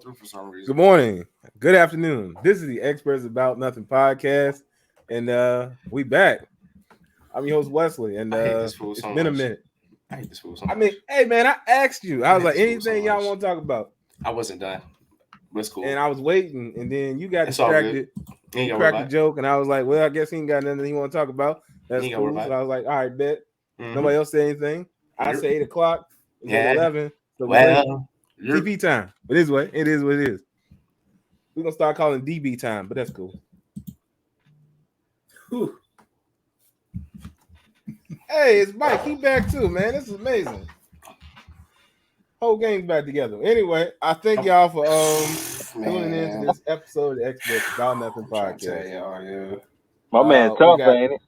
through for some reason. Good morning. Good afternoon. This is the Experts About Nothing podcast, and we back. I'm your host Wesley, and I hate this fool it's so been a much. minute. I hate this fool so I much. mean, hey man, I asked you. I was hate like, this fool anything so y'all much. want to talk about? I wasn't done. But it's cool. And I was waiting, and then you got It's all good. distracted. You ain't You gotta worry cracked a about it. joke, and I was like, well, I guess he ain't got nothing he want to talk about. That's You ain't gotta worry cool. about So I was like, all right, bet. Mhm. Nobody else say anything. I Yep. say 8 o'clock. It's Yeah. 11. So Well, TP time. But this way, it is what it is. We're gonna start calling DB time, but that's cool. Whew. Hey, it's Mike. He back too, man. This is amazing. Whole gang's back together. Anyway, I thank y'all for tuning in to this episode of the Experts About Nothing podcast. My man tough, ain't it?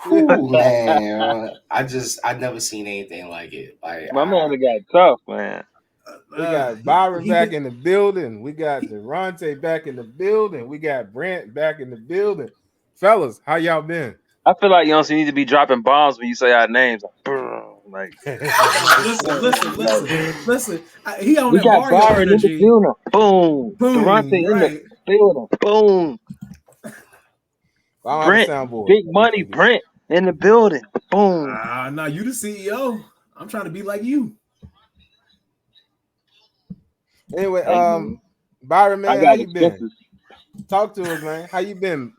Ooh, man. I never seen anything like it. Like my man got tough, man. We got Byron back in the building. We got Durante back in the building. We got Brent back in the building. Fellas, how y'all been? I feel like you need to be dropping bombs when you say our names. Like listen. He on we that got Mario Byron in the energy. building. Boom. Durante right. in the building. Boom. Brent, big money. Brent in the building. Boom. Now you the CEO. I'm trying to be like you. Anyway, Byron, man, how you been? Talk to us, man. How you been?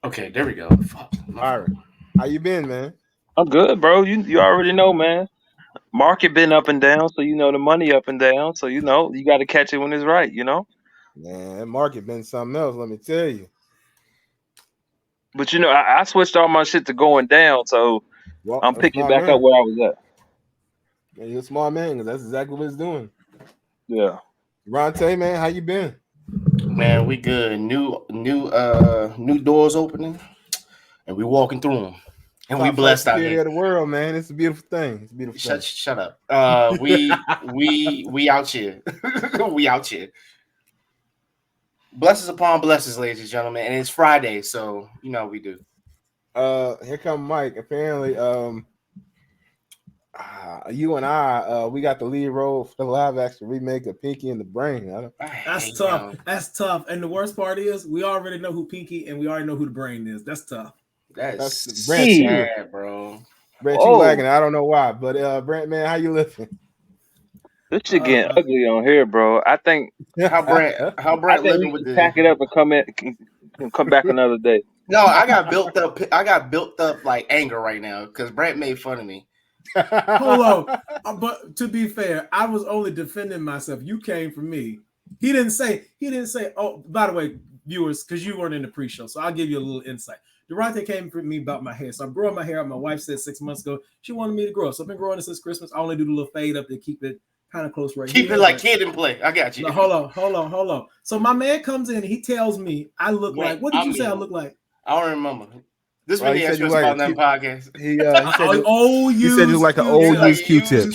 Okay, there we go. Fuck. Byron, how you been, man? I'm good, bro. You already know, man. Market been up and down, so you know the money up and down. So you know you got to catch it when it's right. You know. Man, that market been something else. Let me tell you. But you know, I switched all my shit to going down, so I'm picking back up where I was at. Man, you're a smart man, because that's exactly what it's doing. Yeah. Ronte, man, how you been? Man, we good. New doors opening, and we walking through them, and we blessed out here. Of the world, man. It's a beautiful thing. It's a beautiful thing. Shut up. We out here. We out here. Blessings upon blessings, ladies and gentlemen, and it's Friday, so you know what we do. Here come Mike. Apparently, you and I, we got the lead role for the live action remake of Pinky and the Brain. That's tough. That's tough. And the worst part is, we already know who Pinky and we already know who the Brain is. That's tough. That's Brent, bro. Brent, you lagging. I don't know why, but Brent, man, how you living? This shit getting ugly on here, bro. I think how Brent living with pack it up and come back another day. No, I got built up like anger right now because Brent made fun of me. Hold on, but to be fair, I was only defending myself. You came for me. He didn't say. Oh, by the way, viewers, because you weren't in the pre-show, so I'll give you a little insight. Durante came for me about my hair, so I'm growing my hair out. My wife said 6 months ago she wanted me to grow, so I've been growing it since Christmas. I only do the little fade up to keep it kind of close right here. Keep it like kid and play. I got you. No, hold on. So my man comes in, he tells me I look like. What did you say I look like? I don't remember. This really is about that podcast. He said you like an old used Q-tip.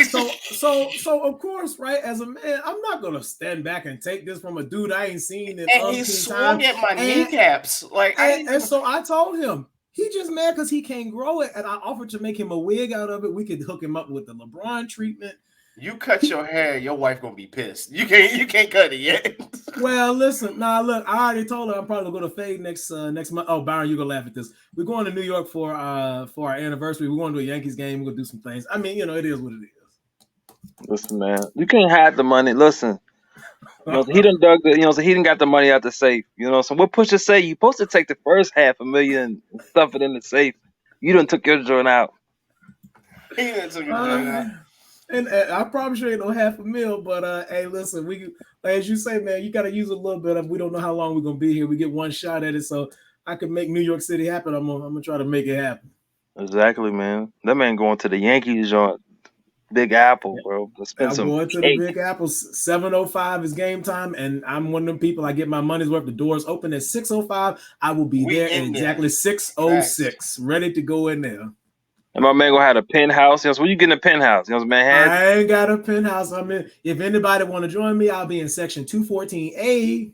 So of course, right? As a man, I'm not gonna stand back and take this from a dude I ain't seen in and he swung at my kneecaps. And so I told him he just mad because he can't grow it, and I offered to make him a wig out of it. We could hook him up with the LeBron treatment. You cut your hair, your wife gonna be pissed. You can't cut it yet. Well, listen, look, I already told her I'm probably gonna fade next month. Oh, Byron, you're gonna laugh at this. We're going to New York for our anniversary. We're going to a Yankees game. We're gonna do some things. I mean, it is what it is. Listen, man, you can't hide the money. Listen, he done dug the, he done got the money out the safe. So what Pusha say? You supposed to take the first $500,000 and stuff it in the safe. You done took your joint out. He done took your joint out. And I promise you ain't no $500,000, but hey, listen, we, as you say, man, you got to use a little bit of. We don't know how long we're gonna be here. We get one shot at it, so I can make New York City happen. I'm gonna try to make it happen. Exactly, man. That man going to the Yankees joint, Big Apple, bro. I'm going to the Big Apple. 7:05 is game time, and I'm one of them people. I get my money's worth. The doors open at 6:05. I will be there at exactly 6:06, ready to go in there. And my man gonna have a penthouse. Where you getting a penthouse? Manhattan? I ain't got a penthouse. I mean, if anybody want to join me, I'll be in section 214A,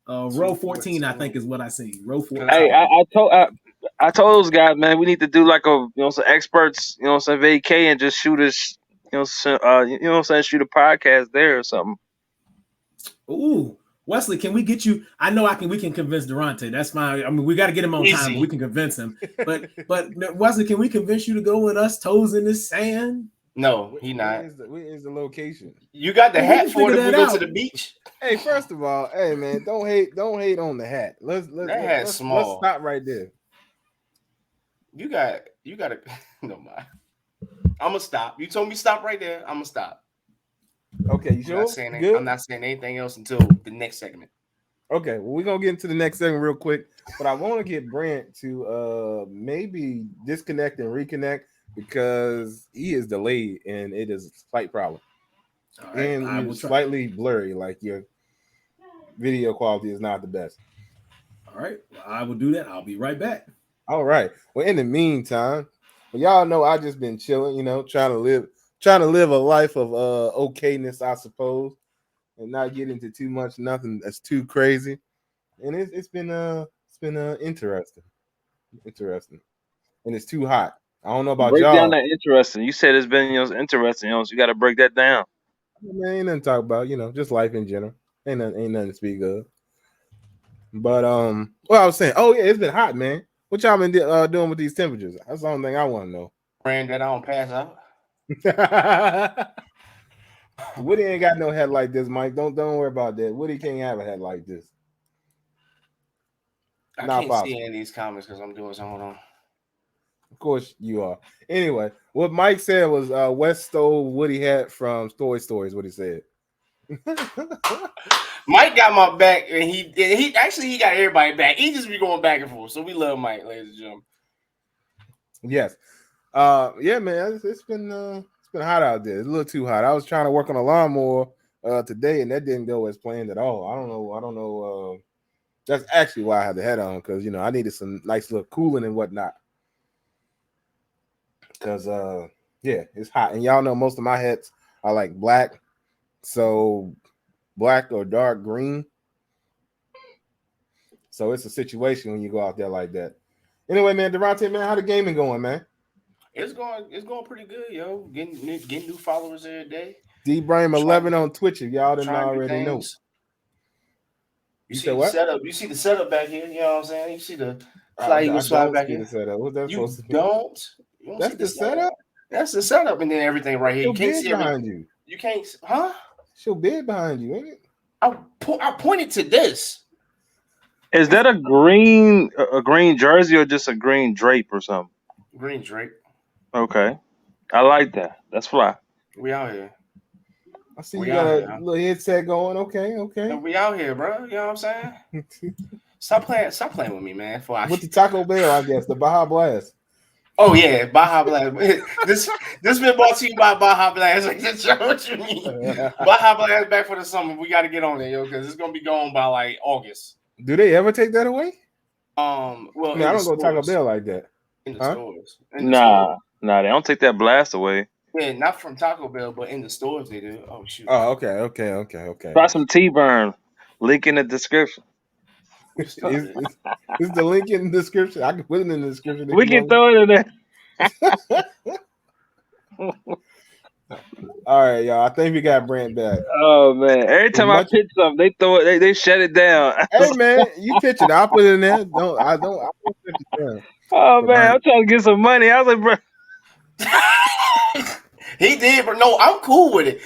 row 14. I think is what I see. Row 14. Hey, I told those guys, man, we need to do like some experts, some vacay and just shoot us Shoot a podcast there or something. Ooh, Wesley, can we get you? I know we can convince Durante. That's fine. I mean, we got to get him on time, Easy. but we can convince him. But Wesley, can we convince you to go with us, toes in the sand? No, he not. Where is the location? You got the Well, hat we can for it figure if we that go to out. the beach. Hey, first of all, hey man, don't hate on the hat. Let's small. stop right there. You got to no mind. I'm gonna stop. You told me stop right there. I'm gonna stop. Okay, you sure? I'm not saying anything else until the next segment. Okay, well, we're gonna get into the next segment real quick, but I want to get Brent to maybe disconnect and reconnect because he is delayed and it is a slight problem. All right, And you're slightly blurry, like your video quality is not the best. All right, well, I will do that. I'll be right back. All right. Well, in the meantime, well, y'all know I just been chilling, trying to live a life of okayness, I suppose, and not get into too much, nothing that's too crazy. And it's been interesting, and it's too hot. I don't know about break y'all. Down that interesting. You said it's been interesting. So you got to break that down. Man, ain't nothing to talk about. Just life in general. Ain't nothing to speak of. But what I was saying, oh yeah, it's been hot, man. What y'all been doing with these temperatures? That's the only thing I want to know. Praying that I don't pass out. Woody ain't got no head like this, Mike. Don't worry about that. Woody can't have a head like this. I Not can't possible. see any of these comments because I'm doing something. Hold on. Of course you are. Anyway, what Mike said was West stole Woody hat from Story Stories. What he said. Mike got my back, and he got everybody back. He just be going back and forth. So we love Mike, ladies and gentlemen. Yes. Yeah, man. It's been hot out there. It's a little too hot. I was trying to work on a lawnmower today, and that didn't go as planned at all. I don't know. That's actually why I had the hat on, because I needed some nice little cooling and whatnot. Because yeah, it's hot, and y'all know most of my hats are like black, so black or dark green. So it's a situation when you go out there like that. Anyway, man, Durante, man, how the gaming going, man? It's going pretty good, yo. Getting new followers every day. DBrahim11 on Twitch, if y'all didn't Trying to do already know. things. You You see said the what? setup. You see the setup back here. You know what I'm saying? You see the I fly Eagle slide don't back see here. the setup. What's that You supposed to be? don't. You don't That's see the setup? That's the setup, and then everything right here. You Your can't bed see behind everything. you. You can't, huh? It's your bed behind you, ain't it? I pointed to this. Is that a green jersey or just a green drape or something? Green Drake. Okay, I like that. That's fly. We out here. I see We you got out a here. little headset going. Okay. We out here, bro. You know what I'm saying? Stop playing with me, man. With the Taco Bell, I guess, the Baja Blast. Oh yeah, Baja Blast. this been brought to you by Baja Blast. What you mean? Baja Blast back for the summer. We got to get on there, yo, because it's gonna be gone by like August. Do they ever take that away? Well, I mean, I don't go Taco Bell like that. In the stores. Nah, they don't take that blast away. Yeah, not from Taco Bell, but in the stores they do. Oh shoot. Oh, okay. Try some T-Burn. Link in the description. Is the link in the description? I can put it in the description. We can throw it in there. All right, y'all. I think we got Brent back. Oh man! Every time I pitch something, they throw it. They shut it down. Hey man, you pitch it. I'll put it in there. I don't pitch it down. Oh man, I'm trying to get some money. I was like, bro. He did, but no, I'm cool with it.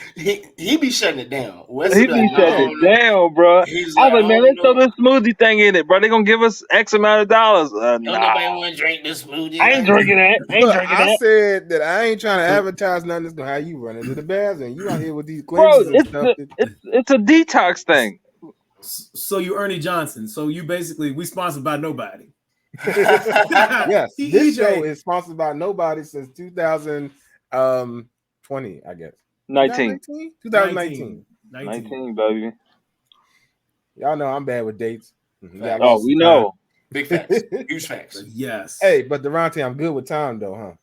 He be shutting it down. He be shutting it down, bro. I was like, man, let's throw this smoothie thing in it, bro. They gonna give us X amount of dollars. Don't nobody want to drink this smoothie. I ain't drinking that. I said that I ain't trying to advertise nothing that's gonna have you run into the bathroom. You out here with these cleanses and stuff. It's a detox thing. So you Ernie Johnson. So you basically we sponsored by nobody. Yes, this show is sponsored by nobody since 2020, I guess. 2019, baby. Y'all know I'm bad with dates. Oh, we know. Big facts. Huge facts. Yes. Hey, but Durante, I'm good with time though, huh?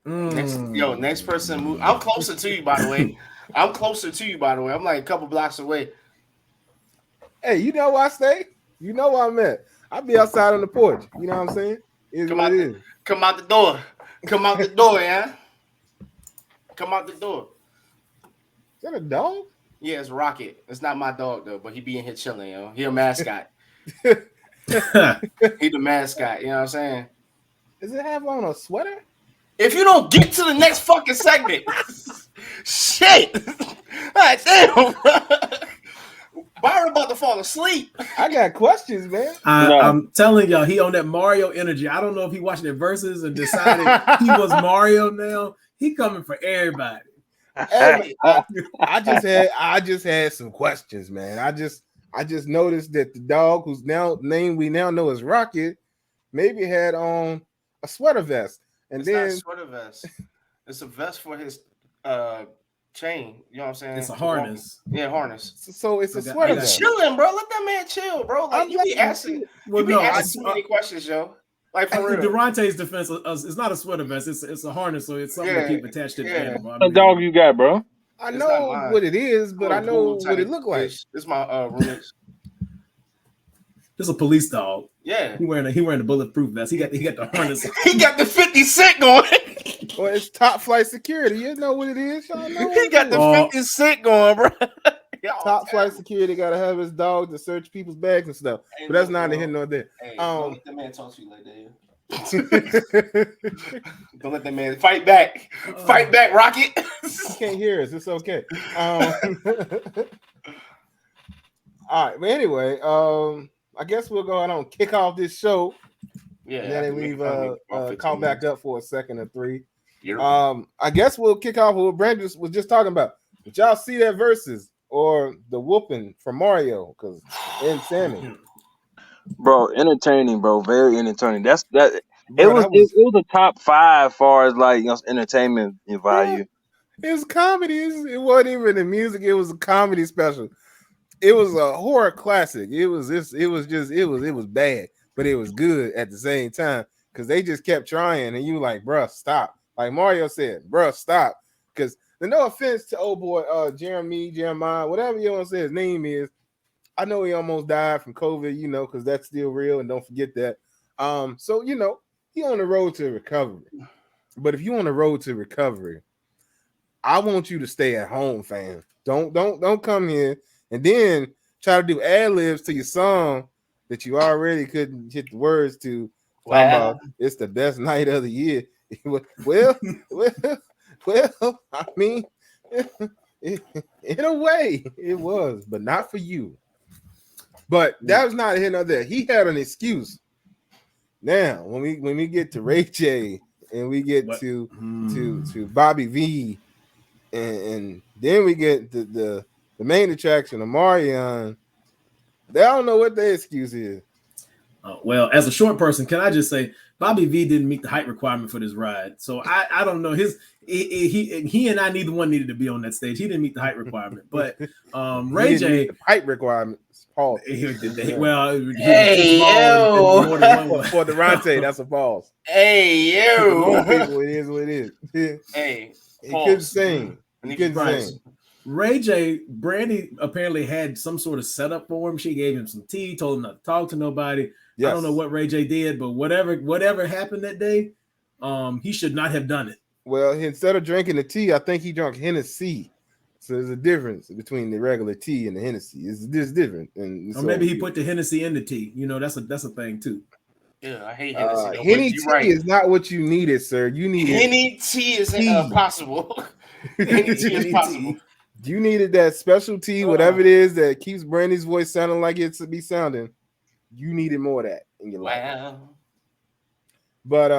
Next person move. I'm closer to you, by the way. I'm like a couple blocks away. Hey, you know where I stay? You know where I'm at. I'll be outside on the porch. You know what I'm saying? Come out the door. Come out the door, yeah. come out the door. Is that a dog? Yeah, it's Rocket. It's not my dog though, but he be in here chilling, yo. He a mascot. He the mascot. You know what I'm saying? Does it have on a sweater? If you don't get to the next fucking segment, shit. God damn. Byron about to fall asleep. I got questions, man. I'm telling y'all, he on that Mario energy. I don't know if he watched the Versus and decided he was Mario now. He coming for everybody. Hey, I just had some questions, man. I just noticed that the dog whose name we now know as Rocket maybe had on a sweater vest. And it's then not a sweater vest. It's a vest for his chain. You know what I'm saying? It's a harness. Yeah, harness. So it's a sweater vest. Chilling, bro. Let that man chill, bro. Like you be asking too many questions, yo. Like for real. Durante's defense, it's not a sweater vest. It's a harness, so it's something to keep attached to the animal. What dog you got, bro? I know what it is, but I know what it look like. This is my roommate's. This is a police dog. Yeah, he wearing the bulletproof vest. He got the harness. He got the 50 Cent going. Well, it's top flight security. You know what it is, y'all know. He got the 50 Cent going, bro. Top flight security got to have his dog to search people's bags and stuff. But that's neither here nor there. Hey, don't let that man talk to you like that. Don't let that man fight back. Fight back, Rocket. He can't hear us. It's okay. All right. But anyway, I guess we'll go ahead and kick off this show. Yeah. And then we've called back up for a second or three. Yeah. I guess we'll kick off with what Brandon was just talking about. Did y'all see that Versus or the whooping from Mario? Because insanity. Bro, entertaining, bro. Very entertaining. That's that. It was a top 5 as far as like entertainment value. Yeah, it was comedy. It wasn't even the music. It was a comedy special. It was a horror classic. It was bad, but it was good at the same time because they just kept trying, and you like, bruh, stop. Like Mario said, bruh, stop. Because no offense to old boy Jeremiah, whatever you want to say his name is. I know he almost died from COVID, because that's still real, and don't forget that. So he on the road to recovery. But if you on the road to recovery, I want you to stay at home, fam. Don't come here and then try to do ad-libs to your song that you already couldn't hit the words to. Wow. About it's the best night of the year. well, I mean, in a way, it was, but not for you. But that was not here nor there. He had an excuse. Now, when we get to Ray J and we get to Bobby V, and then we get the main attraction of Omarion, they don't know what their excuse is. Well, as a short person, can I just say Bobby V didn't meet the height requirement for this ride, so I don't know he and I neither one needed to be on that stage. He didn't meet the height requirement, but Ray J the height requirements. Paul. Well, for Durante, that's a pause. Hey yo, people, it is what it is. Hey, he couldn't sing. He couldn't sing. Ray J, Brandy apparently had some sort of setup for him. She gave him some tea, told him not to talk to nobody. Yes. I don't know what Ray J did, but whatever happened that day, he should not have done it. Well, instead of drinking the tea, I think he drank Hennessy. So there's a difference between the regular tea and the Hennessy. It's different. And or maybe he put the Hennessy in the tea. That's a thing too. Yeah, I hate Hennessy. Henny tea is not what you needed, sir. You needed Henny tea is possible. Henny tea is possible. You needed that special tea, whatever it is that keeps Brandy's voice sounding like it should be sounding. You needed more of that in your life. But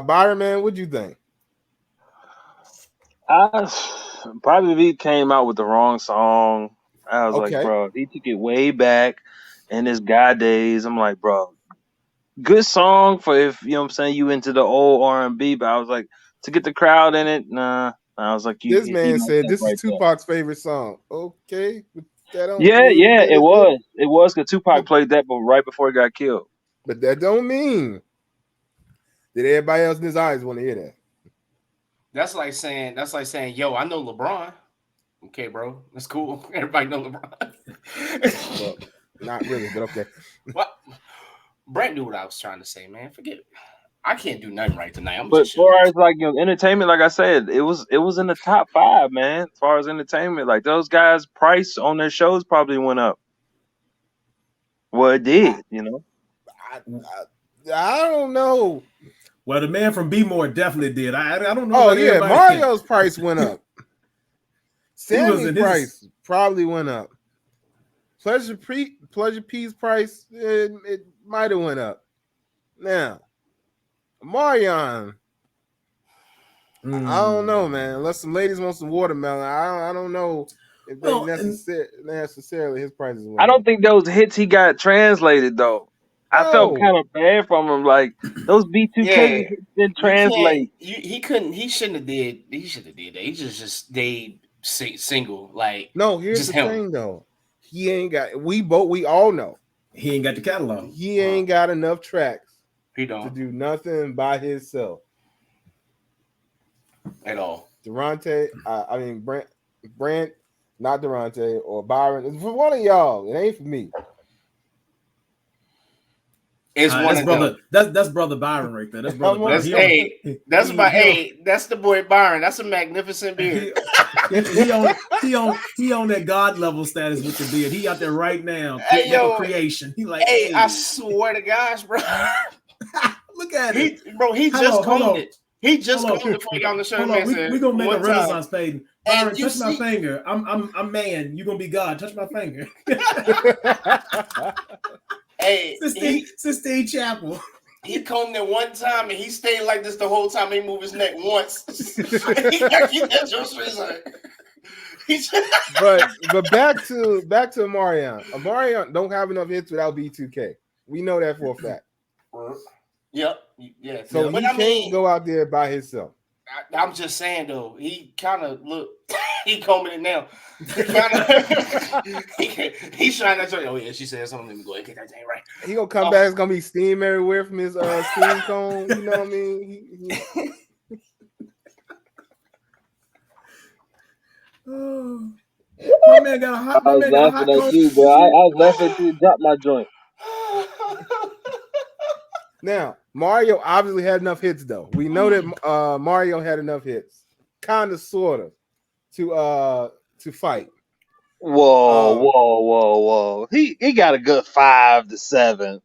Byron, man, what'd you think? Bobby V came out with the wrong song. I was like, bro, he took it way back in his guy days. I'm like, bro, good song for if you into the old R&B, but I was like, to get the crowd in it, nah. I was like, this man said this is Tupac's favorite song. Okay, it was. It was because Tupac played that, but right before he got killed. But that don't mean that everybody else in his eyes want to hear that. That's like saying, yo, I know LeBron. Okay, bro, that's cool. Everybody know LeBron. Well, not really, but okay. Well, Brent knew what I was trying to say, man. Forget it. I can't do nothing right tonight. I'm But just as far as like entertainment, like I said, it was in the top 5, man. As far as entertainment, like those guys' price on their shows probably went up. Well, it did, I don't know. Well, the man from B-More definitely did. I don't know. Oh about yeah, everybody. Mario's price went up. Sammy's in his- price probably went up. Pleasure P's price it might have went up. Now, Omarion, I don't know, man. Unless some ladies want some watermelon, I don't know if they necessarily his prices went I up. don't think those hits he got translated though. I felt kind of bad from him. Like those B2K hits didn't translate. He couldn't. He shouldn't have did. He should have did that. He just stayed single. Like no. Here's just the thing, though. He ain't got. We all know he ain't got the catalog. He ain't got enough tracks. He don't to do nothing by himself at all. Durante, I mean Brent, not Durante or Byron. It's for one of y'all. It ain't for me. It's one of brother. That's brother Byron right there. That's brother. Byron. That's the boy Byron. That's a magnificent beard. He on that God level status with the beard. He out there right now. Creation. He like, hey, I swear to gosh, bro. Look at it, He just combed it. He just combed it before he got on the show. We're gonna make a Renaissance painting. Byron, touch my see, finger. I'm man. You're gonna be God. Touch my finger. Hey, Sistine Chapel. He combed it one time and he stayed like this the whole time. He moved his neck once. He got but back to Omarion. Omarion don't have enough hits without B2K. We know that for a fact. Yep. Yeah. So he can't go out there by himself. I'm just saying though, he kind of he combing it now. He's trying to show you. Oh yeah, she said something. Let me go ahead and get that thing right. He gonna come back. It's gonna be steam everywhere from his steam cone. You know what I mean? My man got a hot. I was laughing at you, bro. I was laughing at you. Drop my joint. Now, Mario obviously had enough hits, though. We know that Mario had enough hits, kind of, sort of, to fight. Whoa! He got a good 5 to 7.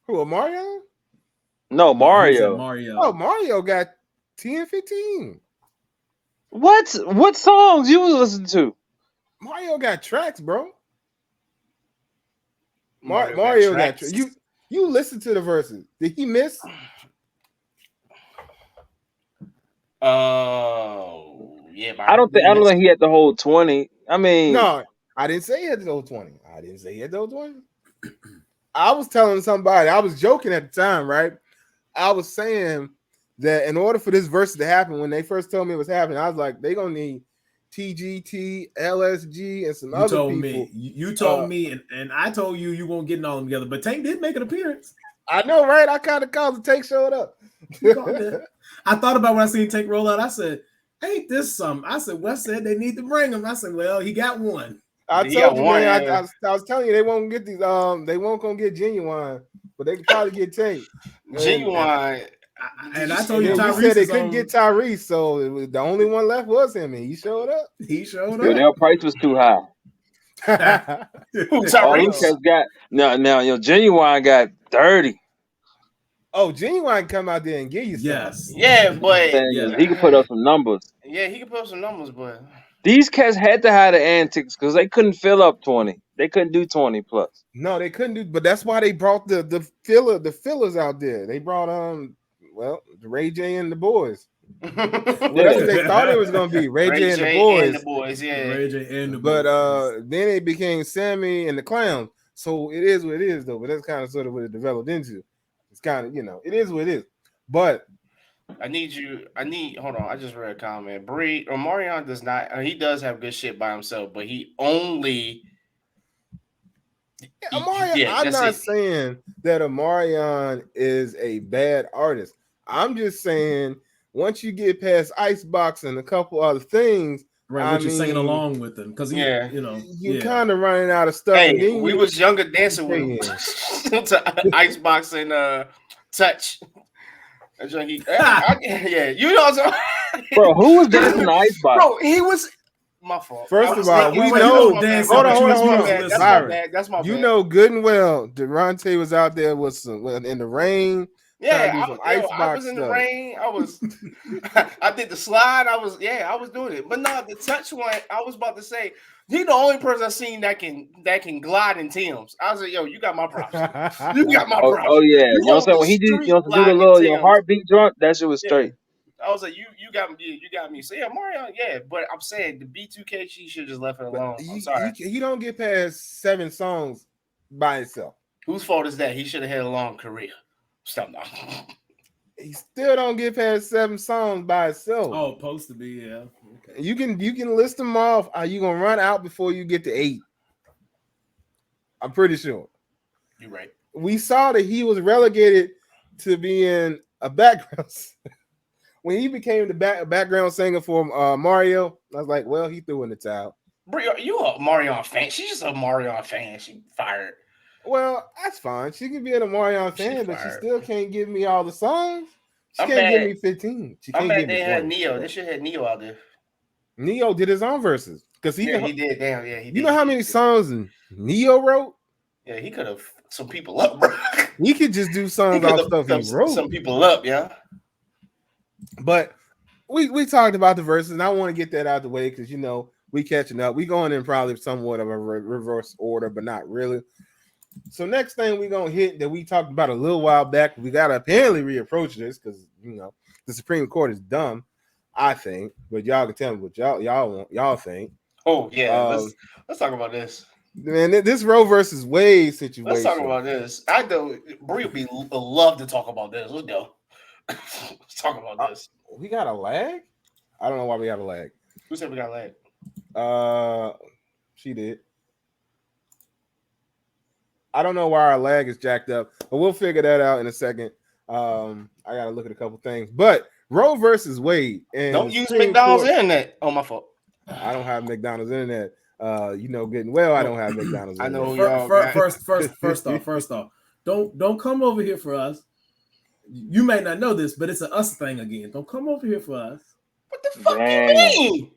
Who? Mario? No, Mario. Oh, Mario got 10, 15. What songs you was listening to? Mario got tracks, bro. Mario got tracks. You listen to the verses. Did he miss? Oh, yeah. I don't think he had the whole 20. I mean, no, I didn't say he had the whole 20. I was telling somebody, I was joking at the time, right? I was saying that in order for this verse to happen, when they first told me it was happening, I was like, they're gonna need TGT, LSG, and some other people. You told me, and I told you won't get all them together. But Tank did make an appearance. I know, right? I kind of called the Tank showed up. I thought about when I seen Tank roll out. I said, "Ain't this something?" I said, "Wes said they need to bring him." I said, "Well, he got one." I told you, man. I was telling you they won't get these. They won't gonna get Genuine, but they could probably get Tank. Genuine. And I told you, Tyrese said they couldn't get Tyrese, so the only one left was him, and he showed up. Their price was too high. Who Tyrese got now? Genuine got 30. Oh, Genuine come out there and give you some. Yes, yeah, but he can put up some numbers. Yeah, he can put up some numbers, but these cats had to have the antics because they couldn't fill up 20. They couldn't do 20 plus. No, they couldn't do. But that's why they brought the fillers out there. They brought Ray J and the boys. Well, that's what they thought it was gonna be. Ray J and the boys. Yeah. Ray J and the boys. But then it became Sammy and the Clowns. So it is what it is, though. But that's kind of sort of what it developed into. It's kind of, it is what it is. But hold on. I just read a comment. Omarion does not. He does have good shit by himself, but he only. I'm not saying that Omarion is a bad artist. I'm just saying once you get past Icebox and a couple other things, right? You're singing along with them because you're kind of running out of stuff. Hey, we was younger dancing with to Icebox and Touch. That's what yeah, you know what I'm saying? Bro, who was dancing the icebox? Bro, he was my fault. First of all, we wait, know. wait, dance, Hold on. That's my Byron, bad. That's my bad. you know good and well, Durante was out there with some in the rain. Yeah, I was in the rain. I did the slide. I was doing it. But no, the touch one, I was about to say, he's the only person I've seen that can glide in Tim's. I was like, yo, you got my props. You got my props. Oh yeah, you know what I'm saying? When he do the little heartbeat drunk, that shit was straight. I was like, you got me, you got me. So yeah, Mario, yeah, but I'm saying the B2K, she should have just left it alone. I'm sorry. He don't get past 7 songs by himself. Whose fault is that? He should have had a long career. Stop now. He still don't get past 7 songs by himself. Oh, supposed to be, yeah. Okay. You can list them off. Are you gonna run out before you get to 8? I'm pretty sure. You're right. We saw that he was relegated to being a background. When he became the background singer for Mario, I was like, well, he threw in the towel. Bro, you a Omarion fan? She's just a Omarion fan. She fired. Well, that's fine. She can be an Omarion fan, but she still can't give me all the songs. She can't give me 15. She can't give me 20. Had Neo. They should have had Neo out there. Neo did his own verses because he did. Damn, yeah, he did. You know how many songs Neo wrote? Yeah, he could have some people up, bro. He could just do songs off stuff he wrote. Some people up, yeah. But we talked about the verses, and I want to get that out of the way because we catching up. We going in probably somewhat of a reverse order, but not really. So next thing we're gonna hit that we talked about a little while back, we gotta apparently reapproach this because the Supreme Court is dumb, I think. But y'all can tell me what y'all think. Oh yeah, let's talk about this. Man, this Roe versus Wade situation. Let's talk about this. I know Bree would love to talk about this. Let's go. Let's talk about this. We got a lag? I don't know why we got a lag. Who said we got a lag? She did. I don't know why our lag is jacked up, but we'll figure that out in a second. I gotta look at a couple things. But Roe versus Wade, and don't use McDonald's internet. Oh, my fault. I don't have McDonald's internet. Getting well, I don't have McDonald's. I know. First off, don't come over here for us. You may not know this, but it's an us thing again. Don't come over here for us. What the fuck you mean?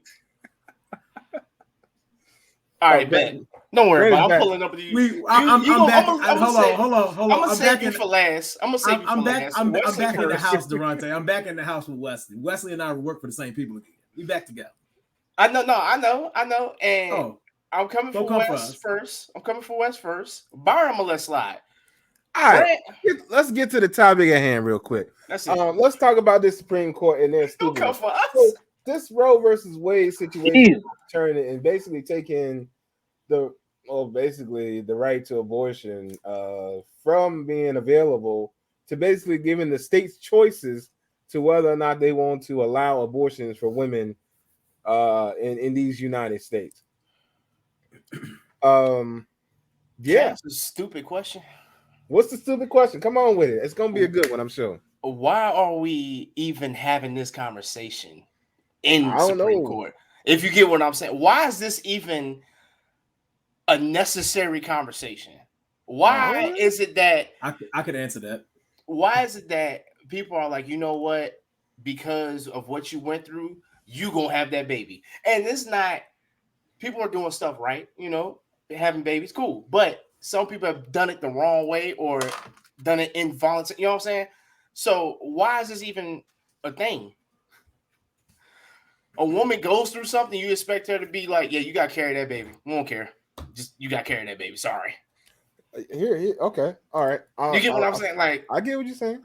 All right, Ben. Don't worry about it. I'm pulling up with you. I'm back. Hold on. I'm gonna save you for last. I'm back in the house, Durante. I'm back in the house with Wesley. Wesley and I work for the same people again. We back together. I know. And I'm coming for West first. Byron, I'm gonna let slide. All right, let's get to the topic at hand real quick. Let's talk about this Supreme Court and their stupid. Don't come for us. So this Roe versus Wade situation turning and basically taking the right to abortion from being available to basically giving the states choices to whether or not they want to allow abortions for women in these United States. That's a stupid question. What's the stupid question? Come on with it. It's gonna be a good one, I'm sure. Why are we even having this conversation in the Supreme Court? If you get what I'm saying, why is this even a necessary conversation? Why is it that I could answer that? Why is it that people are like, you know what? Because of what you went through, you gonna have that baby, and it's not. People are doing stuff right, having babies, cool, but some people have done it the wrong way or done it involuntarily. You know what I'm saying? So why is this even a thing? A woman goes through something, you expect her to be like, yeah, you got to carry that baby. We won't care. Just, you got to carry that baby. Sorry. Here. Okay. All right. You get what I'm saying? Like, I get what you're saying.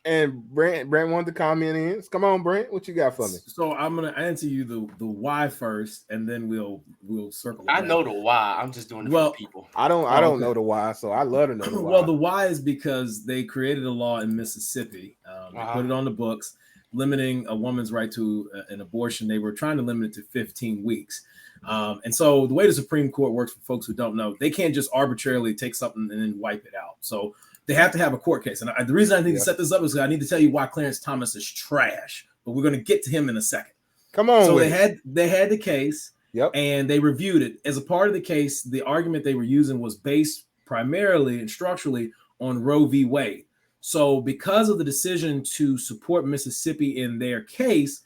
And Brent wanted to comment in. Come on, Brent. What you got for me? So I'm gonna answer you the why first, and then we'll circle. I know the why. I'm just doing it for people. I don't know the why, so I love to know the why. Well, the why is because they created a law in Mississippi. They put it on the books, limiting a woman's right to an abortion. They were trying to limit it to 15 weeks. And so the way the Supreme Court works, for folks who don't know, they can't just arbitrarily take something and then wipe it out. So they have to have a court case. And the reason I need to set this up is because I need to tell you why Clarence Thomas is trash. But we're going to get to him in a second. Come on. So they had the case. Yep. And they reviewed it. As a part of the case, the argument they were using was based primarily and structurally on Roe v. Wade. So because of the decision to support Mississippi in their case,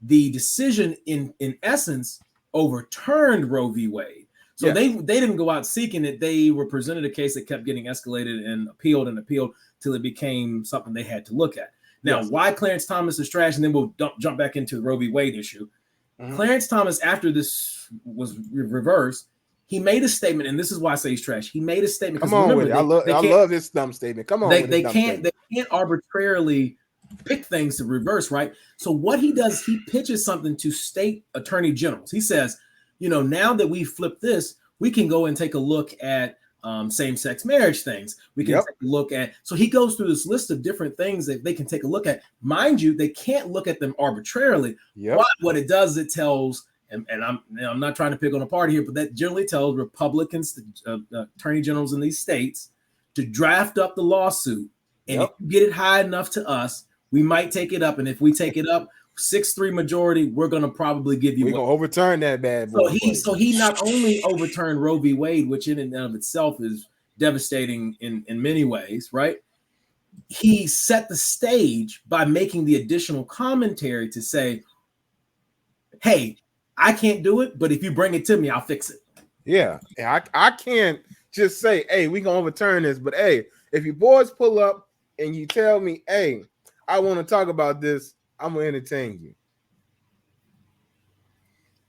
the decision in essence overturned Roe v. Wade. So they didn't go out seeking it. They were presented a case that kept getting escalated and appealed till it became something they had to look at. Now, why Clarence Thomas is trash, and then we'll jump back into the Roe v. Wade issue. Clarence Thomas, after this was reversed, he made a statement, and this is why I say he's trash. He made a statement. Come on with it. I love his dumb statement. Come on, they can't arbitrarily pick things to reverse, right? So what he does, he pitches something to state attorney generals. He says, now that we flipped this, we can go and take a look at same-sex marriage things. We can take a look at. So he goes through this list of different things that they can take a look at. Mind you, they can't look at them arbitrarily. But what it does, it tells, and I'm not trying to pick on a party here, but that generally tells Republicans, attorney generals in these states, to draft up the lawsuit. And if you get it high enough to us, we might take it up. And if we take it up, 6-3 majority, we're going to probably give you. We're going to overturn that bad boy. So he not only overturned Roe v. Wade, which in and of itself is devastating in many ways, right? He set the stage by making the additional commentary to say, hey, I can't do it, but if you bring it to me, I'll fix it. Yeah. I can't just say, hey, we're going to overturn this. But, hey, if your boys pull up and you tell me, hey, I want to talk about this, I'm gonna entertain you.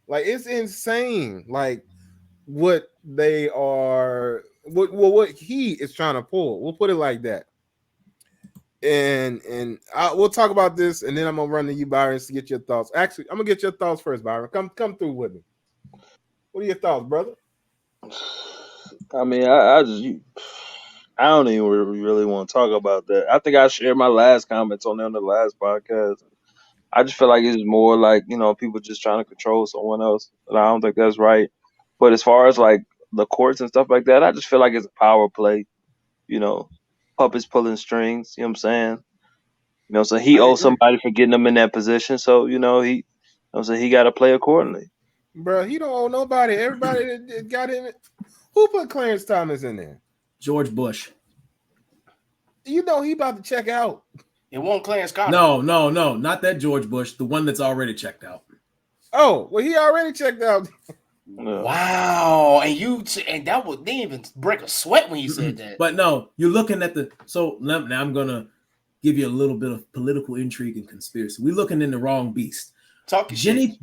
Like, it's insane. Like, what they are, what he is trying to pull. We'll put it like that. And we'll talk about this, and then I'm gonna run to you, Byron, to get your thoughts. Actually, I'm gonna get your thoughts first, Byron. Come through with me. What are your thoughts, brother? I mean, I don't even really want to talk about that. I think I shared my last comments on the last podcast. I just feel like it's more like, people just trying to control someone else. And I don't think that's right. But as far as like the courts and stuff like that, I just feel like it's a power play, puppets pulling strings, you know what I'm saying? So he owes somebody for getting him in that position. So, he got to play accordingly. Bro, he don't owe nobody. Everybody that got him. Who put Clarence Thomas in there? George Bush. He about to check out. It won't Clarence Carter. No, not that George Bush, the one that's already checked out. Oh, well, he already checked out. Wow, and that didn't even break a sweat when you said that. But no, you're looking at so now I'm gonna give you a little bit of political intrigue and conspiracy. We're looking in the wrong beast. Jenny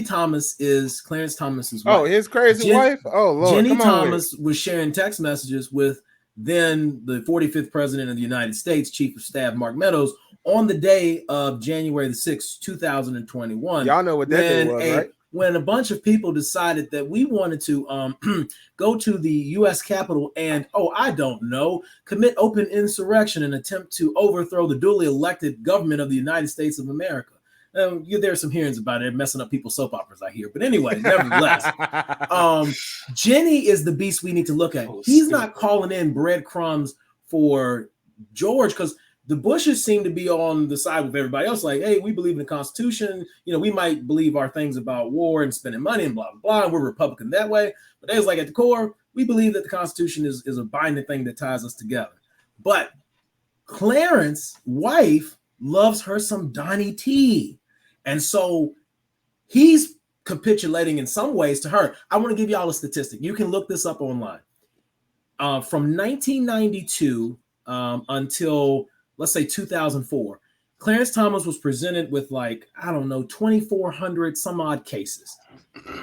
Thomas is Clarence Thomas's wife. Oh, his crazy wife? Oh, Lord. Jenny Thomas was sharing text messages with then the 45th president of the United States, Chief of Staff Mark Meadows, on the day of January the 6th, 2021. Y'all know what that day was, right? When a bunch of people decided that we wanted to go to the U.S. Capitol and, commit open insurrection and attempt to overthrow the duly elected government of the United States of America. There's some hearings about it, messing up people's soap operas, I hear. But anyway, nevertheless, Jenny is the beast we need to look at. He's not calling in breadcrumbs for George, because the Bushes seem to be on the side with everybody else. Like, hey, we believe in the Constitution. We might believe our things about war and spending money and blah, blah, blah. And we're Republican that way. But they was like, at the core, we believe that the Constitution is a binding thing that ties us together. But Clarence's wife loves her some Donnie T. And so he's capitulating in some ways to her. I want to give you all a statistic. You can look this up online. From 1992 until, let's say, 2004, Clarence Thomas was presented with 2,400 some odd cases.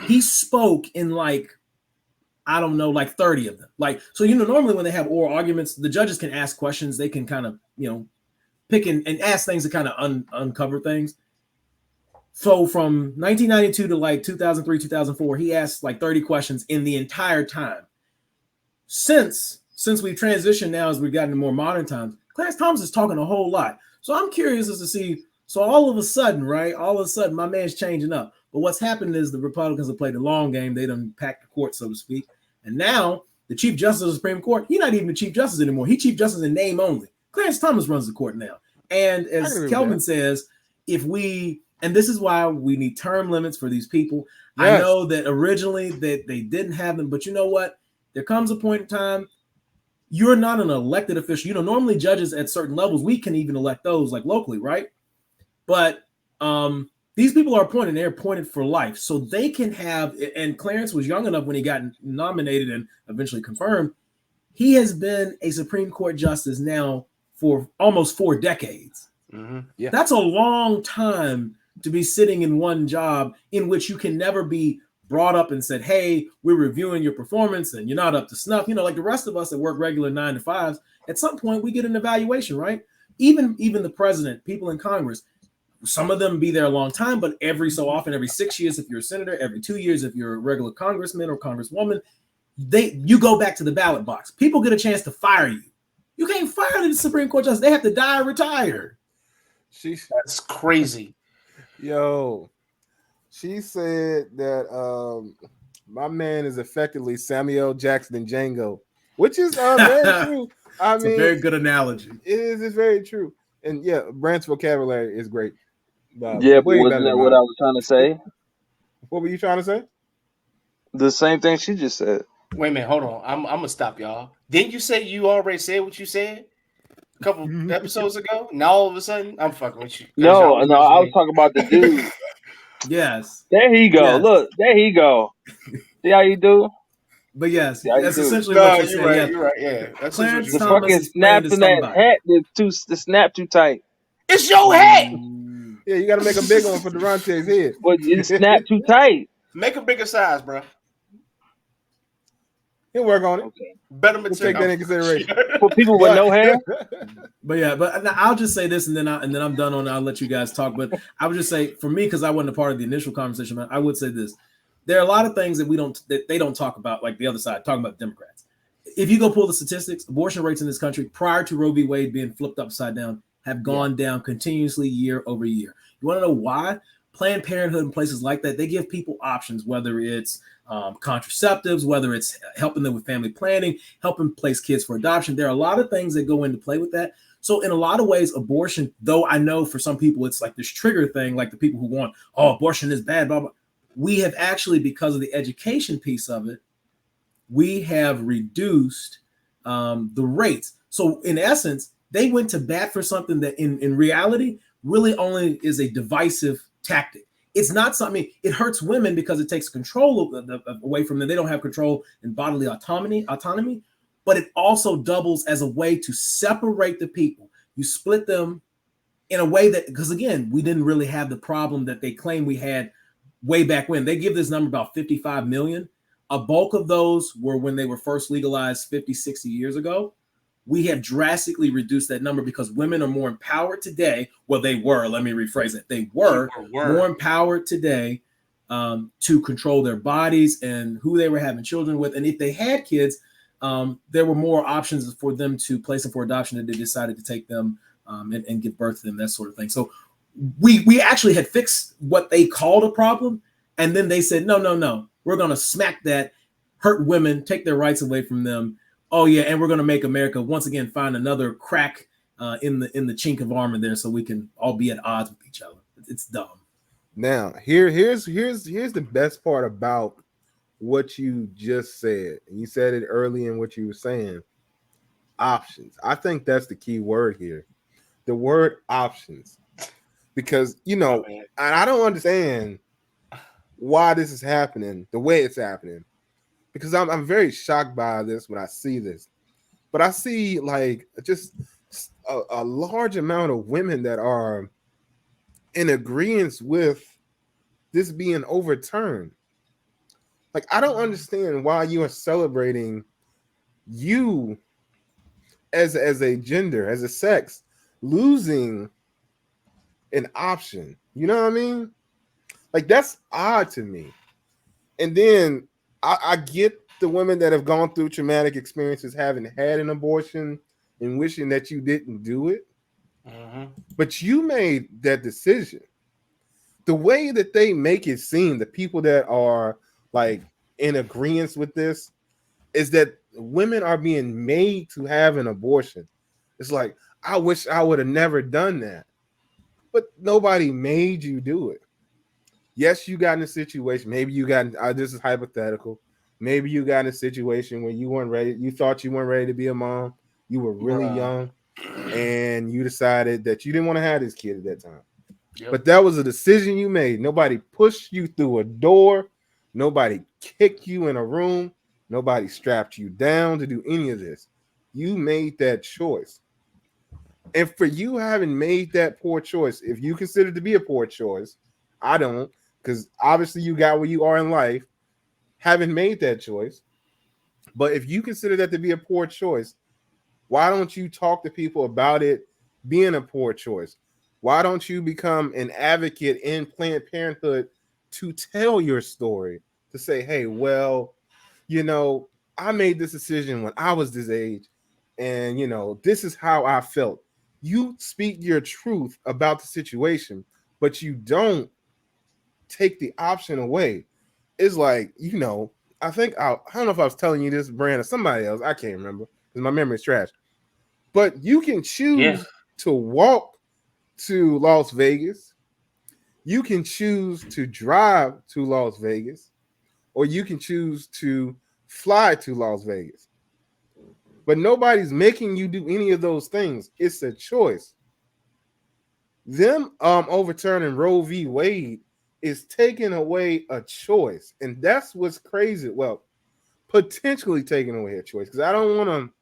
He spoke in 30 of them. Normally when they have oral arguments, the judges can ask questions. They can kind of, pick and ask things to kind of uncover things. So from 1992 to 2003, 2004, he asked 30 questions in the entire time. Since we've transitioned now, as we've gotten to more modern times, Clarence Thomas is talking a whole lot. So I'm curious as to see, so all of a sudden, my man's changing up. But what's happened is the Republicans have played the long game. They done packed the court, so to speak. And now the Chief Justice of the Supreme Court, he's not even the Chief Justice anymore. He's Chief Justice in name only. Clarence Thomas runs the court now. And as Kelvin says, and this is why we need term limits for these people. Yes. I know that originally that they didn't have them, but you know what? There comes a point in time, you're not an elected official. You know, normally judges at certain levels, we can even elect those like locally, right? But these people are appointed, they're appointed for life. So they can have, and Clarence was young enough when he got nominated and eventually confirmed. He has been a Supreme Court justice now for almost 4 decades. Mm-hmm. Yeah. That's a long time to be sitting in one job in which you can never be brought up and said, hey, we're reviewing your performance and you're not up to snuff. You know, like the rest of us that work regular 9 to 5s, at some point we get an evaluation, right? Even the president, people in Congress, some of them be there a long time, but every so often, every 6 years, if you're a senator, every 2 years, if you're a regular congressman or congresswoman, you go back to the ballot box. People get a chance to fire you. You can't fire the Supreme Court justice. They have to die or retire. That's crazy. Yo, she said that my man is effectively Samuel Jackson and Django, which is very true. I mean, a very good analogy. It is. It's very true. And yeah, Brandt's vocabulary is great. Yeah, but wasn't that what I was trying to say? What were you trying to say? The same thing she just said. Wait a minute, hold on. I'm gonna stop y'all. Didn't you say you already said what you said a couple episodes ago? Now all of a sudden, I'm fucking with you. No, I was talking about the dude. Yes. There he go. Yes. Look, there he go. See how you do? But yes, that's essentially what you're saying. Right, you're right. Yeah, that's Clarence the Thomas fucking snaps in that hat. The snap too tight. It's your hat. Yeah, you got to make a big one for Durante's head. But it's snapped too tight. Make a bigger size, bro. He'll work on it. Okay. Better We'll material. take that in consideration. For people with no hair. But yeah, but I'll just say this, and then I'm done on it. I'll let you guys talk. But I would just say, for me, because I wasn't a part of the initial conversation, I would say this: there are a lot of things that they don't talk about, like the other side, talking about Democrats. If you go pull the statistics, abortion rates in this country prior to Roe v. Wade being flipped upside down have gone down continuously year over year. You want to know why? Planned Parenthood and places like that, they give people options, whether it's contraceptives, whether it's helping them with family planning, helping place kids for adoption. There are a lot of things that go into play with that. So in a lot of ways, abortion, though I know for some people it's like this trigger thing, like the people who want, abortion is bad, blah, blah. We have actually, because of the education piece of it, we have reduced the rates. So in essence, they went to bat for something that in reality really only is a divisive tactic. It's not something, it hurts women because it takes control away from them. They don't have control and bodily autonomy, but it also doubles as a way to separate the people. You split them in a way that, because again, we didn't really have the problem that they claim we had way back when. They give this number about 55 million. A bulk of those were when they were first legalized 50, 60 years ago. We have drastically reduced that number because women are more empowered today. Well, they were, let me rephrase it. They were more empowered today to control their bodies and who they were having children with. And if they had kids, there were more options for them to place them for adoption that they decided to take them and give birth to them, that sort of thing. So we actually had fixed what they called a problem. And then they said, no, we're going to smack that, hurt women, take their rights away from them. Oh yeah, and we're going to make America once again find another crack in the chink of armor there, so we can all be at odds with each other. It's dumb. Now, here's the best part about what you just said, and you said it early in what you were saying. Options. I think that's the key word here. The word options, because I don't understand why this is happening the way it's happening. Because I'm very shocked by this when I see this. But I see like just a large amount of women that are in agreement with this being overturned. Like, I don't understand why you are celebrating you as a gender, as a sex, losing an option. You know what I mean? Like, that's odd to me. And then I get the women that have gone through traumatic experiences, having had an abortion and wishing that you didn't do it. Mm-hmm. But you made that decision. The way that they make it seem, the people that are like in agreement with this, is that women are being made to have an abortion. It's like, I wish I would have never done that. But nobody made you do it. Yes, you got in a situation. Maybe you got, this is hypothetical. Maybe you got in a situation where you weren't ready. You thought you weren't ready to be a mom. You were really young, and you decided that you didn't want to have this kid at that time. Yep. But that was a decision you made. Nobody pushed you through a door. Nobody kicked you in a room. Nobody strapped you down to do any of this. You made that choice. And for you having made that poor choice, if you consider it to be a poor choice, I don't, because obviously you got where you are in life, having made that choice. But if you consider that to be a poor choice, why don't you talk to people about it being a poor choice? Why don't you become an advocate in Planned Parenthood to tell your story, to say, hey, well, I made this decision when I was this age, and, this is how I felt. You speak your truth about the situation, but you don't take the option away. It's like, I think I don't know if I was telling you this, Brand, or somebody else. I can't remember because my memory is trash. But you can choose to walk to Las Vegas. You can choose to drive to Las Vegas, or you can choose to fly to Las Vegas. But nobody's making you do any of those things. It's a choice. Them overturning Roe V Wade is taking away a choice. And that's what's crazy. Well, potentially taking away a choice. Because I don't want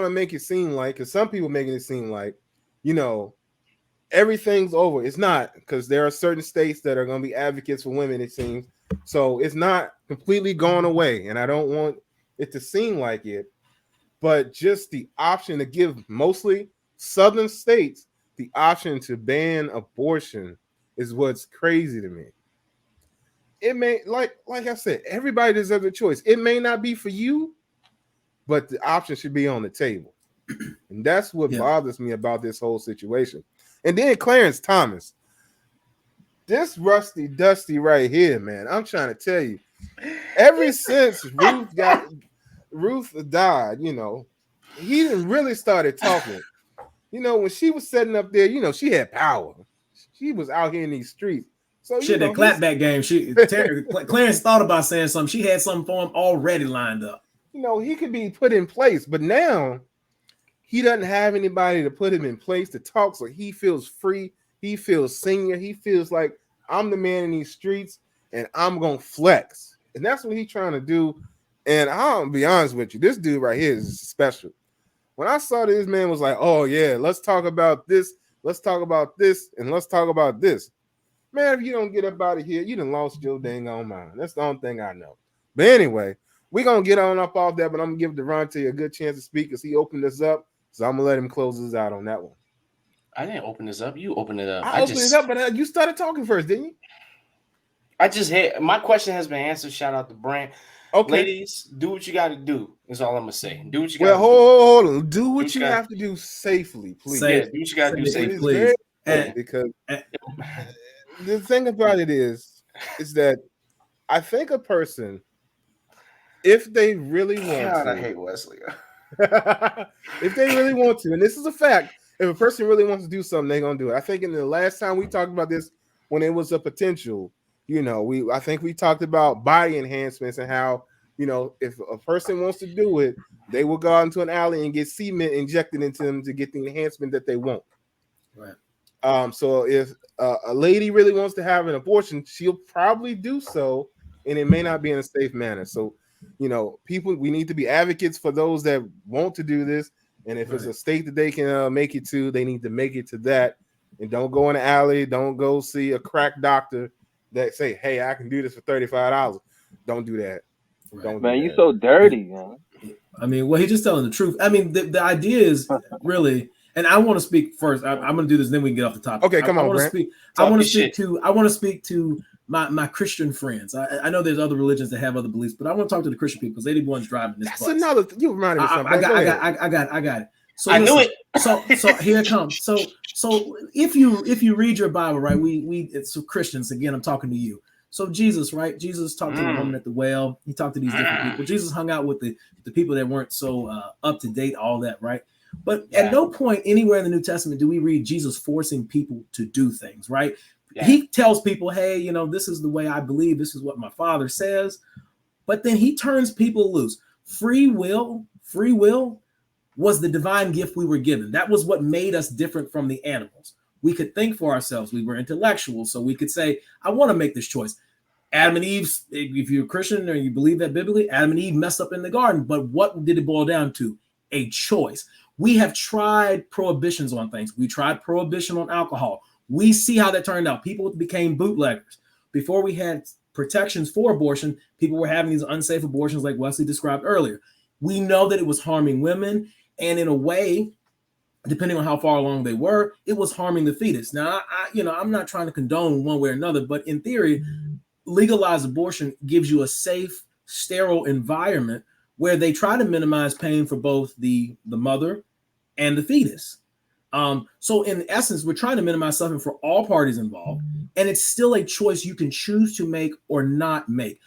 to make it seem like, because some people making it seem like, everything's over. It's not, because there are certain states that are going to be advocates for women, it seems. So it's not completely gone away. And I don't want it to seem like it. But just the option to give mostly southern states the option to ban abortion is what's crazy to me. It may, like I said, everybody deserves a choice. It may not be for you, but the option should be on the table. And that's what bothers me about this whole situation. And then Clarence Thomas, this Rusty Dusty right here, man, I'm trying to tell you, ever since Ruth died, he didn't really started talking. When she was setting up there, she had power. She was out here in these streets. So she had that clapback game. Clarence thought about saying something. She had something for him already lined up. He could be put in place, but now he doesn't have anybody to put him in place to talk. So he feels free. He feels senior. He feels like I'm the man in these streets and I'm gonna flex. And that's what he's trying to do. And I'll be honest with you, this dude right here is special. When I saw this man was like, oh yeah, let's talk about this, let's talk about this, and let's talk about this. Man, if you don't get up out of here, you done lost your dang on mind. That's the only thing I know. But anyway, we're going to get on up off that, but I'm going to give Devontae a good chance to speak because he opened this up. So I'm going to let him close this out on that one. I didn't open this up. You opened it up. I opened it up, but you started talking first, didn't you? I just hit. My question has been answered. Shout out to Brand. Okay. Ladies, do what you got to do. Is all I'm going to say. Do what you got to do. Hold on. Do what you have to do safely, please. Yeah, do what you got to do safely, please. Because the thing about it is that I think a person, if they really want to, I hate Wesley. If they really want to, and this is a fact, if a person really wants to do something, they're gonna do it. I think in the last time we talked about this, when it was a potential, I think we talked about body enhancements and how, if a person wants to do it, they will go out into an alley and get cement injected into them to get the enhancement that they want. Right. So if a lady really wants to have an abortion, she'll probably do so, and it may not be in a safe manner. So, people, we need to be advocates for those that want to do this. And if it's a state that they can make it to, they need to make it to that. And don't go in the alley. Don't go see a crack doctor that say, hey, I can do this for $35. Don't do that. Right. Don't man, you so dirty, man. I mean, well, he's just telling the truth. I mean, the idea is really, and I want to speak first. I'm going to do this, and then we can get off the topic. Okay, come on, Brent. I want to speak to my Christian friends. I know there's other religions that have other beliefs, but I want to talk to the Christian people because they're the ones driving this. That's bus. Another. You reminded me of something. I got it. So I knew it. So here it comes. So if you read your Bible, right? It's Christians again. I'm talking to you. So Jesus, right? Jesus talked to the woman at the well. He talked to these different people. Jesus hung out with the people that weren't so up to date, all that, right? But at no point anywhere in the New Testament do we read Jesus forcing people to do things, right? Yeah. He tells people, hey, this is the way I believe. This is what my Father says. But then he turns people loose. Free will was the divine gift we were given. That was what made us different from the animals. We could think for ourselves. We were intellectual, so we could say, I want to make this choice. Adam and Eve, if you're a Christian or you believe that biblically, Adam and Eve messed up in the garden. But what did it boil down to? A choice. We have tried prohibitions on things. We tried prohibition on alcohol. We see how that turned out. People became bootleggers. Before we had protections for abortion, people were having these unsafe abortions like Wesley described earlier. We know that it was harming women. And in a way, depending on how far along they were, it was harming the fetus. Now, I'm not trying to condone one way or another, but in theory, legalized abortion gives you a safe, sterile environment where they try to minimize pain for both the mother and the fetus. So in essence, we're trying to minimize suffering for all parties involved, and it's still a choice you can choose to make or not make.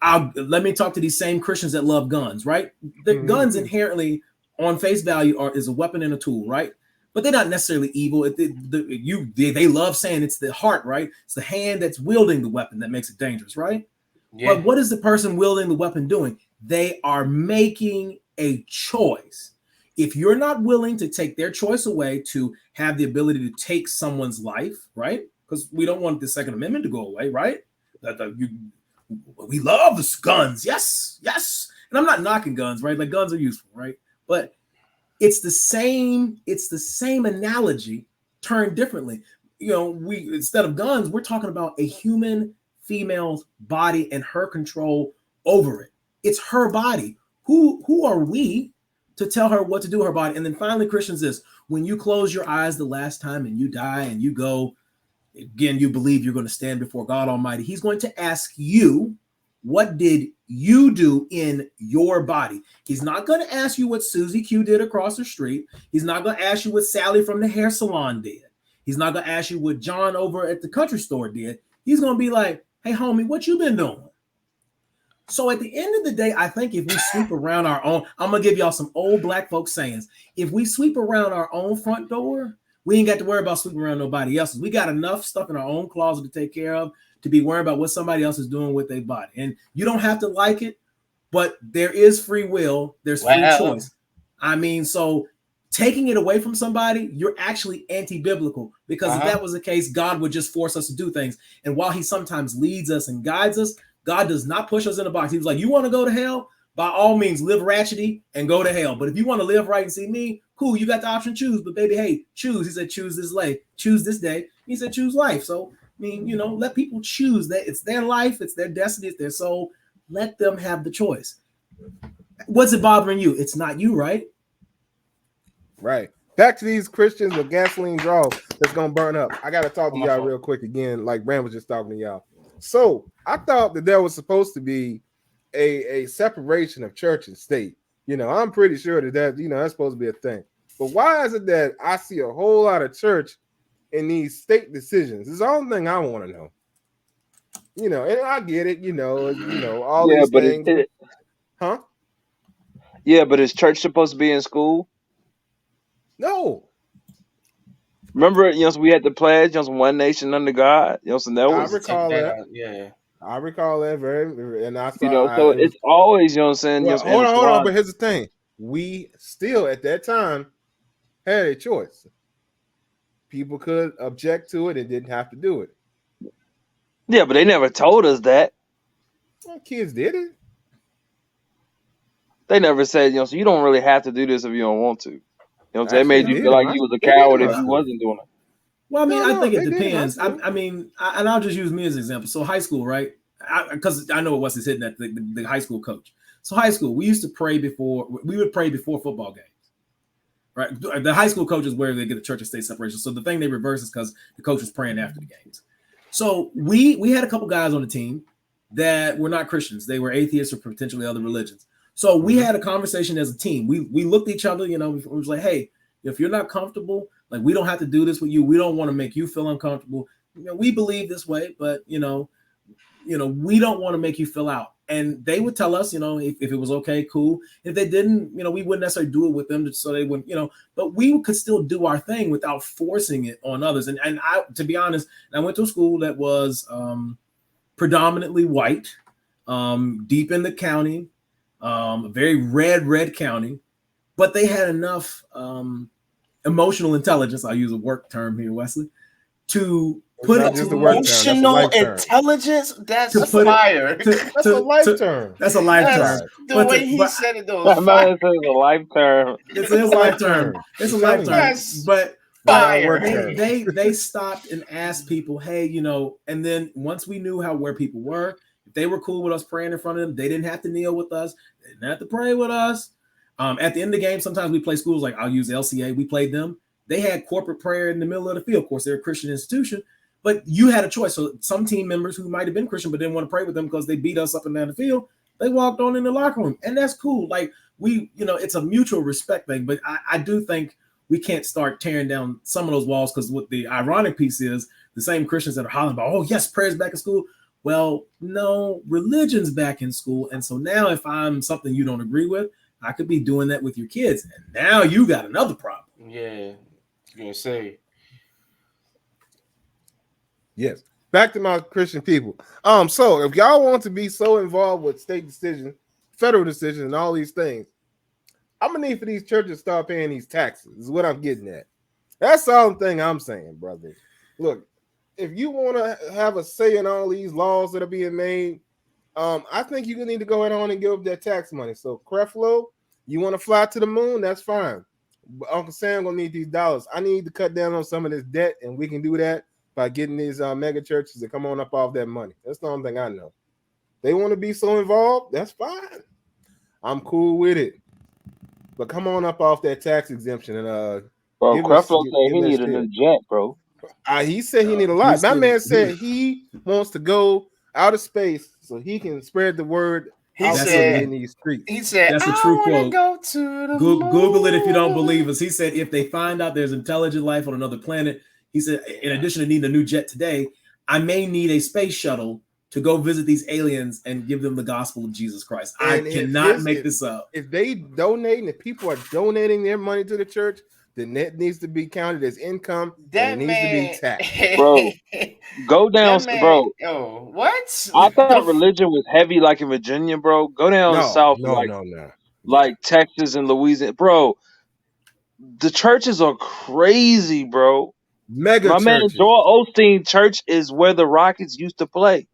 Let me talk to these same Christians that love guns, right? The guns inherently, on face value, is a weapon and a tool, right? But they're not necessarily evil. They love saying it's the heart, right? It's the hand that's wielding the weapon that makes it dangerous, right? Yeah. But what is the person wielding the weapon doing? They are making a choice. If you're not willing to take their choice away to have the ability to take someone's life, right? Because we don't want the Second Amendment to go away, right? We love the guns, yes. And I'm not knocking guns, right? Like guns are useful, right? But it's the same analogy turned differently. We instead of guns, we're talking about a human female's body and her control over it. It's her body. Who are we to tell her what to do with her body? And then finally, Christians, this: when you close your eyes the last time and you die and you go, again, you believe you're going to stand before God Almighty. He's going to ask you, what did you do in your body? He's not going to ask you what Susie Q did across the street. He's not going to ask you what Sally from the hair salon did. He's not going to ask you what John over at the country store did. He's going to be like, hey, homie, what you been doing? So at the end of the day, I think if we sweep around our own, I'm going to give y'all some old black folks sayings. If we sweep around our own front door, we ain't got to worry about sweeping around nobody else's. We got enough stuff in our own closet to take care of, to be worried about what somebody else is doing with their body. And you don't have to like it, but there is free will. There's free choice. I mean, so taking it away from somebody, you're actually anti-biblical, because if that was the case, God would just force us to do things. And while he sometimes leads us and guides us, God does not push us in a box. He was like, you want to go to hell? By all means, live ratchety and go to hell. But if you want to live right and see me, cool, you got the option to choose. But baby, hey, choose. He said, choose this life. Choose this day. He said, choose life. So, I mean, let people choose. That it's their life, it's their destiny, it's their soul. Let them have the choice. What's it bothering you? It's not you, right? Right. Back to these Christians with gasoline draws that's gonna burn up. I gotta talk to y'all real quick again, like Brand was just talking to y'all. So I thought that there was supposed to be a separation of church and state. I'm pretty sure that that's supposed to be a thing. But why is it that I see a whole lot of church in these state decisions? It's the only thing I want to know. And I get it, all these things. Huh? Yeah, but is church supposed to be in school? No. Remember, so we had the pledge, one nation under God. So that was. I recall that. Yeah. I recall that very, and I thought. So it's always, what I'm saying. Well, hold on. But here's the thing: we still at that time had a choice. People could object to it and didn't have to do it. Yeah, but they never told us that. Well, kids did it. They never said, so you don't really have to do this if you don't want to. They made you feel like you was a coward if you wasn't doing it. Well, I mean, I think it depends. I mean, and I'll just use me as an example. So high school, right? Because I know what Wesley's hitting at, the high school coach. So high school, we used to pray before football games, right? The high school coach is where they get the church and state separation. So the thing they reverse is because the coach was praying after the games. So we had a couple guys on the team that were not Christians. They were atheists or potentially other religions. So we had a conversation as a team. We looked at each other, we was like, hey, if you're not comfortable, like, we don't have to do this with you. We don't want to make you feel uncomfortable. We believe this way, but we don't want to make you feel out. And they would tell us, if it was okay, cool. If they didn't, we wouldn't necessarily do it with them, so they wouldn't, but we could still do our thing without forcing it on others. And I, to be honest, I went to a school that was predominantly white. deep in the county, very red county, but they had enough emotional intelligence. I'll use a work term here, Wesley, to put it just to a word term. Emotional intelligence. That's fire. That's a life term. That's a life term. The way he said it, though, That man says a life term. It's a life term. It's a life term. But fire. They stopped and asked people, hey, you know, and then once we knew where people were, if they were cool with us praying in front of them, they didn't have to kneel with us. They didn't have to pray with us. At the end of the game, sometimes we play schools like I'll use LCA. We played them. They had corporate prayer in the middle of the field. Of course, they're a Christian institution, but you had a choice. So some team members who might have been Christian but didn't want to pray with them because they beat us up and down the field, they walked on in the locker room, and that's cool. Like it's a mutual respect thing. But I do think we can't start tearing down some of those walls, because what the ironic piece is, the same Christians that are hollering about, oh yes, prayer's back in school. Well, no, religion's back in school, and so now if I'm something you don't agree with, I could be doing that with your kids, and now you got another problem. Yeah. Gonna say yes. Back to my Christian people. So if y'all want to be so involved with state decision, federal decision, and all these things, I'm gonna need for these churches to start paying these taxes. Is what I'm getting at. That's the only thing I'm saying, brother. Look, if you want to have a say in all these laws that are being made, I think you need to go ahead on and give up that tax money. So Creflo, you want to fly to the moon? That's fine. But Uncle Sam gonna need these dollars. I need to cut down on some of this debt, and we can do that by getting these mega churches to come on up off that money. That's the only thing I know. They want to be so involved, that's fine. I'm cool with it. But come on up off that tax exemption and bro, Creflo said he needed a jet, bro. He said he need a lot. My man said he wants to go out of space so he can spread the word. He said in these streets. He said that's a true quote. Go to the Google it if you don't believe us. He said if they find out there's intelligent life on another planet, he said in addition to needing a new jet today, I may need a space shuttle to go visit these aliens and give them the gospel of Jesus Christ. I cannot make this up. If they donate and if people are donating their money to the church, then that needs to be counted as income. That needs to be taxed. Bro, go down, bro. Oh, what? I thought religion was heavy like in Virginia, bro. Go down south, like Texas and Louisiana. Bro, the churches are crazy, bro. Mega My churches. man Joel Osteen church is where the Rockets used to play.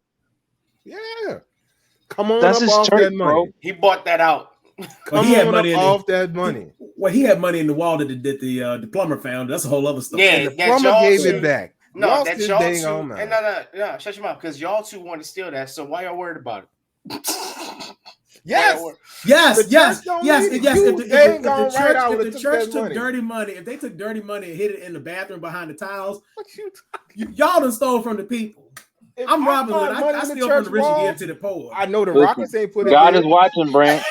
Yeah. Come on, that's up his off church, that money. bro. He bought that out. Come on money off that money. Well, he had money in the wall that the plumber found. That's a whole other stuff. Yeah, and the plumber gave it back. No, that's y'all two. No, shut your mouth, because y'all two want to steal that. So why y'all worried about it? Yes. If the church took dirty money, if they took dirty money and hid it in the bathroom behind the tiles, y'all done stole from the people. I'm Robin Hood. I steal from the rich and give to the poor. I know the Rockets ain't put it. God is watching, Brent.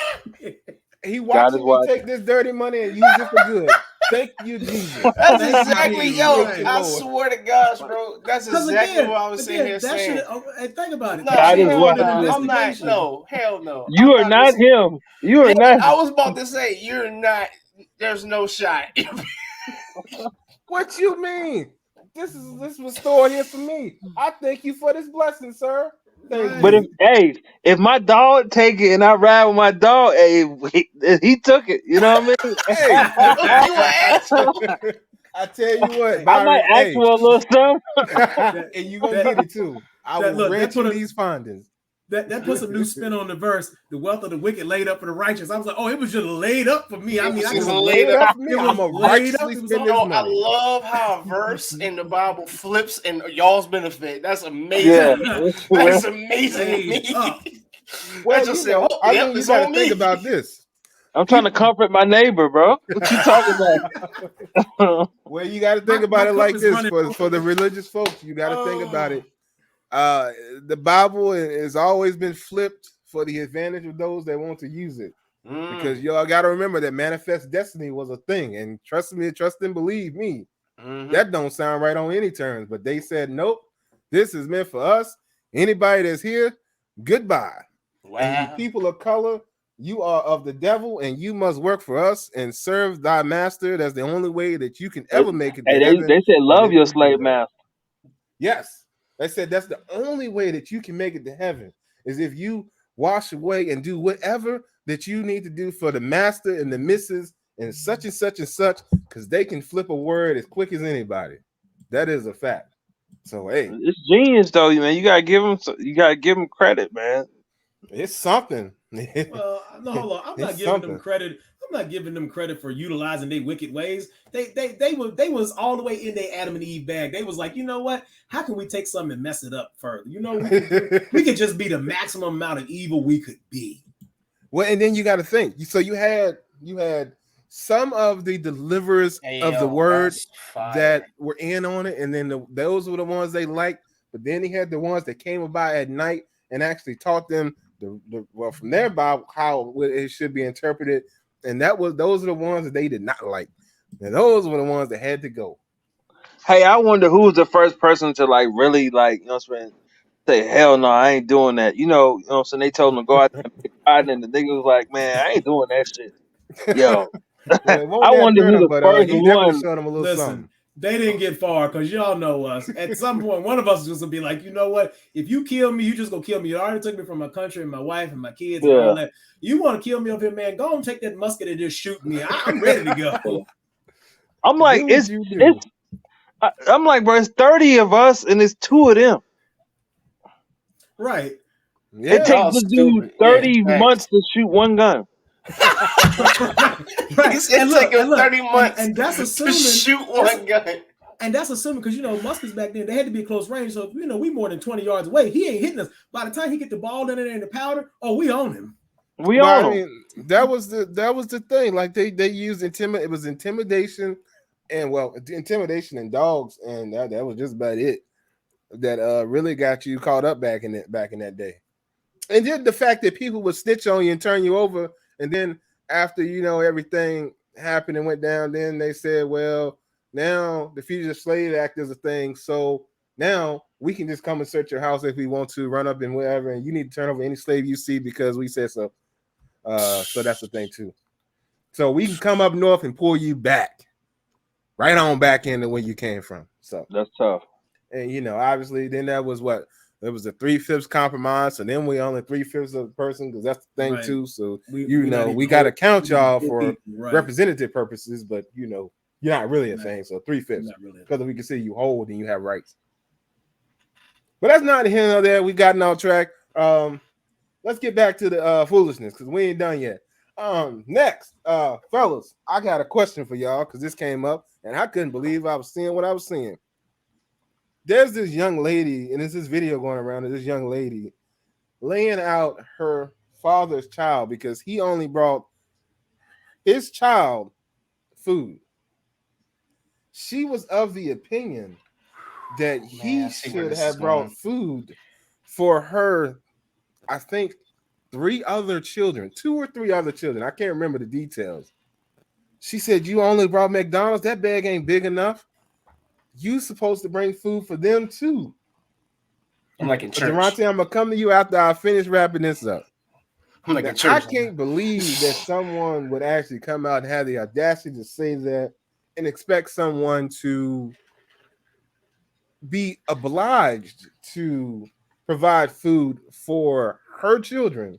He watching me take this dirty money and use it for good. Thank you, Jesus. That's exactly, I swear to gosh, bro. That's exactly what I was sitting here saying. Think about it. No, I'm not. No, hell no. You are not him. You are not. I was about to say, you're not. There's no shot. What you mean? This was stored here for me. I thank you for this blessing, sir. But if my dog take it and I ride with my dog, he took it. You know what I mean? I tell you what, I might ask for a little something, and you gonna get it too. I will grant you these findings. That puts a new spin on the verse. The wealth of the wicked laid up for the righteous. I was like, oh, it was just laid up for me. I mean, I was laid up for me. I'm a righteously spend this money. I love how a verse in the Bible flips in y'all's benefit. That's amazing. Yeah. That's amazing. Well, you got to think about this. I'm trying to comfort my neighbor, bro. What you talking about? Well, you got to think about it like this for the religious folks. You got to think about it. The Bible has always been flipped for the advantage of those that want to use it. Because y'all got to remember that manifest destiny was a thing. And trust and believe me, that don't sound right on any terms. But they said, nope, this is meant for us. Anybody that's here, goodbye. Wow. And you people of color, you are of the devil, and you must work for us and serve thy master. That's the only way that you can ever make it. They said, love your slave master. Yes. They said that's the only way that you can make it to heaven is if you wash away, and do whatever that you need to do for the master and the missus and such and such and such, because they can flip a word as quick as anybody. That is a fact. So hey, It's genius though, man. You gotta give them. You gotta give them credit, man. it's something. Well, no, hold on. I'm not It's giving them something. credit. I'm not giving them credit for utilizing their wicked ways. They was all the way in their Adam and Eve bag. They was like, you know what? How can we take something and mess it up further? You know, we could just be the maximum amount of evil we could be. Well, and then you got to think. So you had some of the deliverers of the word that were in on it, and then those were the ones they liked. But then he had the ones that came about at night and actually taught them from their Bible how it should be interpreted, and those are the ones that they did not like, and those were the ones that had to go. Hey, I wonder who was the first person to like really like, you know what I'm saying? Say, hell no, I ain't doing that. You know what I'm saying? They told him to go out there and pick cotton, and the nigga was like, man, I ain't doing that shit. Yo, Well, it won't I that wonder turn who him, the but first he definitely one. showed him a little Listen, something. they didn't get far because y'all know us. At some point, one of us is just gonna be like, you know what? If you kill me, you just gonna kill me. You already took me from my country and my wife and my kids and Yeah. all that. You want to kill me up here, man? Go and take that musket and just shoot me. I'm ready to go. I'm like, Do what you do. I'm like, bro, it's 30 of us and it's 2 of them. Right. Yeah. It takes the dude 30 months to shoot one gun. Right. It's taking 30 months and that's to assuming shoot one gun. And that's assuming because muskets back then they had to be at close range. So we more than 20 yards away. He ain't hitting us. By the time he get the ball in there and the powder, we own him. We own him. I mean, that was the thing. Like they used it was intimidation, and intimidation and dogs, and that was just about it. That really got you caught up back in that day. And then the fact that people would snitch on you and turn you over, and then after everything happened and went down, then they said, well, now the Fugitive Slave Act is a thing, so now we can just come and search your house if we want to, run up and whatever, and you need to turn over any slave you see because we said so. So that's the thing too. So we can come up north and pull you back, right on back into where you came from. So that's tough. And obviously, then that was what. It was a 3/5 compromise, so then we only 3/5 of the person because that's the thing too. So we got to count y'all for representative purposes, but you're not really a thing. So 3/5 because we consider you whole and you have rights. But that's not here nor there. We gotten off track. Let's get back to the foolishness because we ain't done yet. Next, fellas, I got a question for y'all because this came up and I couldn't believe I was seeing what I was seeing. There's this young lady, and there's this video going around of this young lady laying out her father's child because he only brought his child food. She was of the opinion that he should have brought food for her, I think, 2 or 3 other children. I can't remember the details. She said, you only brought McDonald's? That bag ain't big enough. You supposed to bring food for them too. I'm like in church. Durante, I'm gonna come to you after I finish wrapping this up. I'm like in church. I can't believe that someone would actually come out and have the audacity to say that and expect someone to be obliged to provide food for her children,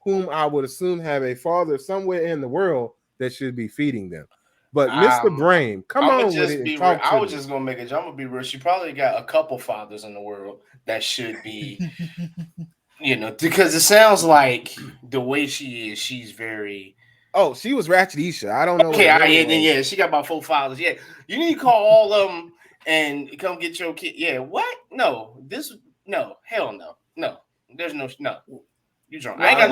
whom I would assume have a father somewhere in the world that should be feeding them. But Mr. Brame, come on with it and talk to I was me. just gonna make a jump. I'm gonna be real. She probably got a couple fathers in the world that should be, because it sounds like the way she is, she's very. Oh, she was Ratchet Isha. I don't know. Okay, she got about 4 fathers. Yeah, you need to call all of them and come get your kid. Yeah, what? No, hell no. There's no. You drunk? I ain't got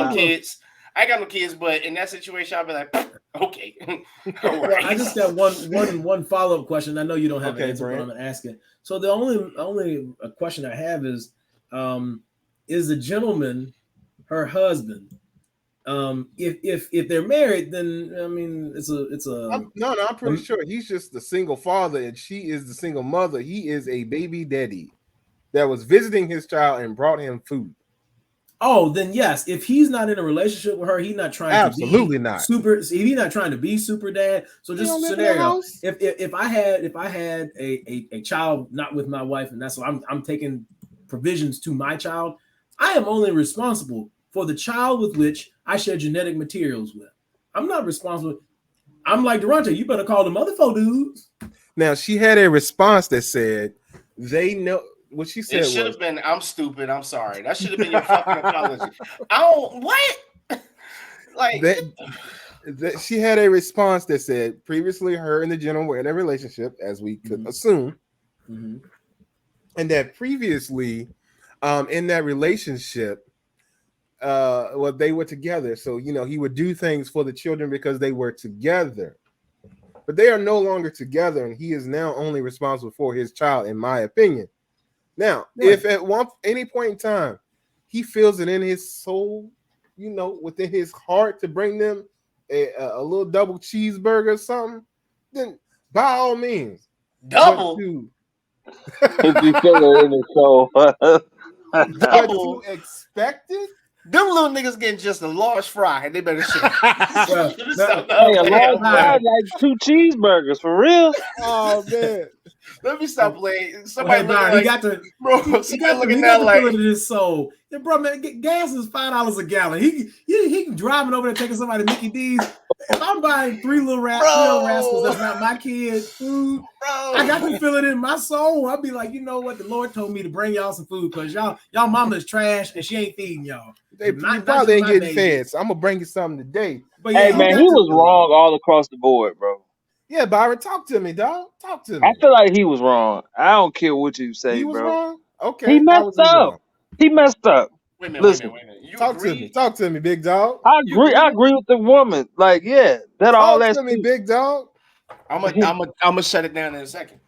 no kids. But in that situation, I'll be like, okay. Well, I just got one follow-up question. I know you don't have an answer, but I'm asking. So the only question I have is the gentleman her husband? If they're married, then I mean it's a no. I'm pretty sure he's just the single father and she is the single mother. He is a baby daddy that was visiting his child and brought him food. Oh, then yes. If he's not in a relationship with her, he's not trying absolutely to be not super. He's not trying to be super dad. So just scenario. If I had a child not with my wife, and that's why I'm taking provisions to my child, I am only responsible for the child with which I share genetic materials with. I'm not responsible. I'm like Durante, you better call them other 4 dudes. Now, she had a response that said, they know what she said. It should have been, I'm stupid. I'm sorry. That should have been your fucking apology. I don't, what? Like, that she had a response that said, previously, her and the gentleman were in a relationship, as we could assume. Mm-hmm. And that previously, in that relationship, well, they were together. So, he would do things for the children because they were together. But they are no longer together, and he is now only responsible for his child, in my opinion. Now, if at any point in time he feels it in his soul, within his heart to bring them a little double cheeseburger or something, then by all means, double. If you feel it in his soul. Double. To expect it? Them little niggas getting just a large fry, and they better share. Hey, a large fry like 2 cheeseburgers for real. Oh man, let me stop playing. Somebody he got to, bro. He got to feel it in his soul. Yeah, bro, man, gas is $5 a gallon. He driving over there taking somebody to Mickey D's. If I'm buying 3 little rascals, that's not my kids' food. Bro. I got to feel it in my soul. I'll be like, you know what? The Lord told me to bring y'all some food because y'all mama is trash and she ain't feeding y'all. They probably ain't getting fed, so I'm gonna bring you something today. But hey man, he was wrong all across the board, bro. Yeah, Byron, talk to me, dog. Talk to me. I feel like he was wrong. I don't care what you say, he was bro. Wrong? Okay. He messed up. He messed up. Wait a minute. You talk to me, big dog. I agree with the woman. Like, yeah, that all that. Talk to me, big dog. I'm gonna shut it down in a second.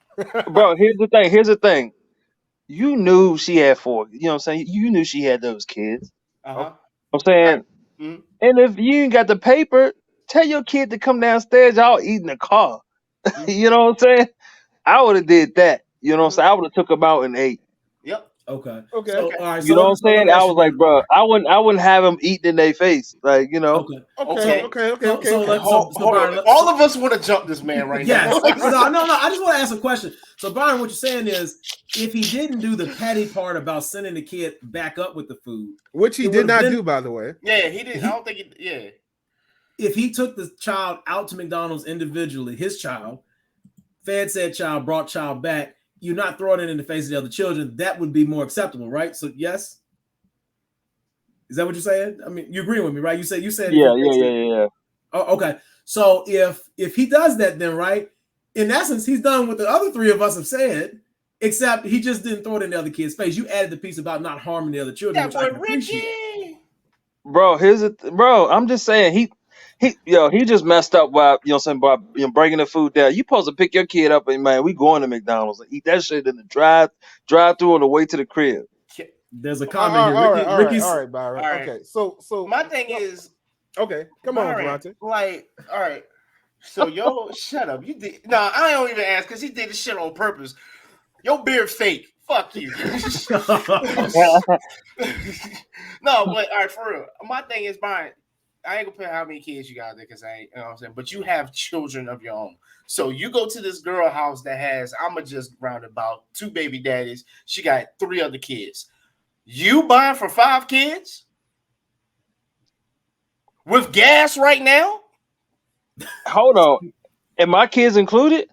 Bro, here's the thing. You knew she had 4. You know what I'm saying? You knew she had those kids. I'm saying, and if you ain't got the paper, tell your kid to come downstairs. Y'all eat in the car. You know what I'm saying? I would have did that. You know what I'm saying? I would have took them out and ate. Yep. Okay. So, all right. You know what I'm saying? I was like, bro, I wouldn't have them eating in their face. Like, you know. Okay. All of us want to jump this man right now. No. I just want to ask a question. So, Byron, what you're saying is, if he didn't do the petty part about sending the kid back up with the food, which he did not do, by the way. Yeah, he didn't. I don't think he. Yeah. If he took the child out to McDonald's individually, his child, fed said child, brought child back, you're not throwing it in the face of the other children, that would be more acceptable, right? So yes, is that what you're saying? I mean, you agree with me, right? You said yeah. Oh, okay. So if he does that, then right, in essence, he's done what the other 3 of us have said, except he just didn't throw it in the other kid's face. You added the piece about not harming the other children, which I can appreciate. Bro, I'm just saying he just messed up by by bringing the food down. You supposed to pick your kid up and man, we going to McDonald's and eat that shit in the drive through on the way to the crib. There's a comment here. Ricky's all right, Byron. All right. Okay, so my thing is, okay, come on, Durante. Like, all right. So shut up. You did I don't even ask because he did this shit on purpose. Your beard fake. Fuck you. No, but all right, for real. My thing is, Byron, I ain't gonna put how many kids you got there because I ain't, you know what I'm saying, but you have children of your own. So you go to this girl house that has, I'ma just round about 2 baby daddies. She got 3 other kids. You buying for 5 kids with gas right now? Hold on, and my kids included?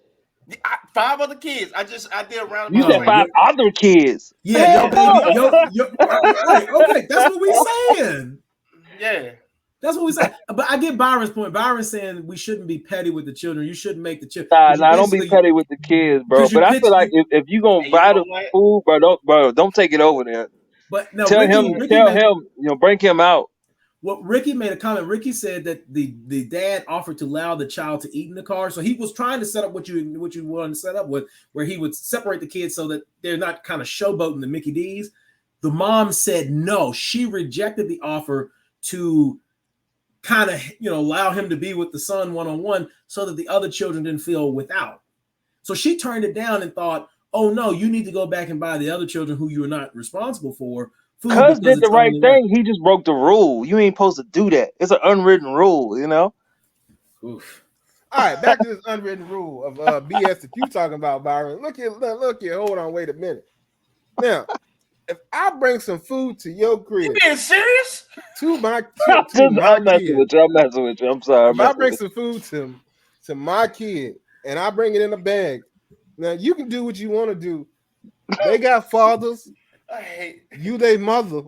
5 other kids. I did a round. You said 5 other kids. Yeah, okay, that's what we saying. Yeah. That's what we say. But I get Byron's point. Byron's saying we shouldn't be petty with the children. You shouldn't make the children. Nah, don't be petty with the kids, bro. But I feel like if you gonna buy the food, don't take it over there. But no, tell him, bring him out. Well, Ricky made a comment. Ricky said that the dad offered to allow the child to eat in the car. So he was trying to set up what you wanted to set up with, where he would separate the kids so that they're not kind of showboating the Mickey D's. The mom said no. She rejected the offer to kind of, allow him to be with the son one-on-one so that the other children didn't feel without. So she turned it down and thought, oh no, you need to go back and buy the other children who you're not responsible for. Cuz did the right thing. He just broke the rule. You ain't supposed to do that. It's an unwritten rule, Oof. All right, back to this unwritten rule of BS that you talking about, Byron. Look here. Hold on, wait a minute. Now, if I bring some food to your You crib, being serious? to my I'm messing kid, with you. I'm messing with you. I'm sorry. I'm if I messing bring with some food to my kid and I bring it in a bag, now you can do what you want to do. They got fathers. I hate. You they mother.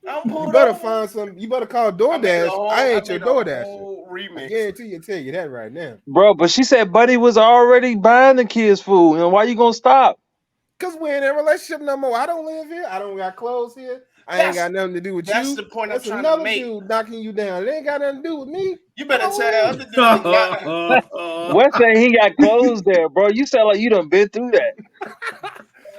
I'm You pulled better over. find some. You better call I made a DoorDash. whole. I ain't I your made a DoorDasher. whole I remix. guarantee you, tell you that right now. Bro, but she said Buddy was already buying the kids food. You know, why you gonna stop? Cause we ain't in a relationship no more. I don't live here. I don't got clothes here. I ain't got nothing to do with That's you. the point That's I'm trying to another make. dude knocking you down. It ain't got nothing to do with me. You better I tell don't that live. other dude to not. Wes said he got clothes there, bro. You sound like you done been through that.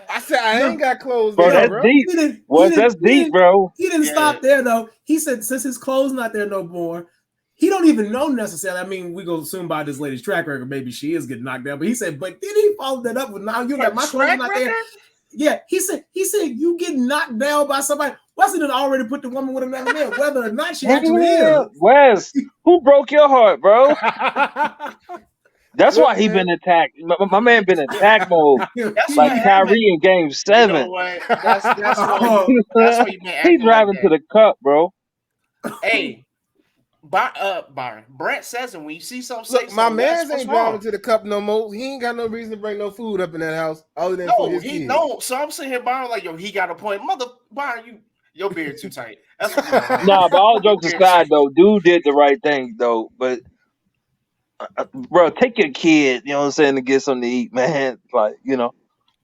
I said I ain't got clothes Bro, there, that's bro. deep. Wes, that's deep, bro. He didn't Yeah. stop there though. He said since his clothes not there no more, he don't even know necessarily. I mean, we go soon by this lady's track record. Maybe she is getting knocked down. But he said, but then he followed that up with now you got my clothes not there. Yeah, he said you get knocked down by somebody. Wesley done already put the woman with another man, whether or not she actually is. Wes, who broke your heart, bro? That's Look, why he man. been attacked. My man been attack mode, That's like what happened. Kyrie in Game 7. You know what? That's why you been He acting driving like to that. the cup, bro. Hey, Byron. Brent says it. When you see something, say Look, my something. man's What's ain't wrong? driving to the cup no more. He ain't got no reason to bring no food up in that house other than for No, his he kids. no. So I'm sitting here, Byron, like, yo, he got a point. Mother, Byron, your beard too tight. That's what. Nah, but all jokes aside, though, dude did the right thing, though. But, bro, take your kid, you know what I'm saying, to get something to eat, man. Like, you know.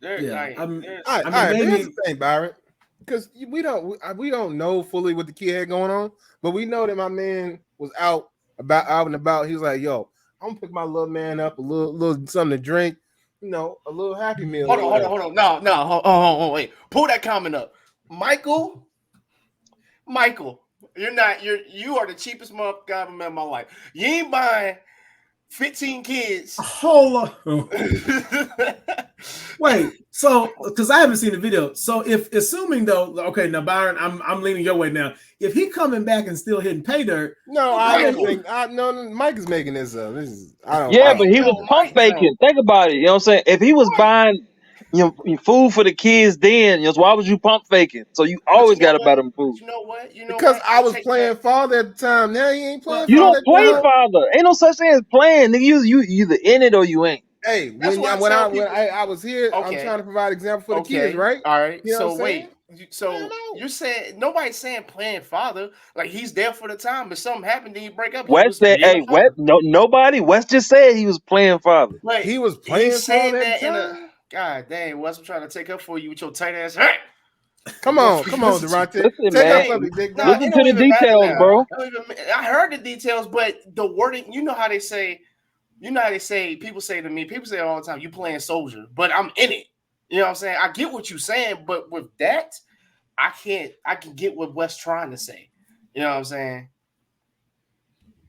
Yeah, All right, but here's the thing, Byron, because we don't know fully what the kid had going on, but we know that my man was out and about. He was like, "Yo, I'm gonna pick my little man up a little something to drink, you know, a little Happy Meal." Hold on. No, hold on, wait. Pull that comment up, Michael. You are the cheapest motherfucker I've ever met in my life. You ain't buying 15 kids. Hold on. Wait, so because I haven't seen the video. So if assuming though, okay, now Byron, I'm leaning your way now. If he coming back and still hitting pay dirt, No, I don't think. No, Mike is making this up. I don't. Yeah, but he was pump faking. Think about it. You know what I'm saying? If he was buying food for the kids then, so why was you pump faking? So you always got to buy them food. You know what? Because I was playing father at the time. Now he ain't playing You father. don't play father. Ain't no such thing as playing. Nigga, you either in it or you ain't. Hey, when I was here, I'm trying to provide example for the kids, right? All right. You know So wait. So you're saying nobody's saying playing father, like he's there for the time. If something happened, then you break up. Wes said, "Hey, Wes, nobody." Wes just said he was playing father. Like, he was playing saying father that in a. God dang, Wes, I'm trying to take up for you with your tight ass. Come on, Durante. Listen, Take man. up, big Listen to the details, bro. I heard the details, but the wording. You know how they say. People say to me. People say all the time, "You playing soldier," but I'm in it. You know what I'm saying? I get what you're saying, but with that, I can get what Wes trying to say. You know what I'm saying?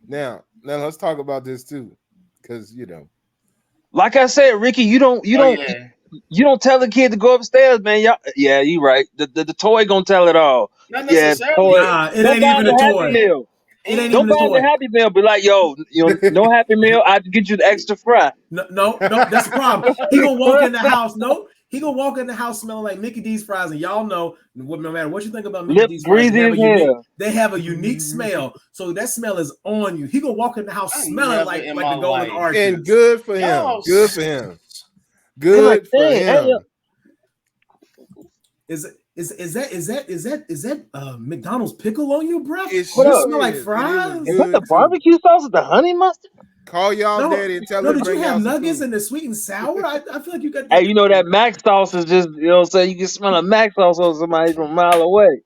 Now let's talk about this too, because like I said, Ricky, you don't tell the kid to go upstairs, man. Yeah, you right. The toy gonna tell it all. Not necessarily. Nah, it ain't even a toy. Meal. It ain't don't even a buy toy. the Happy Meal. Be like, yo, no Happy Meal. I get you the extra fry. No, that's the problem. He gonna walk in the house. No, he gonna walk in the house smelling like Mickey D's fries, and y'all know no matter what you think about Mickey D's fries, they have a unique smell. So that smell is on you. He gonna walk in the house smelling like the golden arches. And good for him. Good for him. Good for him. Is that McDonald's pickle on you, bro? It smell like fries. Is that the barbecue sauce with the honey mustard? Call y'all daddy and tell him. Did you have nuggets and the sweet and sour? I feel like you got. Hey, you know that Mac sauce is just, you know what I'm saying? You can smell a Mac sauce on somebody from a mile away.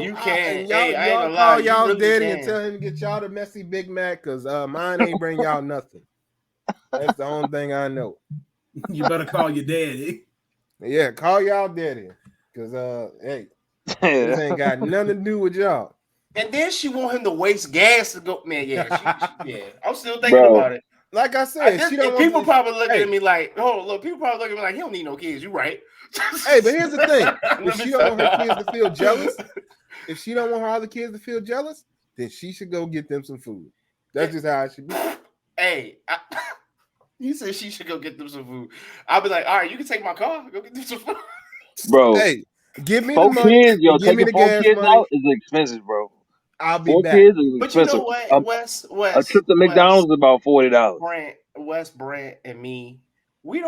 You can. Y'all call y'all daddy and tell him to get y'all the messy Big Mac, because mine ain't bring y'all nothing. That's the only thing I know. You better call your daddy. Yeah, call y'all daddy, because hey, this ain't got nothing to do with y'all. And then she want him to waste gas to go. Man, yeah. I'm still thinking about it. Like I said, people probably looking at me like, oh, look, people probably looking at me like, he don't need no kids. You right. Hey, but here's the thing: if she don't want her kids to feel jealous, if she don't want her other kids to feel jealous, then she should go get them some food. That's just how it should be. Hey, you said she should go get them some food. I'll be like, all right, you can take my car, go get them some food. Bro. Hey, Give me the 4 money. kids, yo, Give me taking the 4 gas kids money. out is expensive, bro. I'll be 4 back. kids is But you expensive. know what, Wes, A trip to McDonald's is about $40. Brent, and me, we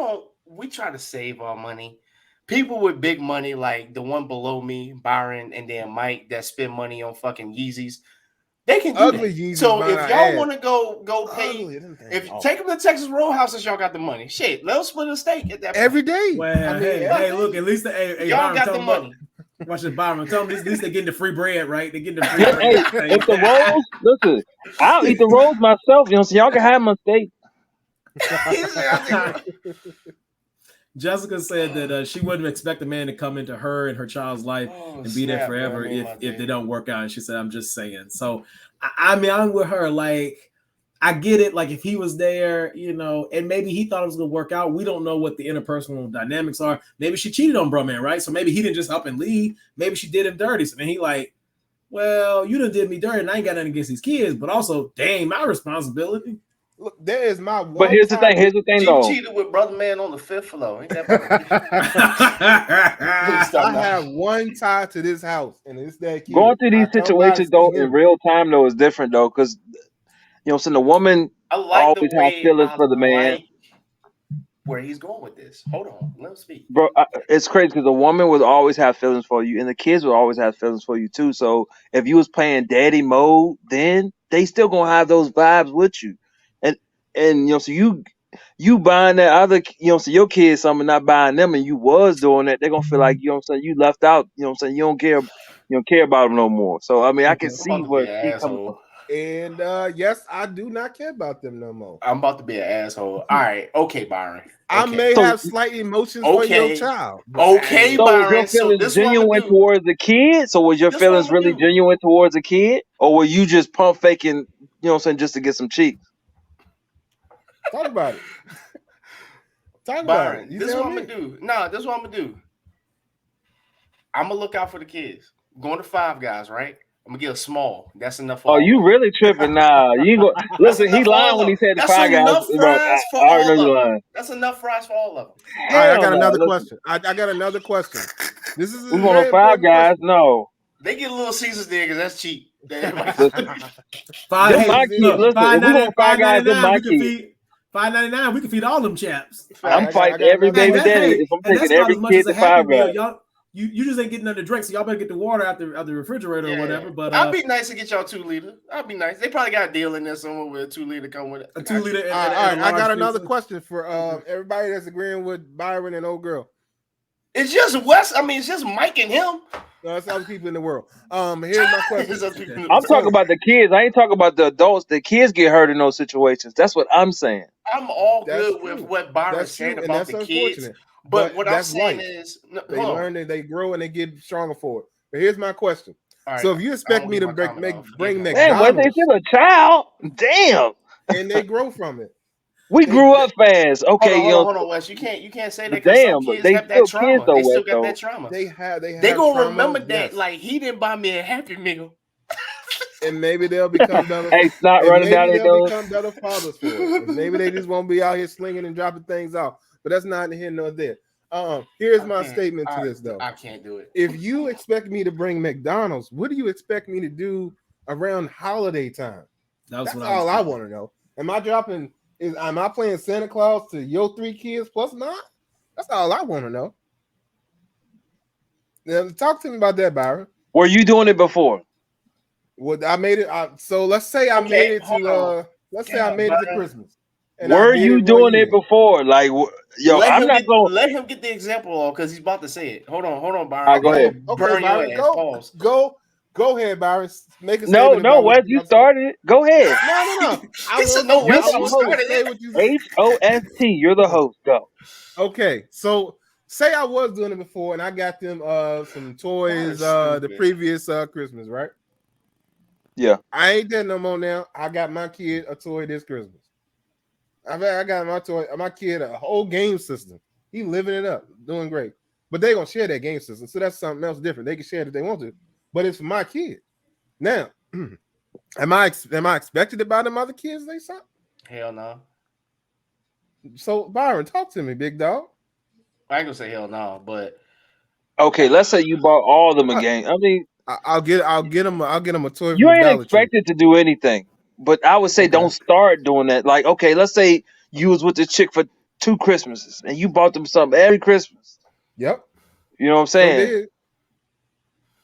try to save our money. People with big money, like the one below me, Byron, and then Mike, that spend money on fucking Yeezys, they can do Ugly that. Yeezys, So mine if are y'all ass. want to go pay, Ugly, them things if you awful. take them to Texas Roadhouse, since y'all got the money, shit, let us split a steak at that Every point. day. Well, I mean, hey, look, at least y'all Byron, got tell the them money. Watch this, Byron. Tell them at least they're getting the free bread, right? They're getting the free bread. Hey, if the rolls, listen, I'll eat the rolls myself. You know, so y'all can have my steak. Jessica said that she wouldn't expect a man to come into her and her child's life and be there forever if they don't work out. And she said, "I'm just saying." So, I mean, I'm with her. Like, I get it. Like, if he was there, you know, and maybe he thought it was going to work out. We don't know what the interpersonal dynamics are. Maybe she cheated on bro man, right? So maybe he didn't just up and leave. Maybe she did him dirty. So then he like, well, you done did me dirty, and I ain't got nothing against these kids, but also, dang, my responsibility. Look, there is my one. But here's the thing. Here's the thing, She though. cheated with brother man on the 5th floor. Ain't that I have one tie to this house, and it's that kid. Going through these situations, though, in real time, though, is different, though, because, you know, so the woman always has feelings for the man. Where he's going with this. Hold on. Let him speak. Bro, it's crazy because the woman will always have feelings for you, and the kids will always have feelings for you, too. So if you was playing daddy mode, then they still going to have those vibes with you. And you know, so you buying that other, you know, so your kids something, not buying them, and you was doing that, they're gonna feel like, you know what I'm saying, you left out, you know what I'm saying, you don't care about them no more. So I mean, I can see where he coming from. And yes, I do not care about them no more. I'm about to be an asshole. All right, okay, Byron. Okay. I may have slight emotions for your child. Okay, so Byron. was your feelings so genuine towards the kid? So was your feelings really genuine towards the kid, or were you just pump faking, you know what I'm saying, just to get some cheeks? Talk about it. Talk Byron, about it. This is what I'm gonna do. Nah, this is what I'm gonna do. I'm gonna look out for the kids. Going to Five Guys, right? I'm gonna get a small. That's enough for all you really tripping now. You go listen, he lying when he said the Five Guys. I already know you're lying. That's enough fries for all of them. All right, I got another question. I got another question. This is we want to Five Guys. No. They get Little Caesars there because that's cheap. $5.99. $5.99. We can feed all them chaps. I'm fighting every baby daddy if I'm taking every kid to Five Guys. You just ain't getting none to drink, so y'all better get the water out the refrigerator or whatever. But I'll be nice to get y'all 2 liter. I'll be nice. They probably got a deal in there somewhere with a 2 liter come with it. A 2 liter. All right, I got another question for everybody that's agreeing with Byron and old girl. It's just Wes. I mean, it's just Mike and him. No, it's other people in the world. Here's my question. I'm talking about the kids. I ain't talking about the adults. The kids get hurt in those situations. That's what I'm saying. I'm all good with what Byron's saying about the kids. But what I'm saying is, they learn and they grow and they get stronger for it. But here's my question. Right, so if you expect me to bring McDonald's, man, when they still a child, damn, and they grow from it. We grew up fast. Okay, hold on, Wes. You can't say that because some kids have that trauma. They still got that trauma. They gonna remember that. Like, he didn't buy me a Happy Meal. And maybe they'll become better. Hey, not running down their nose. Become better fathers for it. Maybe they just won't be out here slinging and dropping things off. But that's not here nor there. Here's my statement to this, though. I can't do it. If you expect me to bring McDonald's, what do you expect me to do around holiday time? That's all I want to know. Am I playing Santa Claus to your 3 kids plus 9? That's all I want to know. Now, talk to me about that, Byron. Were you doing it before? Well, I made it. So let's say I made it to. Let's say I made it to Christmas. Were you doing it before? Like, yo, I'm not going. Let him get the example because he's about to say it. Hold on, Byron. All right, go ahead. Okay, Byron, go ahead, Byron. Make a no, Wes, you started it. Go ahead. No. You're the host. HOST. You're the host. Go. Okay, so say I was doing it before, and I got them some toys the previous Christmas, right? Yeah. I ain't there no more now. I got my kid a toy this Christmas. I got my kid a whole game system. He living it up, doing great. But they gonna share that game system, so that's something else different. They can share it if they want to, but it's for my kid. Now, am I expected to buy them other kids they saw? Hell no. So Byron, talk to me, big dog. I ain't gonna say hell no, but Okay, let's say you bought all of them a game. I mean, I'll get him a toy you from the ain't Dollar Tree. expected to do anything, but I would say Okay. don't start doing that. Like, okay, let's say you was with this chick for 2 Christmases and you bought them something every Christmas. Yep. You know what I'm So saying? did.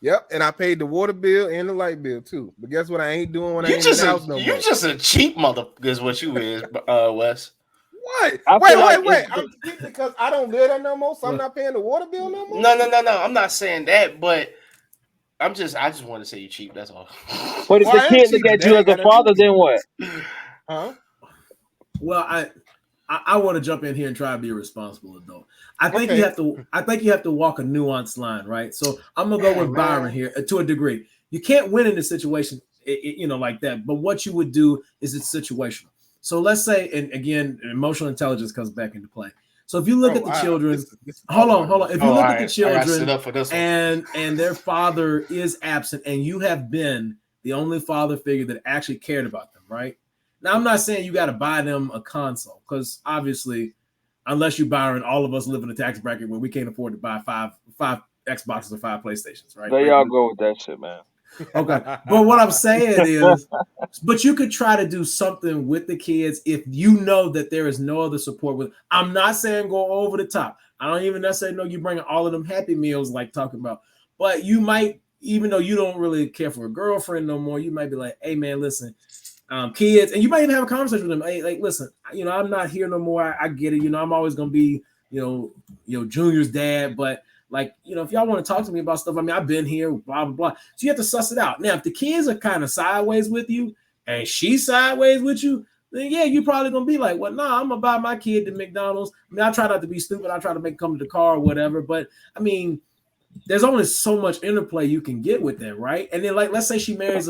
Yep, and I paid the water bill and the light bill too. But guess what? I ain't doing when I ain't in the house no more. You just a cheap mother is what you is, Wes. What? I feel like Wait. I'm cheap because I don't live there no more, so I'm not paying the water bill no more. No. I'm not saying that, but I just want to say you cheap. That's all. But if Well, the I am kid cheap, look but at you that as ain't a got father, nothing to then do what? Huh? Well, I want to jump in here and try to be a responsible adult. I think Okay. you have to walk a nuanced line, right? So I'm gonna go with Byron here to a degree. You can't win in this situation, like that. But what you would do is it's situational. So let's say, and again, emotional intelligence comes back into play. So if you look at the children, hold on. If you look at the children and their father is absent, and you have been the only father figure that actually cared about them, right? Now, I'm not saying you got to buy them a console because obviously, unless you Byron, all of us live in a tax bracket where we can't afford to buy five Xboxes or 5 PlayStations, right? There y'all go with that shit, man. Okay. But what I'm saying is, but you could try to do something with the kids if you know that there is no other support with. I'm not saying go over the top. I don't even necessarily know you bringing all of them Happy Meals like talking about, but you might, even though you don't really care for a girlfriend no more, you might be like, hey man, listen, kids, and you might even have a conversation with them. Hey, like, listen, I'm not here no more. I get it. I'm always gonna be, Junior's dad, but like, if y'all want to talk to me about stuff, I mean, I've been here, blah, blah, blah. So you have to suss it out. Now, if the kids are kind of sideways with you and she's sideways with you, then yeah, you're probably going to be like, well, no, I'm going to buy my kid to McDonald's. I mean, I try not to be stupid. I try to make them come to the car or whatever. But I mean, there's only so much interplay you can get with that, right? And then let's say she marries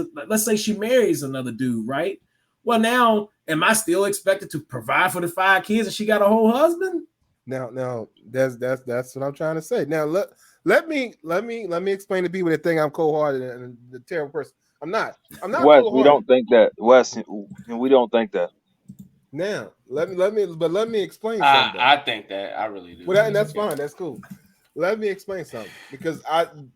another dude, right? Well, now, am I still expected to provide for the 5 kids and she got a whole husband? Now, that's what I'm trying to say. Now, let me explain to people that think I'm cold-hearted and the terrible person. I'm not. Wes, we don't think that. Wes, we don't think that. Now, let me explain something. I think that I really do. Well, and that's fine. That's cool. Let me explain something because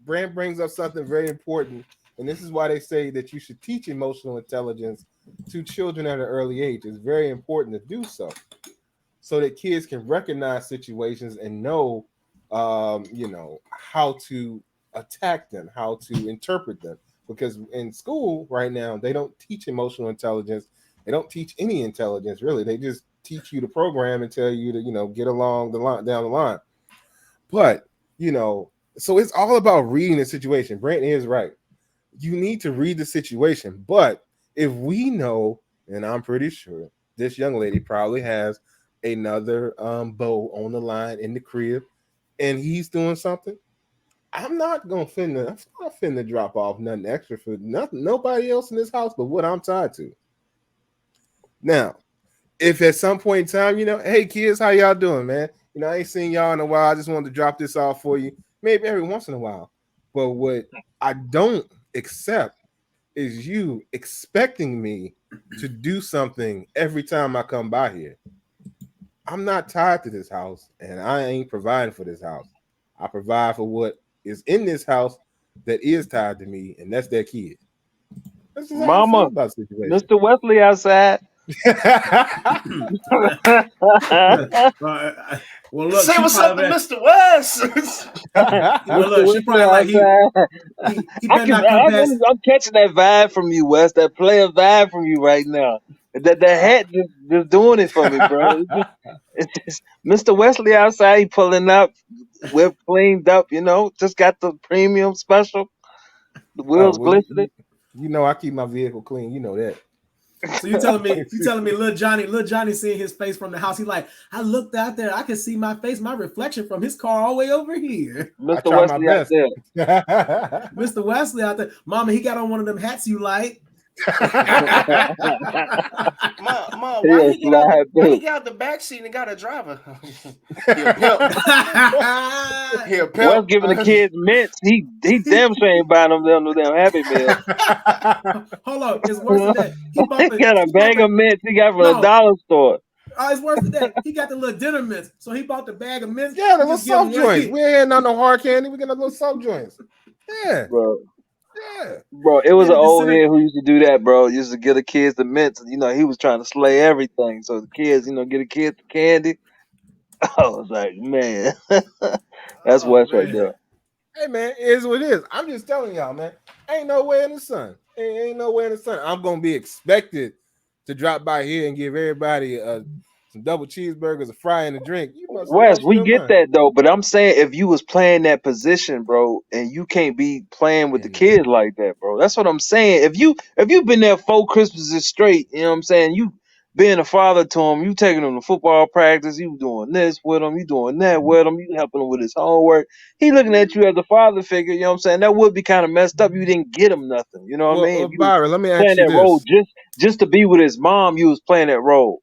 Brand brings up something very important, and this is why they say that you should teach emotional intelligence to children at an early age. It's very important to do so that kids can recognize situations and know, how to attack them, how to interpret them. Because in school right now, they don't teach emotional intelligence. They don't teach any intelligence, really. They just teach you the program and tell you to, get along the line, down the line. But, so it's all about reading the situation. Brent is right. You need to read the situation. But if we know, and I'm pretty sure this young lady probably has another beau on the line in the crib and he's doing something, I'm not finna drop off nothing extra for nobody else in this house but what I'm tied to. Now, if at some point in time, hey kids, how y'all doing, man? I ain't seen y'all in a while. I just wanted to drop this off for you. Maybe every once in a while. But what I don't accept is you expecting me to do something every time I come by here. I'm not tied to this house, and I ain't providing for this house. I provide for what is in this house that is tied to me, and that's their kid. That's just how I feel about the situation. Mr. Wesley outside. Well, look, say what's up to Mr. West. Well, look, she probably like he better not come past. I'm catching that vibe from you, Wes. That player vibe from you right now. That hat just doing it for me, bro. It's just Mr. Wesley outside. He pulling up. We're cleaned up. Just got the premium special. The wheels glistening. I keep my vehicle clean. You know that. So you telling me, little Johnny seeing his face from the house. He like, I looked out there, I can see my face, my reflection from his car all the way over here. Mr. Wesley out there. Mr. Wesley out there. Mama, he got on one of them hats you like. Ma, why he got out the back seat and got a driver? He'll pimp. Wes giving the kids mints. He damn sure ain't buying them damn Happy Meals. Hold on, it's worse than that. He got a bag of mints he got from the dollar store. It's worse than that. He got the little dinner mints, so he bought the bag of mints. Yeah, the He little just give 'em soft one joints. hit. We ain't had no hard candy. We got the little soft joints. Yeah, bro. yeah. Bro, it was Then an the old center. head who used to do that, bro. Used to give the kids the mints. You know, he was trying to slay everything. So the kids, get the kids the candy. I was like, man, that's Oh West right man. there. Hey man, it is what it is. I'm just telling y'all, man. Ain't no way in the sun. Ain't no way in the sun. I'm gonna be expected to drop by here and give everybody some double cheeseburgers, a fry, and a drink. You must have Wes, lost we your get mind. that though, but I'm saying if you was playing that position, bro, and you can't be playing with the Mm. kids like that, bro. That's what I'm saying. If you been there 4 Christmases straight, you know what I'm saying? You being a father to him, you taking him to football practice, you doing this with him, you doing that with him, you helping him with his homework. He looking at you as a father figure, you know what I'm saying? That would be kind of messed up. You didn't get him nothing, you know what I mean? If you was Byron, let me playing ask you that role this. just to be with his mom, you was playing that role.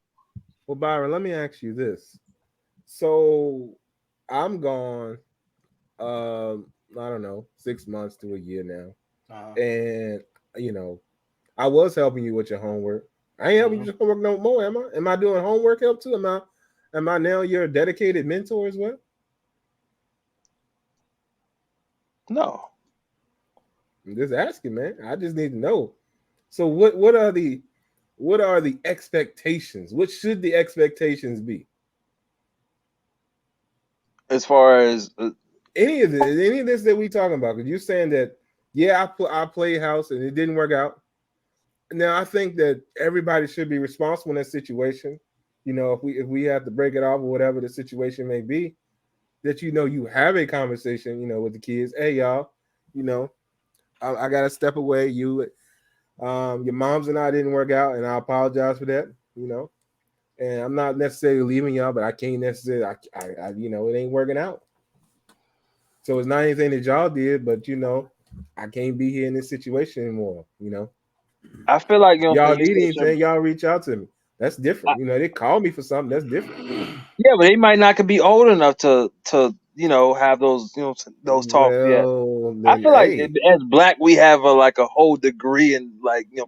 Well, Byron, let me ask you this. So I'm gone. I don't know, 6 months to a year now, and I was helping you with your homework. I ain't helping you with your homework no more, am I? Am I doing homework help too? Am I now your dedicated mentor as well? No. I'm just asking, man. I just need to know. So what are the expectations? What should the expectations be? As far as Any of this that we talking about? Because you're saying that, yeah, I played house and it didn't work out. Now I think that everybody should be responsible in that situation. If we have to break it off or whatever the situation may be, that you have a conversation, with the kids. Hey y'all, you know, I gotta step away. Your moms and I didn't work out, and I apologize for that. And I'm not necessarily leaving y'all, but I can't necessarily. It ain't working out. So it's not anything that y'all did, but I can't be here in this situation anymore. I feel like Y'all you need said anything, y'all reach out to me. That's different. They call me for something. That's different. yeah, but they might not could be old enough to have those those talks yet. Well, I then, feel like hey, as black we have a whole degree in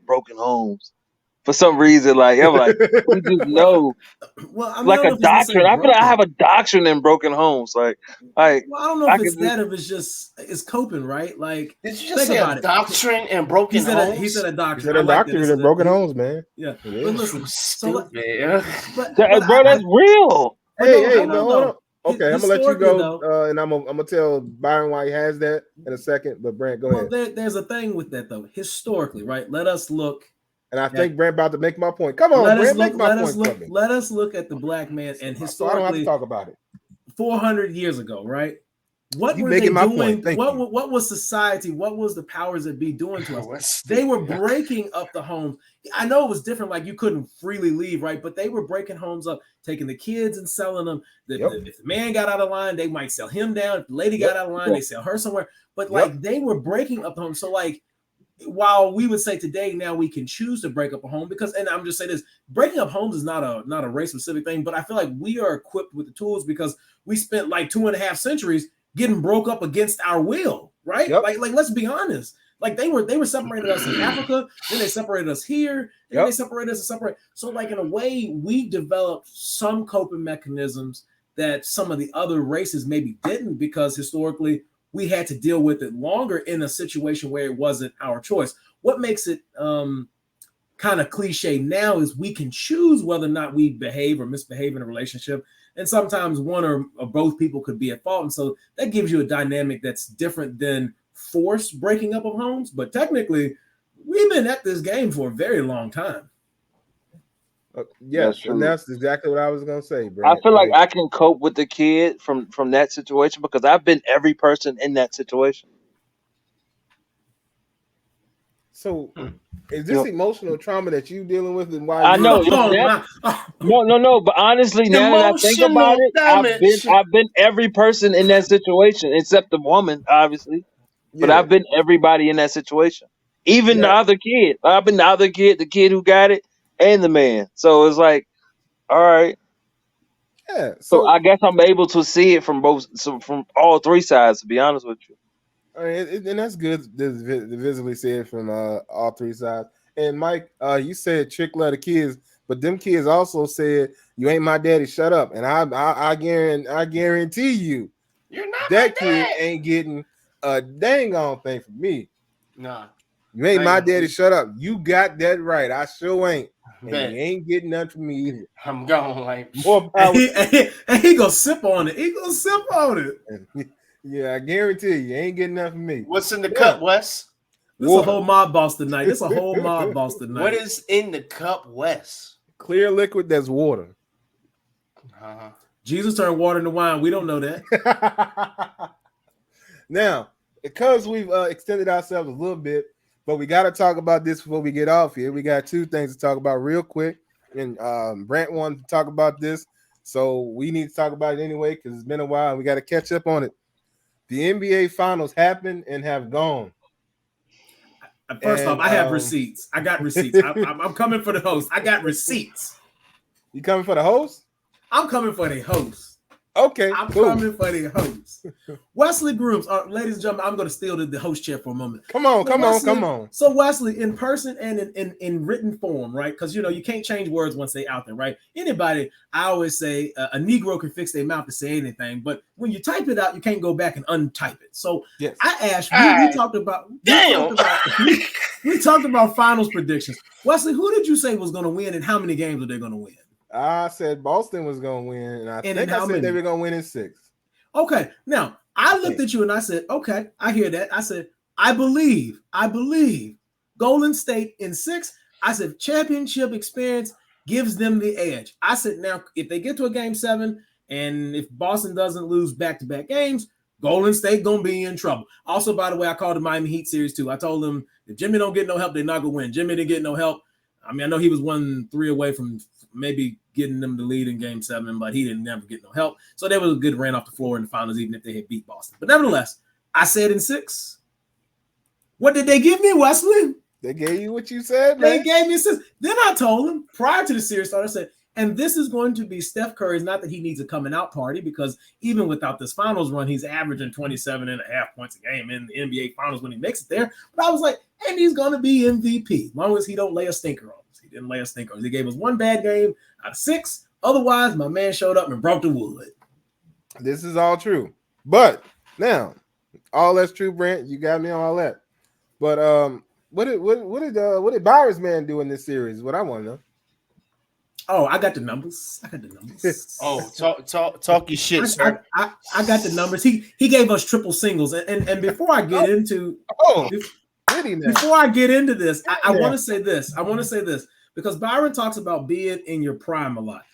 broken homes for some reason. Like I'm like we just Well, know I mean, I like don't a know if it's doctrine. necessarily I feel like I have broken. a doctrine in broken homes. Like Well, I don't know I if could it's just that, if it's coping, right? Like, Did you just think say a about it. doctrine and He broken he homes? said a you doctrine. said I a like that. doctor in broken homes, man. Yeah. It But is. listen, so Stupid. bro, that's real. but no, Hey, hold but on hold on. though. Okay, I'm gonna let you Historically go, though, and I'm gonna tell Byron why he has that in a second. But Brent, go well, ahead. there's a thing with that though. Historically, right? Let us look And I at think Brent about to make my point. Come on, Brent, make my point for me, let us look at the black man, and so I don't have to historically talk about it. 400 years ago, right? What You were they making my point? doing? Thank you. What was society? What was the powers that be doing to us? What's They were stupid? breaking up the homes. I know it was different, like you couldn't freely leave, right? But they were breaking homes up, taking the kids and selling them. Yep. If the man got out of line, they might sell him down. If the lady Yep. got out of line, they sell her somewhere. But Yep. like they were breaking up the home. So like while we would say today now we can choose to break up a home, because, and I'm just saying this, breaking up homes is not a race specific thing, but I feel like we are equipped with the tools because we spent like 2.5 centuries getting broke up against our will, right? Yep. Like let's be honest. Like they were separated us in Africa, then they separated us here, then they separated us and separate. So like in a way, we developed some coping mechanisms that some of the other races maybe didn't, because historically we had to deal with it longer in a situation where it wasn't our choice. What makes it kind of cliche now is we can choose whether or not we behave or misbehave in a relationship. And sometimes one or both people could be at fault. And so that gives you a dynamic that's different than forced breaking up of homes. But technically, we've been at this game for a very long time. That's Yes, and true. that's exactly what I was gonna say, I Brent. feel like Like, I can cope with the kid from that situation because I've been every person in that situation. so is this emotional trauma that you dealing with, and why I you? know. Oh That, my! no. But honestly, now that I think about Emotional it, damage. I've been every person in that situation except the woman, obviously. But Yeah, I've been everybody in that situation, even the yeah, other kid. I've been the other kid, the kid who got it, and the man. So it's like, all right. yeah. So I So guess I'm able to see it from from all three sides. To be honest with you. I mean, and that's good to visibly see it from all three sides. And Mike, you said Chick love the kids, but them kids also said You ain't my daddy. Shut up. And I guarantee you, You're not that my kid dad. ain't getting a dang on thing from me. Nah. You ain't my Thank you. daddy. Shut up. You got that right. I sure ain't. And Bet. you ain't getting nothing from me either. I'm gone. Like, More power. And he gonna sip on it. He gonna sip on it. Yeah, I guarantee you ain't getting nothing from me. what's in the cup, Wes? This is a whole mob boss tonight. This is a whole mob boss tonight. What is in the cup, Wes? Clear liquid that's water. Uh-huh. Jesus turned water into wine. We don't know that. Now, because we've extended ourselves a little bit, but we got to talk about this before we get off here. We got two things to talk about real quick. And Brent wanted to talk about this, so we need to talk about it anyway because it's been a while and we got to catch up on it. The NBA Finals happened and have gone. First off, I have receipts. I got receipts. I'm coming for the host. I got receipts. You coming for the host? I'm coming for the host. Okay, I'm cool. coming for the host. Wesley Grooms, ladies and gentlemen, I'm going to steal the host chair for a moment. Come on. So Wesley, in person and in written form, right? Because, you can't change words once they're out there, right? Anybody, I always say a Negro can fix their mouth to say anything, but when you type it out, you can't go back and untype it. So yes. I asked, we talked about finals predictions. Wesley, who did you say was going to win and how many games are they going to win? I said Boston was going to win, and I think I said they were going to win in 6. Okay, now I looked at you and I said, okay, I hear that. I said, I believe Golden State in 6. I said, championship experience gives them the edge. I said, now, if they get to a game 7 and if Boston doesn't lose back-to-back games, Golden State going to be in trouble. Also, by the way, I called the Miami Heat series too. I told them if Jimmy don't get no help, they're not going to win. Jimmy didn't get no help. I mean, I know he was 1-3 away from maybe getting them the lead in game 7, but he didn't never get no help. So they was a good ran off the floor in the finals, even if they had beat Boston. But nevertheless, I said in 6. What did they give me, Wesley? They gave you what you said, man. They gave me 6. Then I told them prior to the series started, I said, and this is going to be Steph Curry's, not that he needs a coming out party, because even without this finals run, he's averaging 27.5 points a game in the NBA finals when he makes it there. But I was like, and he's going to be MVP, as long as he don't lay a stinker on us. He didn't lay a stinker on us. He gave us 1 bad game out of 6. Otherwise, my man showed up and broke the wood. This is all true. But now, all that's true, Brent. You got me on all that. But what did Byron's man do in this series? What I want to know. Oh, I got the numbers. Oh, talk your shit, sir. I got the numbers. He gave us triple singles. And before I get into before I get into this, I want to say this. I want to say this because Byron talks about being in your prime a lot.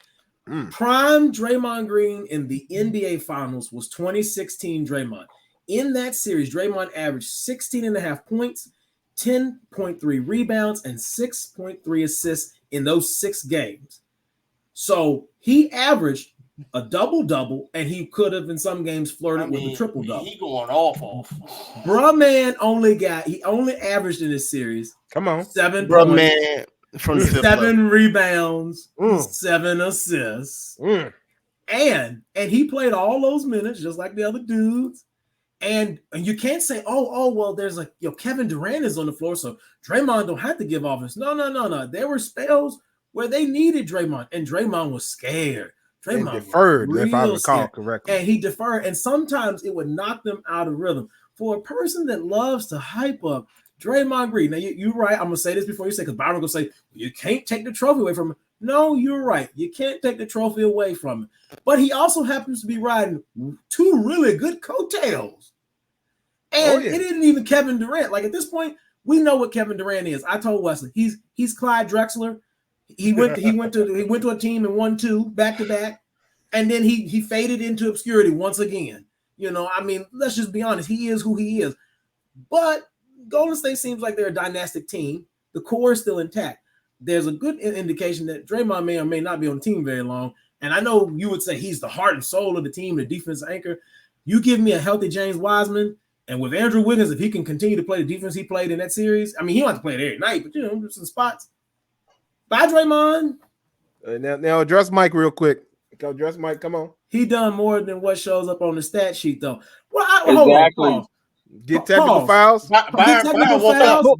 Prime Draymond Green in the NBA Finals was 2016 Draymond. In that series, Draymond averaged 16.5 points, 10.3 rebounds, and 6.3 assists in those 6 games. So he averaged a double-double, and he could have in some games flirted with a triple-double. He going off. Bruh man he only averaged in this series. Come on. 7 Bruh points, man from 7 rebounds, 7 assists. And he played all those minutes just like the other dudes. And you can't say, well, there's Kevin Durant is on the floor, so Draymond don't have to give offense. No. There were spells where they needed Draymond, and Draymond was scared. Draymond deferred, if I recall correctly. And he deferred, and sometimes it would knock them out of rhythm. For a person that loves to hype up Draymond Green, now you're right. I'm going to say this before you say, because Byron going to say, you can't take the trophy away from him. No, you're right. You can't take the trophy away from him. But he also happens to be riding 2 really good coattails. And it isn't even Kevin Durant. Like at this point, we know what Kevin Durant is. I told Wesley, he's Clyde Drexler. He went to a team and won 2 back-to-back. And then he faded into obscurity once again. I mean, let's just be honest. He is who he is. But Golden State seems like they're a dynastic team. The core is still intact. There's a good indication that Draymond may or may not be on the team very long. And I know you would say he's the heart and soul of the team, the defense anchor. You give me a healthy James Wiseman, and with Andrew Wiggins, if he can continue to play the defense he played in that series, I mean, he don't have to play it every night, but some spots. Bye, Draymond. Now address Mike real quick. Address Mike, come on. He done more than what shows up on the stat sheet, though. Well, exactly. Get technical fouls. Byron woke up.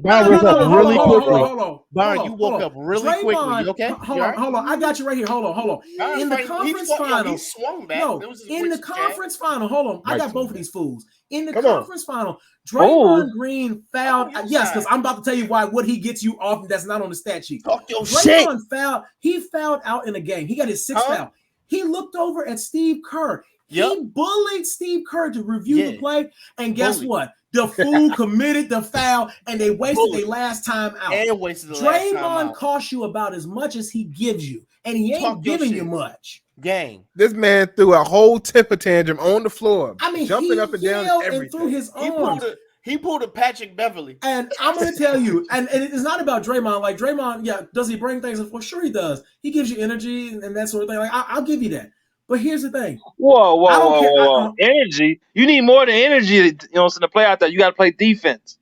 Byron woke up really quickly. Byron, you woke up really quickly. You okay? Hold on. I got you right here. Hold on. In the conference final, he swung back. No, in the conference final, hold on. I got both of these fools. In the conference final, Draymond Green fouled. Yes, because I'm about to tell you what he gets you off, and that's not on the stat sheet. Talk your shit. Fouled. He fouled out in a game. He got his sixth foul. He looked over at Steve Kerr. He bullied Steve Kerr to review the play, and guess what? The fool committed the foul, and they wasted their last time out. Draymond costs you about as much as he gives you, and he ain't giving you much. Gang. This man threw a whole temper tantrum on the floor. I mean, jumping up and down and threw his arms. He pulled a Patrick Beverly. And I'm going to tell you, and it's not about Draymond. Like, Draymond, does he bring things? Well, sure he does. He gives you energy and that sort of thing. Like, I'll give you that. But here's the thing. Whoa. Energy? You need more than energy, to play out there. You got to play defense.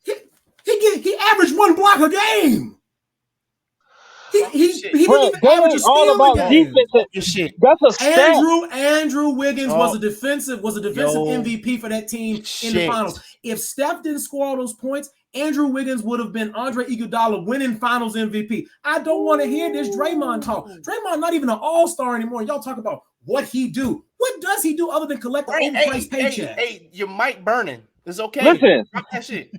He averaged 1 block a game. He didn't even average a steal all about defense. That's a stat. Andrew Wiggins was a defensive MVP for that team in the finals. If Steph didn't score all those points, Andrew Wiggins would have been Andre Iguodala winning Finals MVP. I don't want to hear this Draymond talk. Draymond not even an all-star anymore. Y'all talk about what he do. What does he do other than collect the overpriced paycheck? Hey, your mic burning. It's okay. Listen. Stop that shit.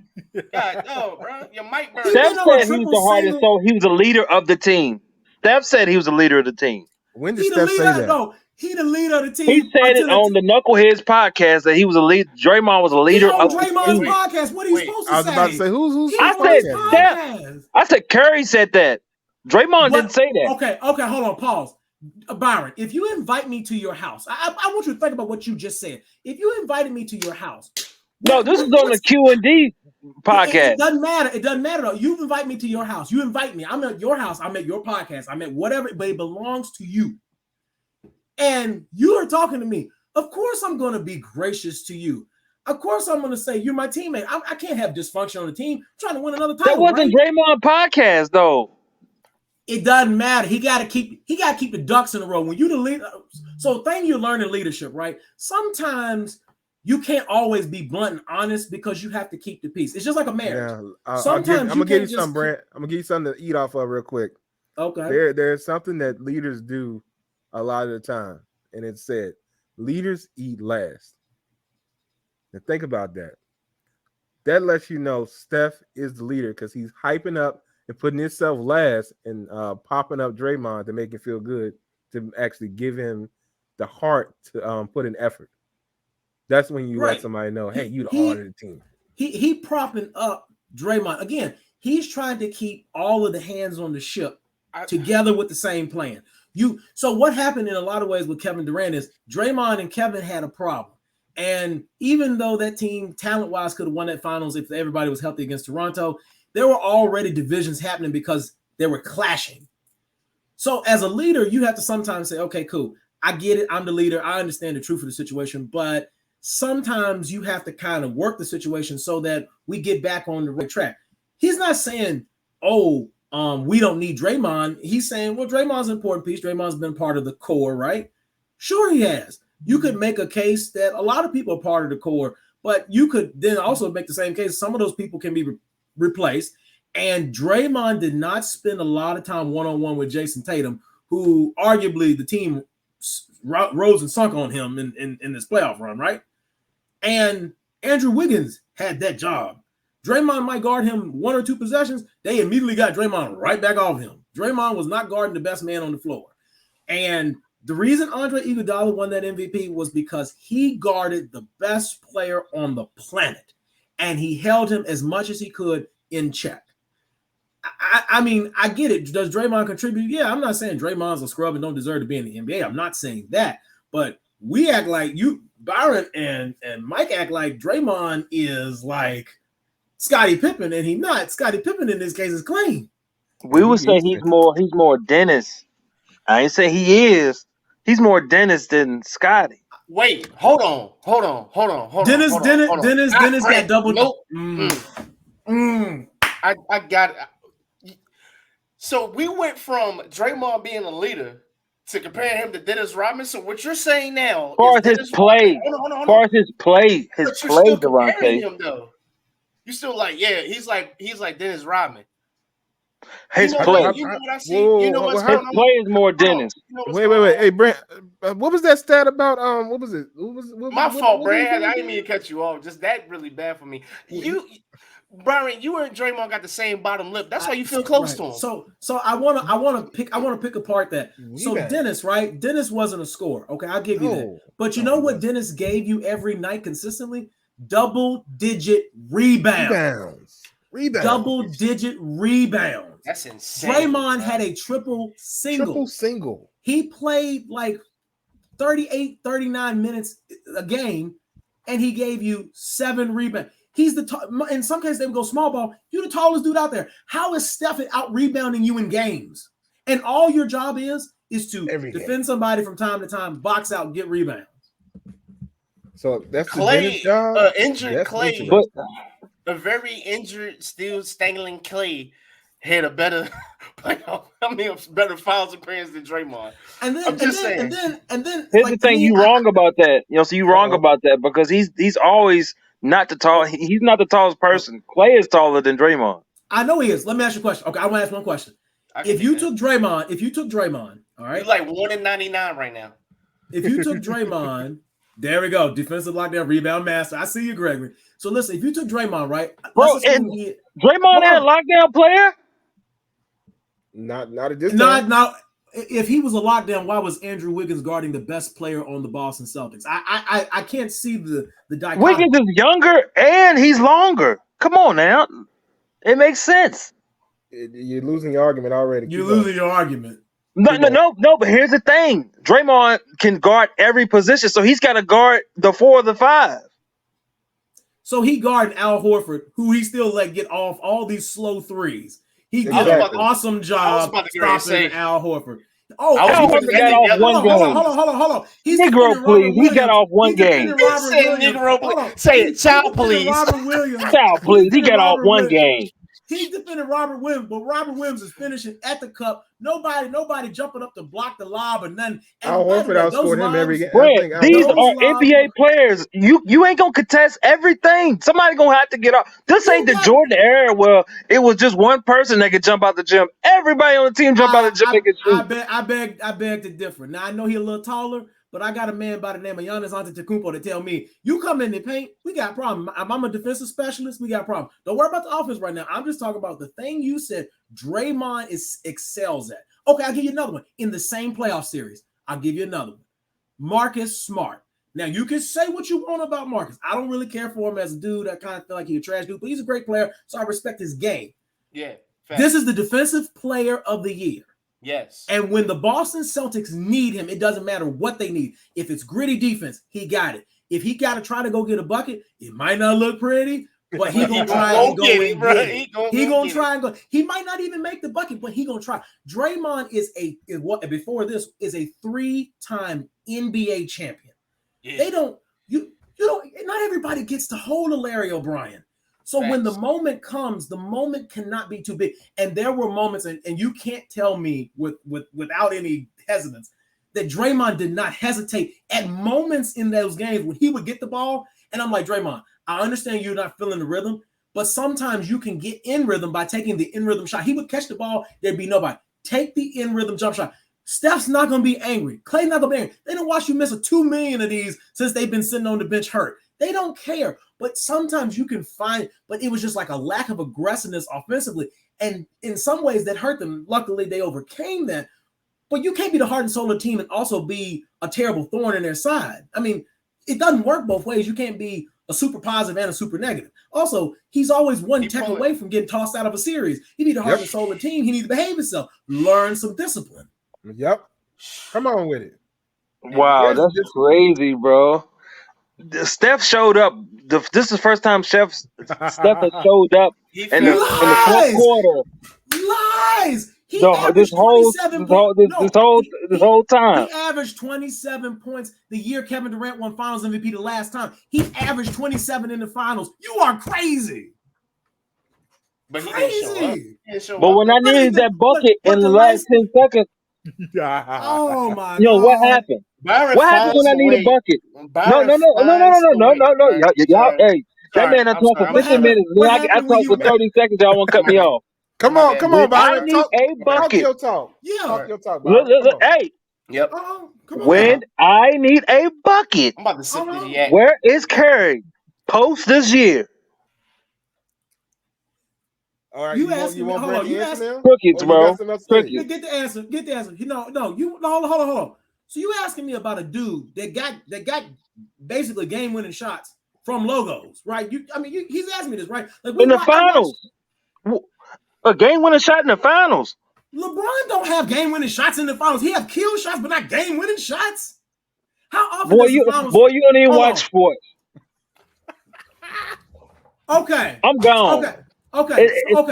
God, no, bro. Your mic burning. Steph said he was the hardest, so he was a leader of the team. Steph said he was a leader of the team. When did Steph say that? No, he the leader of the team. He said it on the Knuckleheads podcast that he was a leader. Draymond was a leader of the team. Draymond's podcast. What are you supposed to say? I was about to say who's I said Steph. I said Curry said that. Draymond didn't say that. Okay, hold on, pause. Byron, if you invite me to your house, I want you to think about what you just said. If you invited me to your house. No, this is on the Q&D podcast. It doesn't matter. It doesn't matter though. You invite me to your house. You invite me. I'm at your house. I'm at your podcast. I'm at whatever, but it belongs to you. And you are talking to me. Of course, I'm going to be gracious to you. Of course, I'm going to say you're my teammate. I can't have dysfunction on the team. I'm trying to win another title. That wasn't Draymond podcast though. It doesn't matter. He got to keep the ducks in a row. When you the leader, so thing you learn in leadership, right? Sometimes you can't always be blunt and honest because you have to keep the peace. It's just like a marriage. Yeah, I'm gonna give you something, Brent. I'm gonna give you something to eat off of real quick. Okay. There's something that leaders do a lot of the time, and it said leaders eat last. And think about that. That lets you know Steph is the leader because he's hyping up and putting himself last and popping up Draymond to make him feel good, to actually give him the heart to put in effort. That's when you let somebody know, hey, you the heart of the team. He propping up Draymond. Again, he's trying to keep all of the hands on the ship together with the same plan. So what happened in a lot of ways with Kevin Durant is Draymond and Kevin had a problem. And even though that team talent-wise could have won that finals if everybody was healthy against Toronto, there were already divisions happening because they were clashing. So as a leader, you have to sometimes say, okay, cool. I get it. I'm the leader. I understand the truth of the situation, but sometimes you have to kind of work the situation so that we get back on the right track. He's not saying, we don't need Draymond. He's saying, well, Draymond's an important piece. Draymond's been part of the core, right? Sure he has. You could make a case that a lot of people are part of the core, but you could then also make the same case. Some of those people can be replaced. And Draymond did not spend a lot of time one-on-one with Jason Tatum, who arguably the team rose and sunk on him in this playoff run, right? And Andrew Wiggins had that job. Draymond might guard him 1 or 2 possessions. They immediately got Draymond right back off him. Draymond was not guarding the best man on the floor. And the reason Andre Iguodala won that MVP was because he guarded the best player on the planet. And he held him as much as he could in check. I mean, I get it. Does Draymond contribute? Yeah, I'm not saying Draymond's a scrub and don't deserve to be in the NBA. I'm not saying that. But we act like Byron and Mike act like Draymond is like Scottie Pippen, and he's not. Scottie Pippen in this case is clean. We would say he's more Dennis. I ain't say he is. He's more Dennis than Scottie. Wait, hold on. Dennis got double. Nope. I got it. So we went from Draymond being a leader to compare him to Dennis Rodman. So what you're saying now As far is as his Dennis play, Rodman. Hold as far on. as his play, But you're still comparing Devontae. him though. You still like, yeah, he's like Dennis Rodman. His you know play. What, you know what I see? You know what's His going on? play is more Dennis. You know what's Wait. going on? Hey, Brent, what was that stat about? What was it? My fault, Brad. I didn't mean to cut you off. Just that really bad for me. Byron, you and Draymond got the same bottom lip. That's why you feel close to him. So I wanna pick apart that. So Dennis, right? Dennis wasn't a scorer. Okay, I'll give you that. But you know what Dennis gave you every night consistently? Double-digit rebounds. Double-digit rebounds. That's insane. Draymond had a triple single. He played like 38, 39 minutes a game, and he gave you 7 rebounds. He's in some cases they would go small ball. You're the tallest dude out there. How is Steph out rebounding you in games? And all your job is to defend somebody from time to time, box out, get rebounds. So that's Clay, job. Injured Clay, a very injured, still stangling Clay had a better better fouls appearance than Draymond. And then here's the thing. You wrong about that. So you wrong about that because he's always not the tall. He's not the tallest person. Clay is taller than Draymond. I know he is. Let me ask you a question. Okay, I want to ask one question. If you took Draymond, all right, you're like 1 in 99 right now. If you took Draymond, there we go. Defensive lockdown, rebound master. I see you, Gregory. So listen, if you took Draymond, right? Bro, Draymond ain't a lockdown player. Not at this time. Not if he was a lockdown, why was Andrew Wiggins guarding the best player on the Boston Celtics? I can't see the dichotomy. Wiggins is younger and he's longer. Come on now. It makes sense. You're losing your argument already. You're losing your argument. No, but here's the thing. Draymond can guard every position, so he's got to guard the 4 or the 5. So he guarded Al Horford, who he still let get off all these slow threes. He did an awesome job stopping Al Horford. Oh, Al Horford got off one game. Hold on. He's Negro, please. He got off one game. Say it, child, please. Child, please. He got off one game. He's defending Robert Williams, but Robert Williams is finishing at the cup. Nobody jumping up to block the lob or nothing. Al Horford outscored him every game. These are NBA players. You ain't gonna contest everything. Somebody gonna have to get off. This ain't the Jordan era where it was just one person that could jump out the gym. Everybody on the team jump out the gym. I beg to differ. Now I know he's a little taller, but I got a man by the name of Giannis Antetokounmpo to tell me, you come in the paint, we got a problem. I'm a defensive specialist, we got a problem. Don't worry about the offense right now. I'm just talking about the thing you said Draymond excels at. Okay, I'll give you another one. In the same playoff series, I'll give you another one. Marcus Smart. Now, you can say what you want about Marcus. I don't really care for him as a dude. I kind of feel like he's a trash dude, but he's a great player, so I respect his game. Yeah. Fact. This is the defensive player of the year. Yes. And when the Boston Celtics need him, it doesn't matter what they need. If it's gritty defense, he got it. If he got to try to go get a bucket, it might not look pretty, but he gonna try and go and get it. He gonna try and go. He might not even make the bucket, but he gonna try. Draymond is a 3-time NBA champion. Yeah. They don't. You don't. Not everybody gets to hold a Larry O'Brien. So when the moment comes, the moment cannot be too big. And there were moments, and you can't tell me without any hesitance that Draymond did not hesitate at moments in those games when he would get the ball. And I'm like, Draymond, I understand you're not feeling the rhythm, but sometimes you can get in rhythm by taking the in-rhythm shot. He would catch the ball, there'd be nobody. Take the in-rhythm jump shot. Steph's not going to be angry. Clay's not going to be angry. They don't watch you miss a 2 million of these since they've been sitting on the bench hurt. They don't care. But sometimes you can find, but it was just like a lack of aggressiveness offensively. And in some ways that hurt them. Luckily, they overcame that. But you can't be the heart and soul of the team and also be a terrible thorn in their side. I mean, it doesn't work both ways. You can't be a super positive and a super negative. Also, he's always one tech away from getting tossed out of a series. He needs the heart and soul of the team. He needs to behave himself, learn some discipline. Yep. Come on with it. Wow, that's crazy, bro. Steph showed up. This is the first time Steph has showed up in the fourth quarter. Lies. He this whole time. He averaged 27 points the year Kevin Durant won Finals MVP the last time. He averaged 27 in the finals. You are crazy. But he didn't show up. But when I needed that bucket in the last 10 seconds, Oh my Yo, what God. happened? Byron What happens finds when I the need a way. bucket? No, Byron no, no, no, no, no, finds no, the no, way. no, no. Y'all, Sorry. hey, that man I I'm talked for sorry. I'm 50 sorry. minutes. Then What I happened when talked for you 30 seconds. Y'all want to cut My me bad. off. Come My on, bad. come When on, I Byron. need a Talk bucket, your talk. Yeah. Talk your talk, look, Byron. look, Come look, on. hey, Yep. Come on. when I need a bucket, I'm about to sip this yak. where is Curry? Post this year. All right, You you asking me? want Hold Brent on. to You answer ask. now? Crickets, Or you got bro. something else to say? Crickets. Get the answer. Get the answer. No. You hold on. So you asking me about a dude that got basically game-winning shots from logos, right? He's asking me this, right? Like In the I watched. finals. A game-winning shot in the finals. LeBron don't have game-winning shots in the finals. He have kill shots, but not game-winning shots. How often Boy, does the finals? you don't even Hold watch on. sports. Okay. I'm gone. Okay.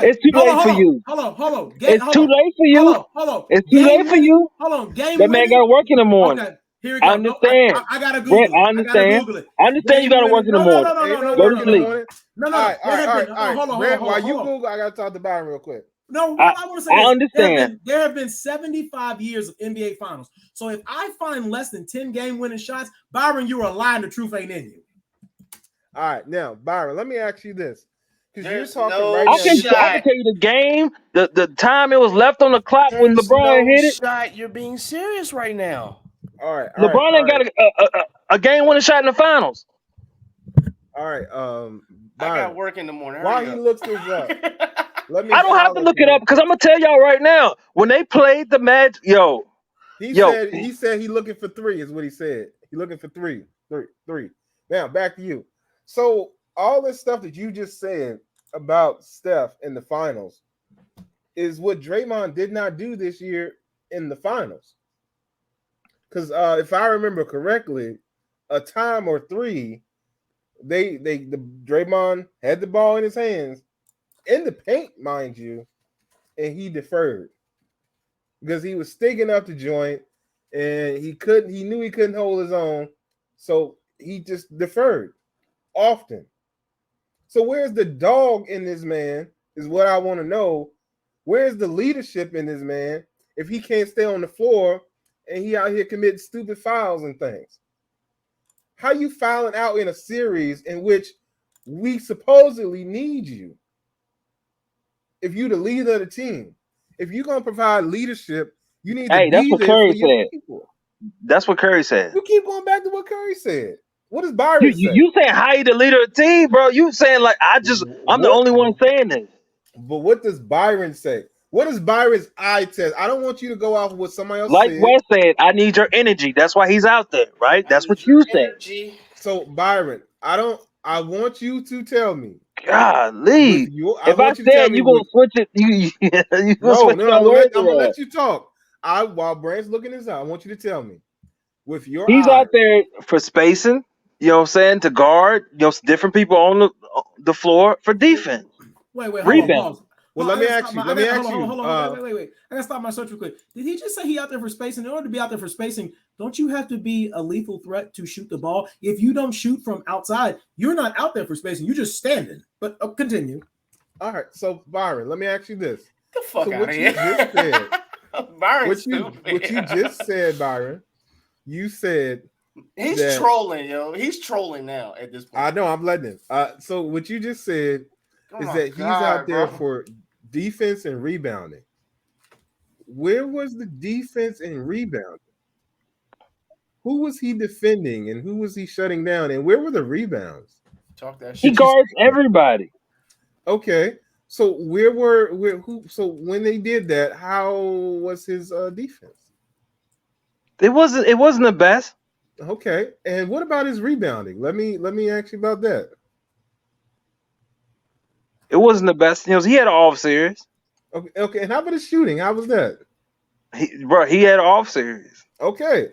It's too late for you. Hold on. It's too late for you. Hold on. It's too Game late for winning. you. Hold on. Game That man got winning. to work in the morning. Okay. Here we I go. understand. I gotta Brett, Google it. I understand. Google it. I understand you Game got to work winning. in the No. morning. Hey, no Go work to in the sleep. morning. No. All right. Hold on. Brent, while you Google, I got to talk to Byron real quick. No, I I want to say I this. understand. There have been 75 years of NBA finals. So if I find less than 10 game-winning shots, Byron, you're a lie and the truth ain't in you. All right, now Byron, let me ask you this, because you're There's talking no right I now. can shot. tell you the game, the time it was left on the clock when There's LeBron no hit it. shot. You're being serious right now. All right. LeBron ain't got a game-winning shot in the finals. All right. I Byron, got work in the morning. while Hurry he up. looks this up, let me I don't have to follow look it through. up because I'm gonna tell y'all right now. When they played the match, He said he looking for three, is what he said. He looking for three. Now back to you. So all this stuff that you just said about Steph in the finals is what Draymond did not do this year in the finals. Because if I remember correctly, a time or three, the Draymond had the ball in his hands in the paint, mind you, and he deferred because he was sticking up the joint and he knew he couldn't hold his own, so he just deferred often. So where's the dog in this man is what I want to know. Where's the leadership in this man if he can't stay on the floor and he out here committing stupid fouls and things? How you fouling out in a series in which we supposedly need you? If you the leader of the team, if you're gonna provide leadership, you need to that's be what there for Curry your said. people. That's what Curry said. You keep going back to what Curry said. What does Byron say? You saying how he the leader of the team, bro? You saying like I'm the only one saying this. But what does Byron say? What is Byron's eye test? I don't want you to go off of what somebody else Like said. Wes said, I need your energy. That's why he's out there, right? That's what you said. Energy. So Byron, I want you to tell me. Golly. If I said you gonna switch it, you gonna switch my words I'm gonna around. let you talk. While Brand's looking this out, I want you to tell me with your He's eyes. out there for spacing, you know what I'm saying, to guard, different people on the floor for defense. Wait, hold Rebound. on, pause. Well, let me ask you. Hold on. Wait. I gotta stop my search real quick. Did he just say he out there for spacing? In order to be out there for spacing, don't you have to be a lethal threat to shoot the ball? If you don't shoot from outside, you're not out there for spacing. You're just standing. But continue. All right. So Byron, let me ask you this. Get the fuck So out what of you here. just said, Byron's what you just said, Byron, you said he's trolling, yo. He's trolling now at this point. I know, I'm letting him. So what you just said is that he's out there for defense and rebounding. Where was the defense and rebounding? Who was he defending and who was he shutting down? And where were the rebounds? Talk that He shit. guards everybody. Okay. So so when they did that, how was his defense? It wasn't the best. Okay. And what about his rebounding? Let me ask you about that. It wasn't the best. He had an off series. Okay. And how about his shooting? How was that? He had an off series. Okay.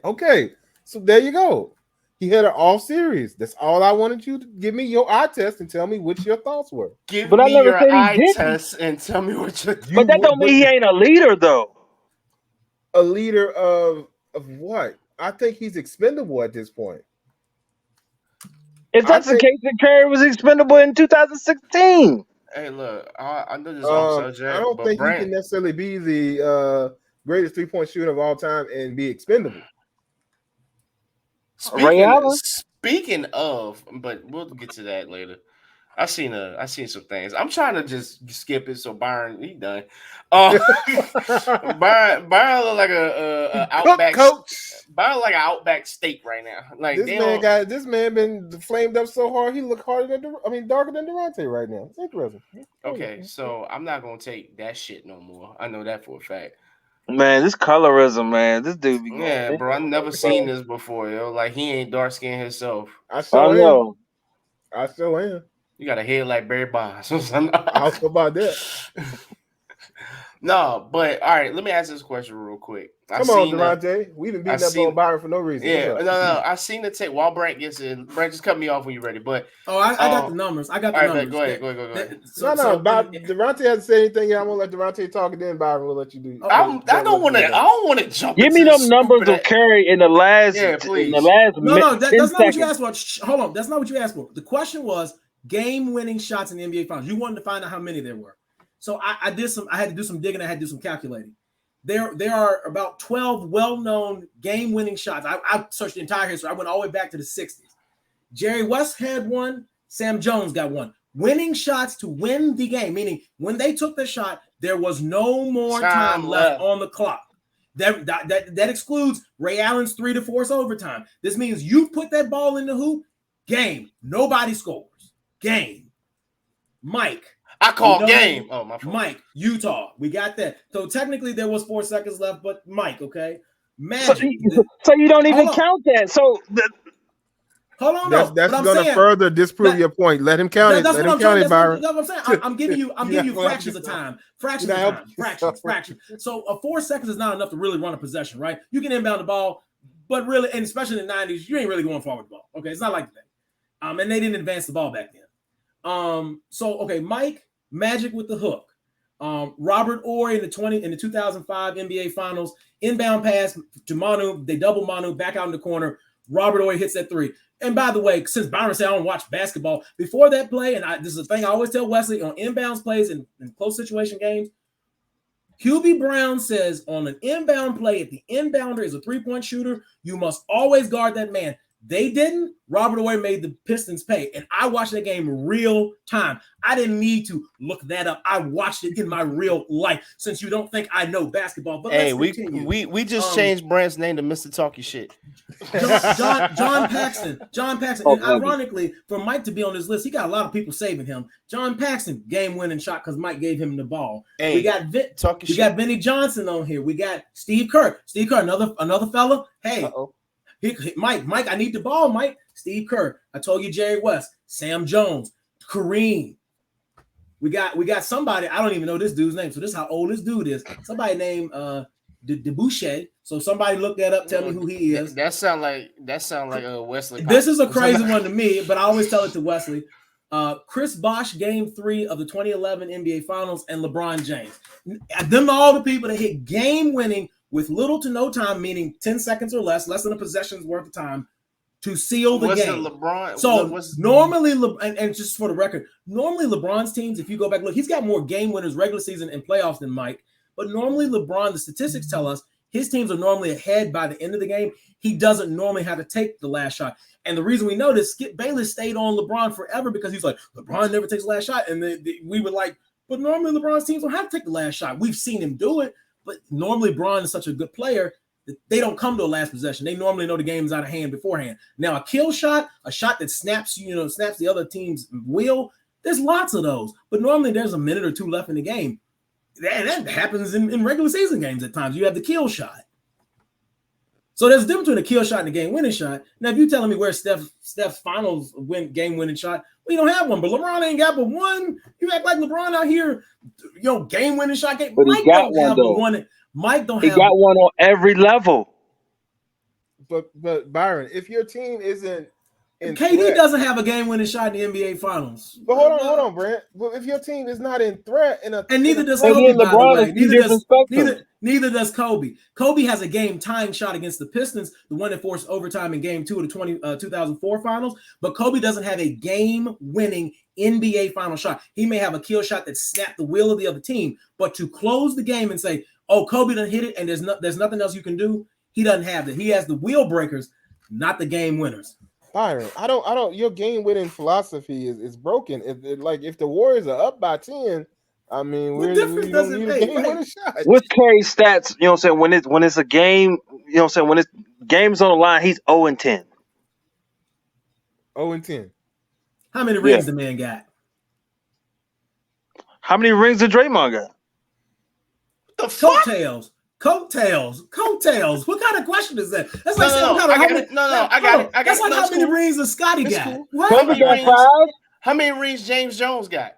So there you go. He had an off series. That's all I wanted you to give me your eye test and tell me what your thoughts were. Give me your eye test and tell me what you're But that don't mean he ain't a leader, though. A leader of what? I think he's expendable at this point. If that's the case, then Curry was expendable in 2016. Hey, look, I know this off subject. I don't think he can necessarily be the greatest 3-point shooter of all time and be expendable. Ray Allen? Speaking of, but we'll get to that later. I seen some things. I'm trying to just skip it so Byron he done. Byron look like a outback coach. Byron like an outback steak right now. Like this man been flamed up so hard he look darker than Durante right now. It's interesting. Okay, so I'm not gonna take that shit no more. I know that for a fact. Man, this colorism, man. This dude be going. Yeah, bro. I've never seen this before, yo. Like he ain't dark skinned himself. I know. I still am. You got a head like Barry Bonds. I was about that. No, but all right. Let me ask this question real quick. Come on, Durante. We done beating up on Byron for no reason. Yeah, no. I seen the tape while Brent gets in. Brent, just cut me off when you're ready. But I got the numbers. I got the numbers. Go ahead. Durante hasn't said anything yet. I'm gonna let Durante talk, and then Byron will let you do. I don't want to jump. Give me them numbers of Curry in the last. Yeah, please. In the last. No, that's not what you asked for. Hold on, that's not what you asked for. The question was game-winning shots in the NBA Finals. You wanted to find out how many there were. So I had to do some digging. I had to do some calculating. There are about 12 well-known game-winning shots. I searched the entire history. I went all the way back to the 60s. Jerry West had one. Sam Jones got one. Winning shots to win the game, meaning when they took the shot, there was no more time left on the clock. That excludes Ray Allen's 3 to force overtime. This means you put that ball in the hoop, game. Nobody scores. Game. Mike. I call game. Oh, my fault. Mike, Utah. We got that. So technically there was 4 seconds left, but Mike, okay? Magic. So you don't even count that. So hold on. That's going to further disprove your point. Let him count it. Let him count it, Byron. That's what I'm saying. I'm giving you fractions of time. Fractions. So a 4 seconds is not enough to really run a possession, right? You can inbound the ball, but really, and especially in the 90s, you ain't really going forward with the ball. Okay, it's not like that. And they didn't advance the ball back then. Mike, Magic with the hook. Robert Horry in the 2005 NBA Finals, inbound pass to Manu. They double Manu back out in the corner. Robert Horry hits that 3. And by the way, since Byron said I don't watch basketball, before that play, and this is a thing I always tell Wesley on inbounds plays in close situation games, Hubie Brown says on an inbound play, if the inbounder is a 3-point shooter, you must always guard that man. They didn't. Robert Horry made the Pistons pay. And I watched that game real time. I didn't need to look that up. I watched it in my real life, since you don't think I know basketball. But hey, we just changed Brand's name to Mr. Talkie Shit. John Paxson. And ironically, for Mike to be on this list, he got a lot of people saving him. John Paxson, game-winning shot because Mike gave him the ball. Hey, we got Benny Johnson on here. We got Steve Kerr. Another fella. Hey. Uh-oh. Mike, I need the ball, Mike. Steve Kerr. I told you Jerry West, Sam Jones, Kareem. We got somebody, I don't even know this dude's name. So this is how old this dude is. Somebody named Debouche. So somebody look that up, tell me who he is. That sound like Wesley. This is a crazy one to me, but I always tell it to Wesley. Chris Bosh, game 3 of the 2011 NBA Finals, and LeBron James. Them are all the people that hit game-winning with little to no time, meaning 10 seconds or less than a possession's worth of time, to seal the game. Normally, and just for the record, normally LeBron's teams, if you go back look, he's got more game winners regular season and playoffs than Mike. But normally LeBron, the statistics tell us his teams are normally ahead by the end of the game. He doesn't normally have to take the last shot. And the reason we know this, Skip Bayless stayed on LeBron forever because he's like, LeBron never takes the last shot. And we were like, but normally LeBron's teams don't have to take the last shot. We've seen him do it. But normally Bron is such a good player that they don't come to a last possession. They normally know the game's out of hand beforehand. Now, a kill shot, a shot that snaps the other team's wheel, there's lots of those. But normally there's a minute or two left in the game. That happens in regular season games at times. You have the kill shot. So there's a difference between a kill shot and a game-winning shot. Now, if you're telling me where Steph's finals game-winning shot, we don't have one. But LeBron ain't got but one. You act like LeBron out here, game-winning shot. But Mike he got one, though. Mike don't have. He got one on every level. But Byron, if your team isn't KD doesn't have a game-winning shot in the NBA Finals. But hold on, Brent. Well, if your team is not in threat, neither does Kobe. Neither does Kobe. Kobe has a game-tying shot against the Pistons, the one that forced overtime in Game 2 of the 2004 Finals. But Kobe doesn't have a game-winning NBA Final shot. He may have a kill shot that snapped the wheel of the other team, but to close the game and say, oh, Kobe done hit it, and there's nothing else you can do. He doesn't have that. He has the wheel breakers, not the game winners. Byron, I don't. Your game winning philosophy is broken. If the Warriors are up by 10, I mean, we don't need a game winning shot. What's Curry's stats? You know what I'm saying? When it's a game, you know what I'm saying? When it's games on the line, he's 0-10. 0-10. How many rings the man got? How many rings did Draymond got? The fuck? Coattails. What kind of question is that? That's like I got it. That's like how many rings does Scotty got? Cool. Kobe got 5. How many rings James Jones got?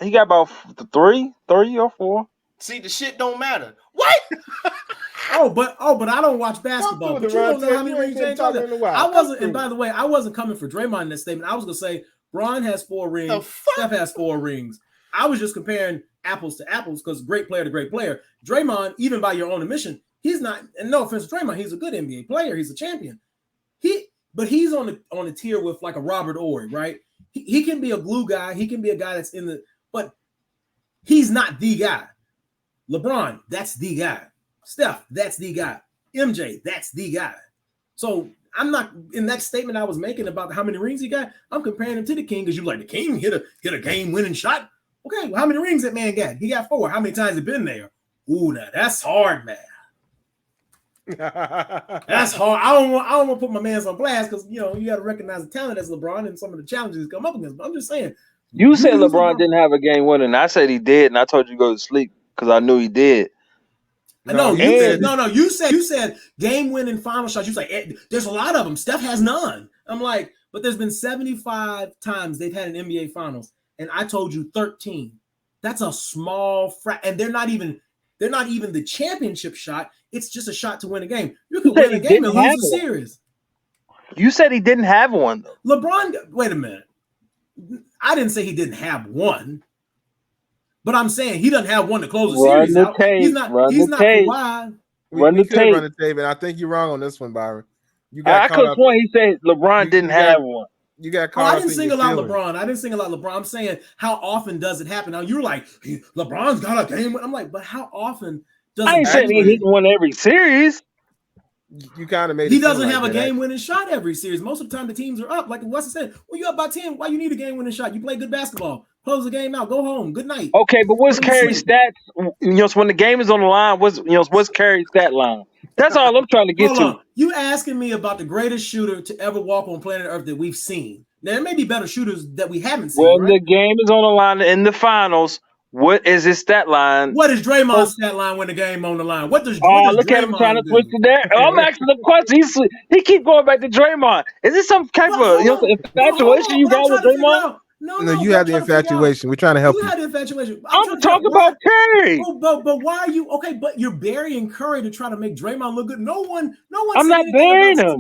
He got about 3 or 4. See, the shit don't matter. What? But I don't watch basketball. But you don't know how many rings James Jones got. I wasn't, and by the way, I wasn't coming for Draymond in that statement. I was gonna say Bron has 4 rings. Steph has 4 rings. I was just comparing apples to apples because great player to great player. Draymond, even by your own admission, he's not. And no offense to Draymond, he's a good NBA player. He's a champion. But he's on the tier with like a Robert Ory, right? He can be a glue guy. He can be a guy that's in the. But he's not the guy. LeBron, that's the guy. Steph, that's the guy. MJ, that's the guy. So I'm not in that statement I was making about how many rings he got. I'm comparing him to the King because you like the King hit a game winning shot. Okay, well, how many rings that man got? He got 4. How many times he been there? Ooh, now that's hard, man. That's hard. I don't want to put my man's on blast because you got to recognize the talent as LeBron and some of the challenges he's come up against. But I'm just saying. You said LeBron didn't have a game winner, and I said he did, and I told you to go to sleep because I knew he did. No, you said game winning final shots. You say there's a lot of them. Steph has none. I'm like, but there's been 75 times they've had an NBA Finals, and I told you 13. That's a small and they're not even the championship shot. It's just a shot to win a game. You can win a game and lose a series. You said he didn't have one though. LeBron, wait a minute. I didn't say he didn't have one. But I'm saying he doesn't have one to close the series out. He's not Kawhi. Run the tape, and I think you're wrong on this one, Byron. I could have sworn he said LeBron didn't have one. You got caught up. I didn't sing a lot LeBron. I didn't sing a lot LeBron. I'm saying how often does it happen? Now you're like LeBron's got a game. I'm like, but how often does I ain't saying he hit one every series. You kind of made he doesn't have a game-winning shot every series. Most of the time, the teams are up. Like Weston said, well, you up by 10. Why you need a game-winning shot? You play good basketball. Close the game out. Go home. Good night. Okay, but what's Curry's stats? When the game is on the line, what's Curry's stat line? That's all I'm trying to get to. You asking me about the greatest shooter to ever walk on planet Earth that we've seen. Now, there may be better shooters that we haven't seen. When the game is on the line in the finals, what is his stat line? What is Draymond's stat line when the game on the line? Look Draymond at him trying to twist it there. I'm asking the question. He keep going back to Draymond. Is this some type of infatuation you got with Draymond? No, you have the infatuation. We're trying to help you. You had the infatuation. I'm talking about Curry. But why are you okay? But you're burying Curry to try to make Draymond look good. No one. I'm not burying him.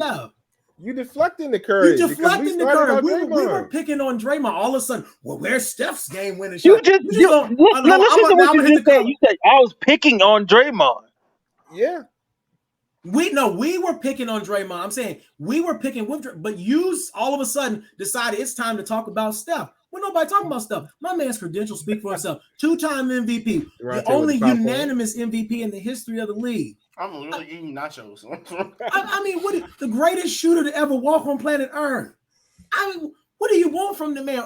You deflecting the Curry. You deflecting the Curry. We were picking on Draymond. All of a sudden, well, where's Steph's game winning shot? Listen to what you just said. You said I was picking on Draymond. Yeah. We were picking on Draymond. I'm saying we were picking with Draymond, but you all of a sudden decided it's time to talk about Steph. Well, nobody talking about Steph. My man's credentials speak for himself. 2-time MVP, the only unanimous MVP in the history of the league. I'm really eating nachos. I mean, the greatest shooter to ever walk on planet Earth. I mean, what do you want from the man?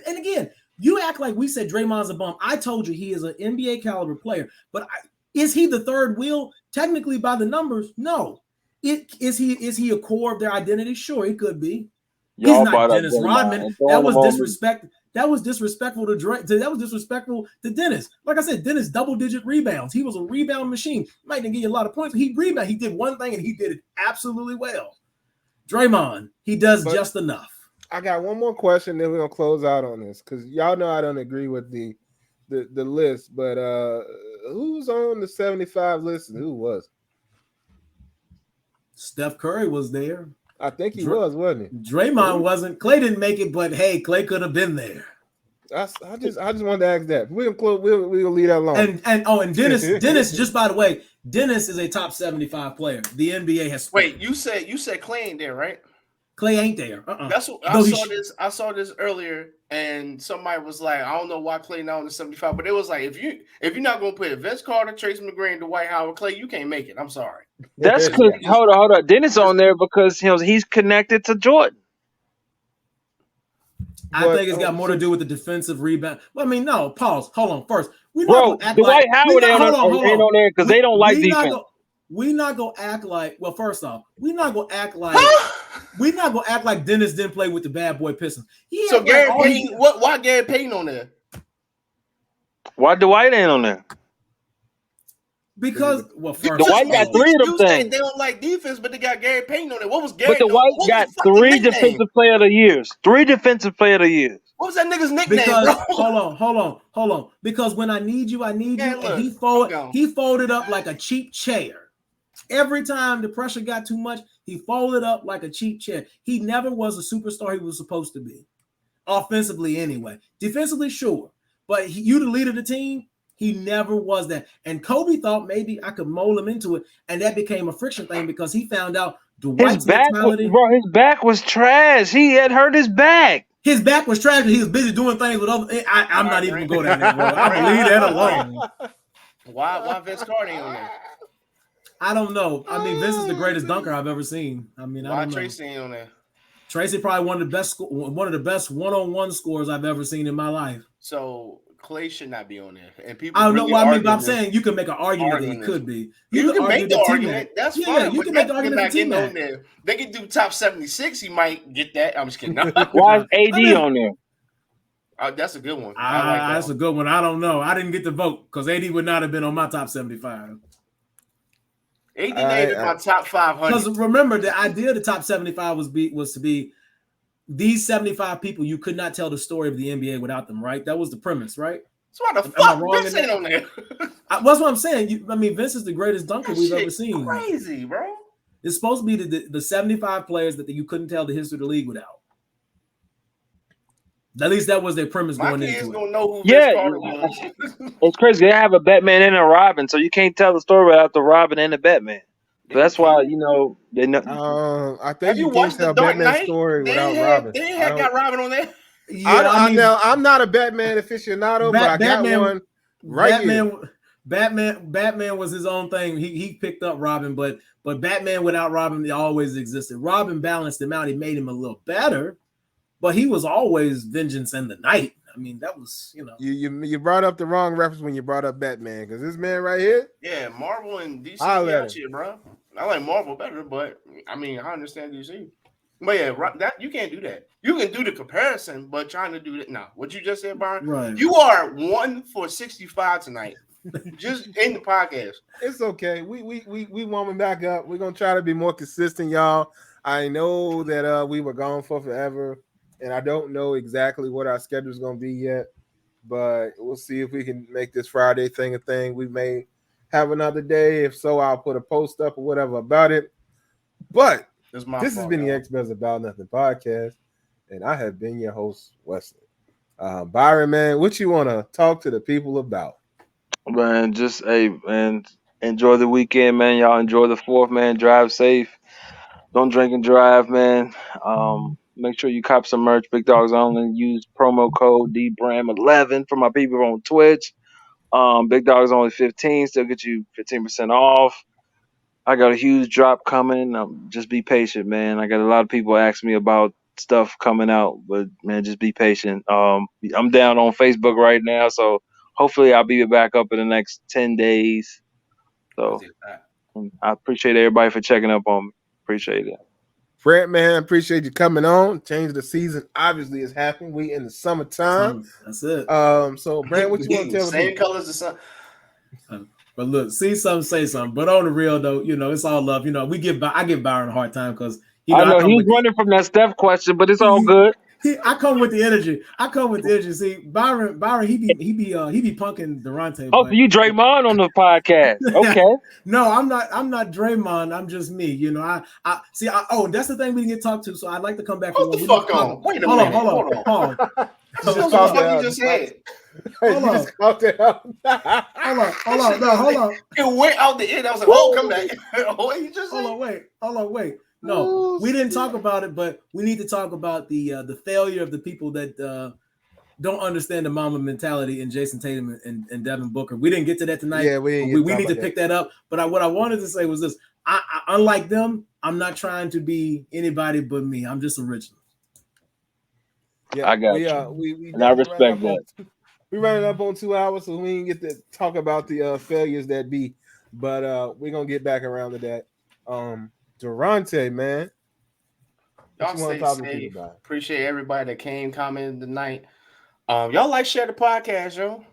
And again, you act like we said Draymond's a bum. I told you he is an NBA caliber player, but is he the third wheel? Technically, by the numbers, no. Is he a core of their identity? Sure, he could be. He's not Dennis Rodman. That was disrespect. That was disrespectful to Dre. That was disrespectful to Dennis. Like I said, Dennis double-digit rebounds. He was a rebound machine. Might didn't give you a lot of points, but he rebounded. He did one thing and he did it absolutely well. Draymond, he does just enough. I got one more question, then we're gonna close out on this because y'all know I don't agree with the list, but who's on the 75 list and who was? Steph Curry was there. I think he was, wasn't he? Draymond wasn't. Clay didn't make it, but hey, Clay could have been there. I just wanted to ask that. We'll leave that alone. And Dennis. Just by the way, Dennis is a top 75 player. The NBA has. Wait, you said Clay ain't there, right? Clay ain't there. That's what I saw this earlier, and somebody was like, I don't know why Clay now in the 75, but it was like if you're not gonna put Vince Carter, Tracy McGrady, Dwight Howard, Clay, you can't make it. I'm sorry. That's because hold on. Dennis on there because he's connected to Jordan. I think it's got more to do with the defensive rebound. Well, I mean, no, pause. Hold on. First, Dwight Howard ain't on there because they don't like defense. We're not gonna act like. Well, first off, we're not gonna act like Dennis didn't play with the bad boy Pistons. So Gary Payton, why Gary Payton on there? Why Dwight ain't on there? Because first Dwight got 3 of them things. They don't like defense, but they got Gary Payton on there. What was Gary? But Dwight got 3 defensive player of the years. 3 defensive player of the years. What was that nigga's nickname? Because hold on. Because when I need you, and he folded up like a cheap chair. Every time the pressure got too much, he folded up like a cheap chair. He never was a superstar he was supposed to be. Offensively, anyway. Defensively, sure. But you the leader of the team, he never was that. And Kobe thought maybe I could mold him into it, and that became a friction thing because he found out Dwight's mentality. His back was trash. He had hurt his back. His back was trash, and he was busy doing things with other. I'm not even going to go down there, bro. I believe that alone. Why Vince Carter ain't on there? I don't know. I mean, Vince is the greatest dunker I've ever seen. I mean, why Tracy ain't on there? Tracy probably one of the best one-on-one scores I've ever seen in my life. So Clay should not be on there. And people I don't know what I mean, but I'm saying you can make an argument that he could be. You can make the argument. That's fine. You can make the argument that on there. They can do top 76. He might get that. I'm just kidding. Why is AD on there? That's a good one. That's a good one. I don't know. I didn't get the vote because AD would not have been on my top 75. AD made it my top 500. Because remember, the idea of the top 75 was to be these 75 people. You could not tell the story of the NBA without them, right? That was the premise, right? So why the fuck Vince ain't on there? That's what I'm saying. Vince is the greatest dunker we've ever seen. Crazy, bro. It's supposed to be the 75 players that you couldn't tell the history of the league without. At least that was their premise going into it. My kids gonna know who Vince Carter was. It's crazy. They have a Batman and a Robin, so you can't tell the story without the Robin and the Batman. So that's why they know. I think you can't tell Batman story without Robin. They ain't got Robin on there. Yeah, I'm not a Batman aficionado, but I got one right here. Batman was his own thing. He picked up Robin, but Batman without Robin, he always existed. Robin balanced him out. He made him a little better. But he was always vengeance in the night. I mean, that was, You brought up the wrong reference when you brought up Batman, because this man right here. Yeah, Marvel and DC got shit, bro. I like Marvel better, but I mean, I understand DC. But yeah, that you can't do that. You can do the comparison, but trying to do that, no. What you just said, Byron, right? You are 1 for 65 tonight. Just in the podcast. It's okay. We warming back up. We're gonna try to be more consistent, y'all. I know that we were gone for forever. And I don't know exactly what our schedule is going to be yet, but we'll see if we can make this Friday thing a thing. We may have another day. If so, I'll put a post up or whatever about it. But this has been the Experts About Nothing podcast, and I have been your host, Wesley. Byron, man, what you want to talk to the people about? Man, just and enjoy the weekend, man. Y'all enjoy the 4th, man. Drive safe. Don't drink and drive, man. Make sure you cop some merch. Big Dogs Only. Use promo code DBRAM11 for my people on Twitch. Big Dogs Only 15. Still get you 15% off. I got a huge drop coming. Just be patient, man. I got a lot of people asking me about stuff coming out, but man, just be patient. I'm down on Facebook right now, so hopefully I'll be back up in the next 10 days. So I appreciate everybody for checking up on me. Appreciate it. Fred, man, appreciate you coming on. Change the season obviously is happening. We in the summertime. That's it. So Brand, what you want to tell me? Same colors as sun. But look, see something, say something. But on the real though, it's all love. I give Byron a hard time because I know he's running from that Steph question, but it's all good. I come with the energy. See, Byron, he be punking Durante. Oh, so you Draymond on the podcast? Okay. No, I'm not Draymond. I'm just me. I see. That's the thing we didn't get talked to. So I'd like to come back. Hold the fuck on. Wait a minute. Hold on. What the fuck you just said? Hold on. Hold on. It went out the end. I was like, come back. Hold on, wait. No, we didn't talk about it, but we need to talk about the failure of the people that don't understand the mama mentality in Jason Tatum and Devin Booker. We didn't get to that tonight. Yeah, we need to pick that up. But what I wanted to say was this: I unlike them, I'm not trying to be anybody but me. I'm just original. Yeah, I got you. We and I respect that. We running up on 2 hours, so we didn't get to talk about the failures that be. But we're gonna get back around to that. Durante, man. Y'all stay safe. Appreciate everybody that came, commented tonight. Y'all like, share the podcast, yo.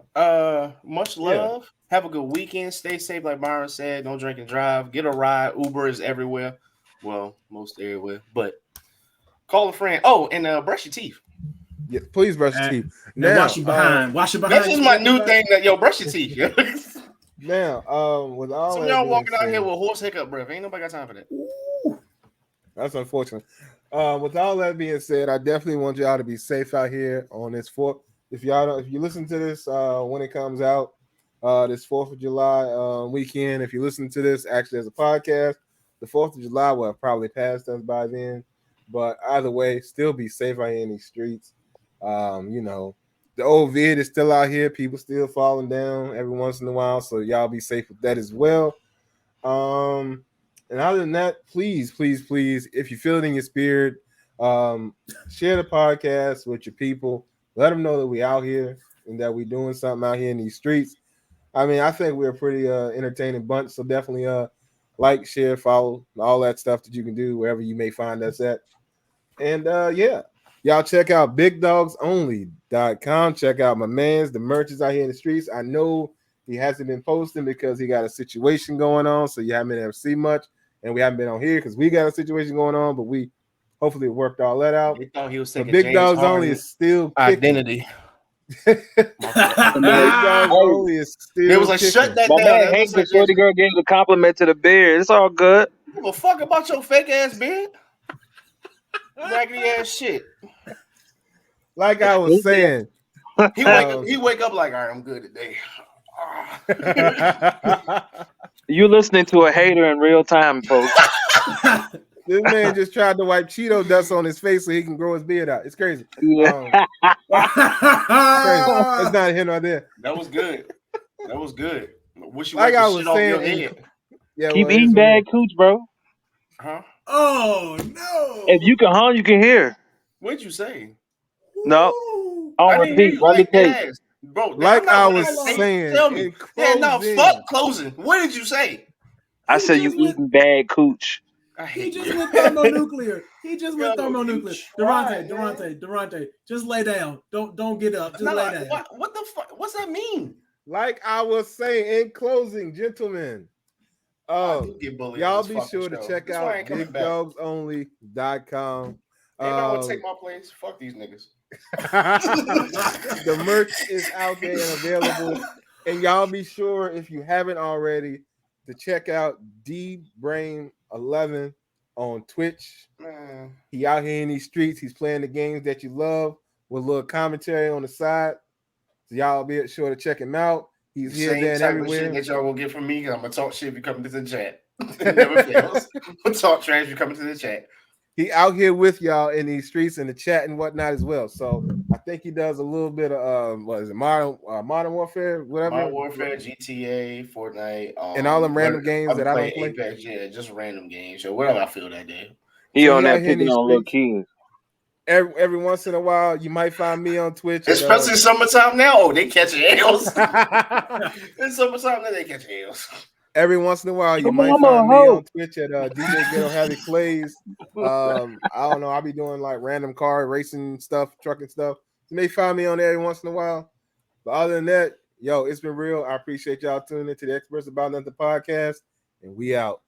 Much love. Yeah. Have a good weekend. Stay safe, like Myron said. Don't drink and drive. Get a ride. Uber is everywhere. Well, most everywhere. But call a friend. Oh, and brush your teeth. Yeah, please brush your teeth. Now, wash your behind. Wash your behind. This is my new thing. That brush your teeth. Now, with all some of y'all walking out here with horse hiccup breath. Ain't nobody got time for that. Ooh. That's unfortunate. With all that being said, I definitely want y'all to be safe out here on this 4th. If you listen to this when it comes out, this 4th of July weekend, if you listen to this actually as a podcast, the 4th of July will have probably passed us by then. But either way, still be safe out here in these streets. The old vid is still out here. People still falling down every once in a while. So y'all be safe with that as well. And other than that, please, if you feel it in your spirit, share the podcast with your people. Let them know that we out here and that we doing something out here in these streets. I mean, I think we're a pretty entertaining bunch. So definitely like, share, follow, all that stuff that you can do wherever you may find us at. And y'all check out BigDogsOnly.com. Check out my man's. The merch is out here in the streets. I know he hasn't been posting because he got a situation going on, so you haven't been able to see much. And we haven't been on here because we got a situation going on, but we hopefully worked all that out. They thought he was taking Big Dogs Only is still identity. Big Dogs Only is still. It was like shut that My down. man Hank, the shorty girl gave the compliment to the beard. It's all good. Give a fuck about your fake ass beard. Raggedy ass shit. Like I was saying, he wake up like, all right, I'm good today. You listening to a hater in real time, folks. This man just tried to wipe Cheeto dust on his face so he can grow his beard out. It's crazy. Yeah. It's not a hint right there. That was good. Wish you like I was shit saying, off your head. Yeah, keep eating bad cooch, bro. Huh? Oh no! If you can hum, you can hear. What'd you say? No. I'll repeat. Let me take. Bro, like I was saying, tell me. Yeah, no, fuck closing. What did you say? I said you eating bad cooch. He just went thermonuclear. Durante, just lay down. Don't get up. Just lay down. What the fuck? What's that mean? Like I was saying, in closing, gentlemen, y'all be sure to check out BigDogsOnly.com. Anybody would take my place? Fuck these niggas. The merch is out there and available. And y'all be sure, if you haven't already, to check out DBrain11 on Twitch. Man. He out here in these streets. He's playing the games that you love with a little commentary on the side. So y'all be sure to check him out. He's here, there, and everywhere. Shit that y'all will get from me. I'm gonna talk shit if you come to the chat. It never fails. We'll talk trash if you come to the chat. He out here with y'all in these streets and the chat and whatnot as well. So I think he does a little bit of Modern Warfare, whatever. Modern Warfare, GTA, Fortnite, and all them random games that I don't play. Apex, yeah, just random games. So whatever I feel that day. He on that picking on little kids. Every once in a while, you might find me on Twitch. Especially summertime now. Oh, they catch L's. It's summertime now, they catch L's. Every once in a while, you might find me on Twitch at DJ Ghetto Heavy Plays. I don't know. I'll be doing like random car racing stuff, trucking stuff. You may find me on there every once in a while. But other than that, it's been real. I appreciate y'all tuning into the Experts About Nothing podcast, and we out.